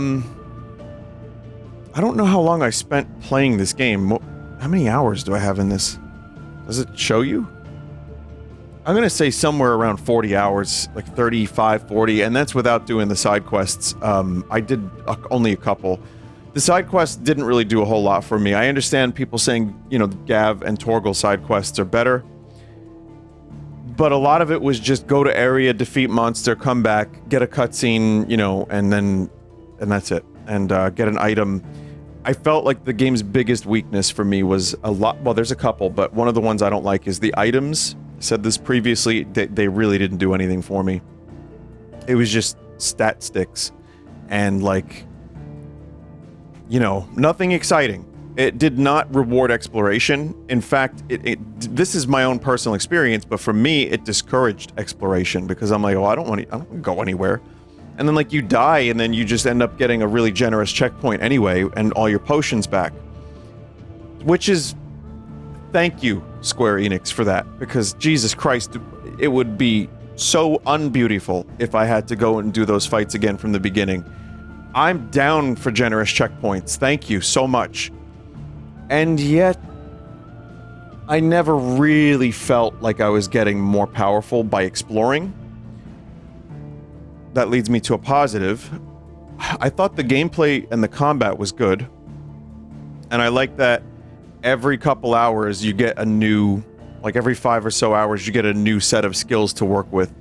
don't know how long I spent playing this game. How many hours do I have in this? Does it show you? I'm gonna say somewhere around 40 hours, like 35, 40, and that's without doing the side quests. I did only a couple. The side quests didn't really do a whole lot for me. I understand people saying, you know, the Gav and Torgal side quests are better, but a lot of it was just go to area, defeat monster, come back, get a cutscene, you know, and that's it, and get an item. I felt like the game's biggest weakness for me was well, there's a couple, but one of the ones I don't like is the items. I said this previously, they really didn't do anything for me. It was just stat sticks, and like, you know, nothing exciting. It did not reward exploration. In fact, this is my own personal experience, but for me, it discouraged exploration because I'm like, oh, I don't want to go anywhere. And then like you die and then you just end up getting a really generous checkpoint anyway and all your potions back. Which is, thank you, Square Enix, for that, because Jesus Christ, it would be so unbeautiful if I had to go and do those fights again from the beginning. I'm down for generous checkpoints. Thank you so much. And yet, I never really felt like I was getting more powerful by exploring. That leads me to a positive. I thought the gameplay and the combat was good. And I like that every couple hours you get a new, like every 5 or so hours you get a new set of skills to work with.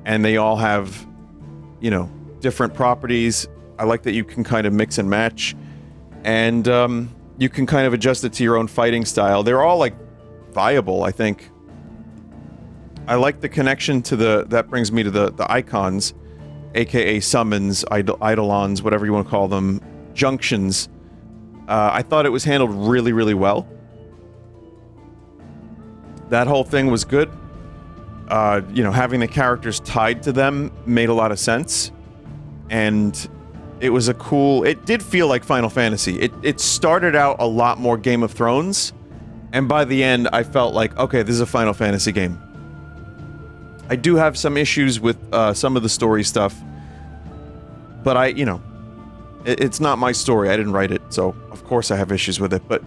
And they all have, you know, different properties. I like that you can kind of mix and match. And you can kind of adjust it to your own fighting style. They're all like viable, I think. I like the connection to that brings me to the icons, aka summons, eidolons, whatever you want to call them, junctions. I thought it was handled really, really well. That whole thing was good. You know, having the characters tied to them made a lot of sense. And it was it did feel like Final Fantasy. It started out a lot more Game of Thrones, and by the end I felt like, okay, this is a Final Fantasy game. I do have some issues with some of the story stuff, but you know, it's not my story. I didn't write it, so of course I have issues with it, but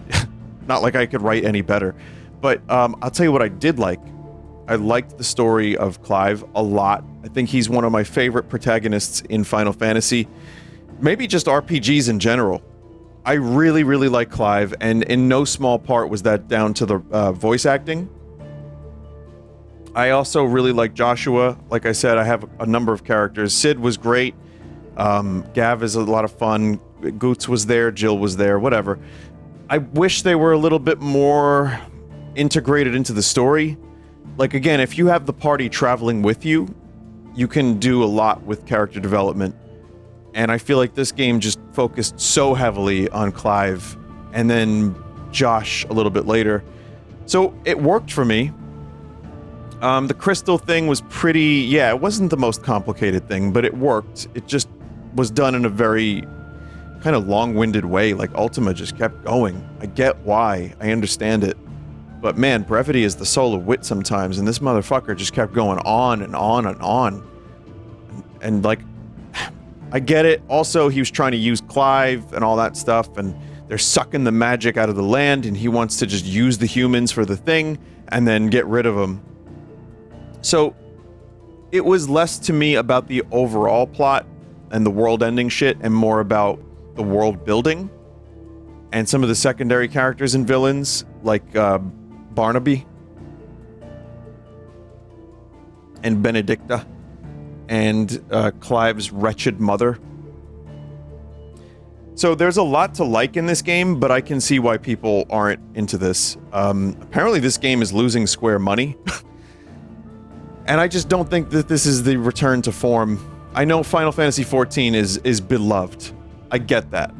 not like I could write any better. But I'll tell you what I did like. I liked the story of Clive a lot. I think he's one of my favorite protagonists in Final Fantasy. Maybe just RPGs in general. I really, really like Clive, and in no small part was that down to the voice acting. I also really like Joshua. Like I said, I have a number of characters. Sid was great. Gav is a lot of fun. Goots was there. Jill was there. Whatever. I wish they were a little bit more integrated into the story. Like, again, if you have the party traveling with you, you can do a lot with character development. And I feel like this game just focused so heavily on Clive and then Josh a little bit later. So it worked for me. The crystal thing was pretty... Yeah, it wasn't the most complicated thing, but it worked. It just was done in a very kind of long-winded way. Like, Ultima just kept going. I get why. I understand it. But man, brevity is the soul of wit sometimes, and this motherfucker just kept going on and on and on. And like, I get it. Also, he was trying to use Clive and all that stuff, and they're sucking the magic out of the land, and he wants to just use the humans for the thing, and then get rid of them. So, it was less to me about the overall plot and the world-ending shit, and more about the world building, and some of the secondary characters and villains, like, Barnaby and Benedicta and Clive's wretched mother. So there's a lot to like in this game, but I can see why people aren't into this. Apparently this game is losing Square money. And I just don't think that this is the return to form. I know Final Fantasy XIV is beloved. I get that.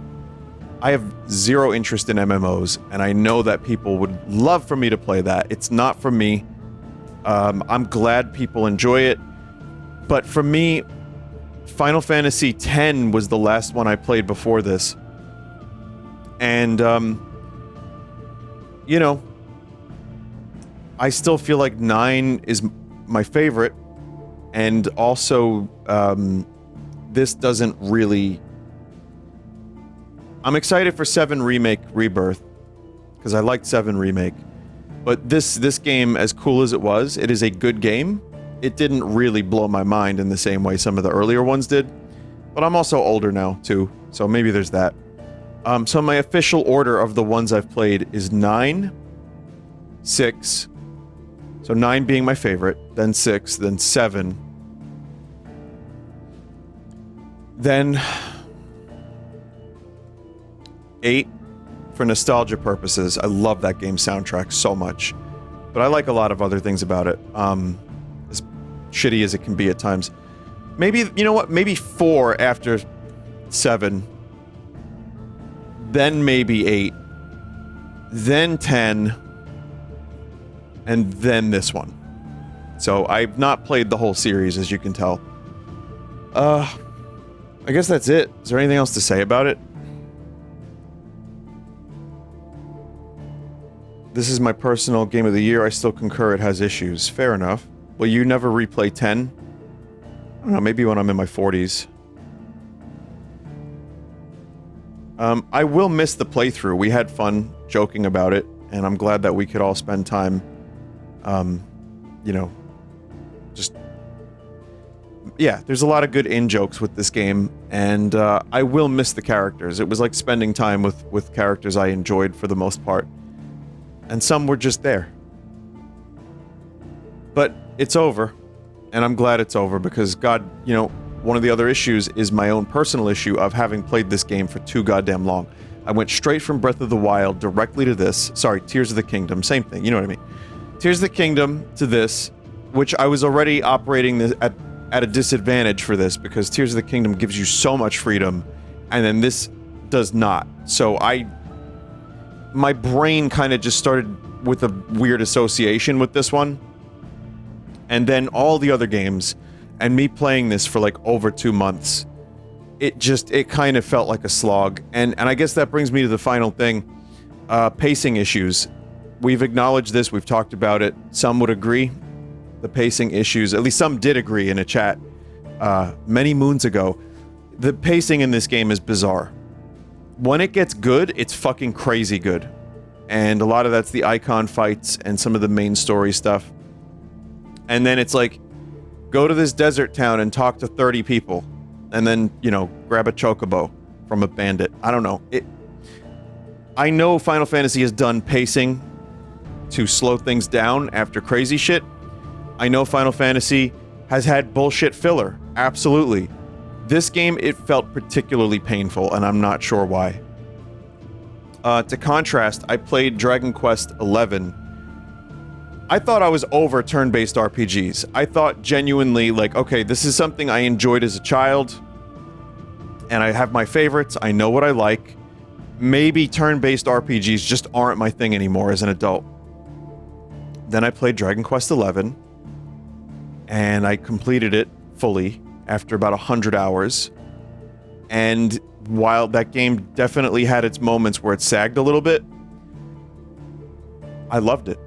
I have zero interest in MMOs, and I know that people would love for me to play that. It's not for me. I'm glad people enjoy it. But for me, Final Fantasy X was the last one I played before this. And, you know, I still feel like 9 is my favorite. And also, this doesn't really... I'm excited for 7 Remake Rebirth, because I liked 7 Remake. But this game, as cool as it is a good game. It didn't really blow my mind in the same way some of the earlier ones did. But I'm also older now, too, so maybe there's that. So my official order of the ones I've played is 9, 6, so 9 being my favorite, then 6, then 7, then 8 for nostalgia purposes. I love that game's soundtrack so much. But I like a lot of other things about it. As shitty as it can be at times. Maybe, you know what? Maybe 4 after 7. Then maybe 8. Then 10. And then this one. So I've not played the whole series, as you can tell. I guess that's it. Is there anything else to say about it? This is my personal game of the year. I still concur it has issues. Fair enough. Will you never replay 10? I don't know, maybe when I'm in my 40s. I will miss the playthrough. We had fun joking about it, and I'm glad that we could all spend time, you know, just... Yeah, there's a lot of good in-jokes with this game, and I will miss the characters. It was like spending time with characters I enjoyed for the most part. And some were just there. But it's over. And I'm glad it's over because, God, you know, one of the other issues is my own personal issue of having played this game for too goddamn long. I went straight from Breath of the Wild directly to this. Sorry, Tears of the Kingdom. Same thing, you know what I mean. Tears of the Kingdom to this, which I was already operating this at a disadvantage for this because Tears of the Kingdom gives you so much freedom, and then this does not. So my brain kind of just started with a weird association with this one. And then all the other games, and me playing this for like over 2 months, it kind of felt like a slog. And I guess that brings me to the final thing. Pacing issues. We've acknowledged this, we've talked about it. Some would agree. The pacing issues, at least some did agree in a chat many moons ago. The pacing in this game is bizarre. When it gets good, it's fucking crazy good. And a lot of that's the icon fights and some of the main story stuff. And then it's like, go to this desert town and talk to 30 people. And then, you know, grab a chocobo from a bandit. I don't know. I know Final Fantasy has done pacing to slow things down after crazy shit. I know Final Fantasy has had bullshit filler. Absolutely. This game, it felt particularly painful, and I'm not sure why. To contrast, I played Dragon Quest XI. I thought I was over turn-based RPGs. I thought genuinely, like, okay, this is something I enjoyed as a child, and I have my favorites, I know what I like. Maybe turn-based RPGs just aren't my thing anymore as an adult. Then I played Dragon Quest XI, and I completed it fully after about 100 hours. And while that game definitely had its moments where it sagged a little bit, I loved it.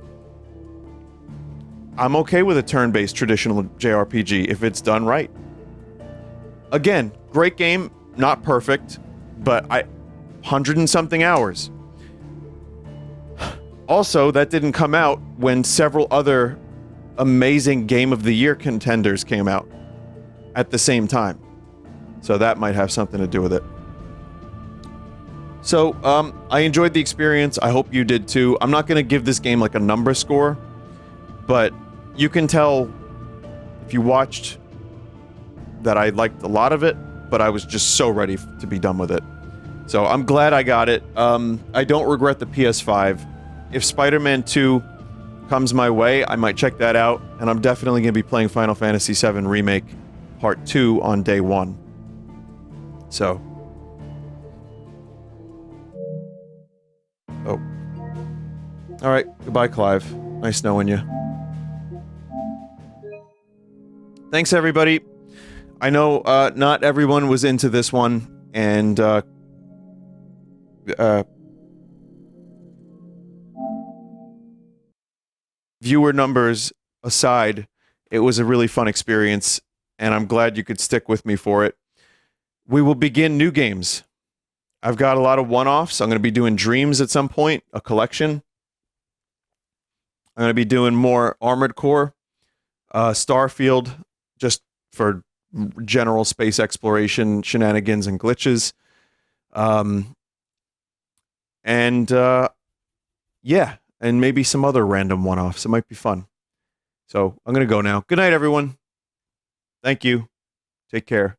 I'm okay with a turn-based traditional JRPG if it's done right. Again, great game, not perfect, but 100 and something hours. Also, that didn't come out when several other amazing Game of the Year contenders came out at the same time. So that might have something to do with it. So, I enjoyed the experience. I hope you did too. I'm not going to give this game like a number score, but you can tell if you watched that I liked a lot of it, but I was just so ready to be done with it. So I'm glad I got it. I don't regret the PS5. If Spider-Man 2 comes my way, I might check that out, and I'm definitely going to be playing Final Fantasy VII Remake Part 2 on day 1. So. Oh. Alright, goodbye, Clive. Nice knowing you. Thanks, everybody. I know, not everyone was into this one, and, viewer numbers aside, it was a really fun experience, and I'm glad you could stick with me for it. We will begin new games. I've got a lot of one-offs. I'm going to be doing Dreams at some point, a collection. I'm going to be doing more Armored Core, Starfield, just for general space exploration, shenanigans, and glitches. Yeah, and maybe some other random one-offs. It might be fun. So, I'm going to go now. Good night, everyone. Thank you. Take care.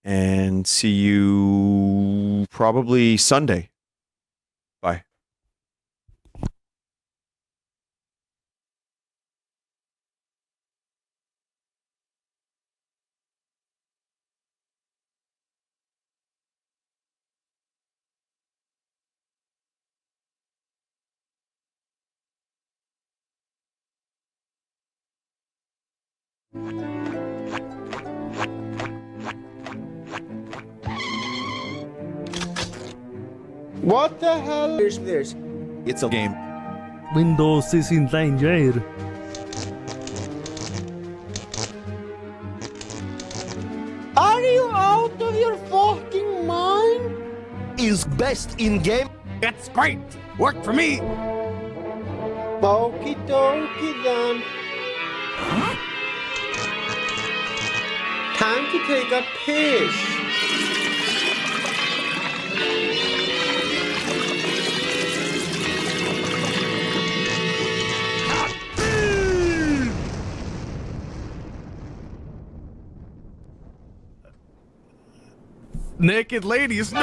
And see you probably Sunday. Bye. What the hell is this? It's a game. Windows is in danger. Are you out of your fucking mind? Is best in game. That's great. Worked for me. Okie dokie then. Time to take a piss. Naked ladies, no!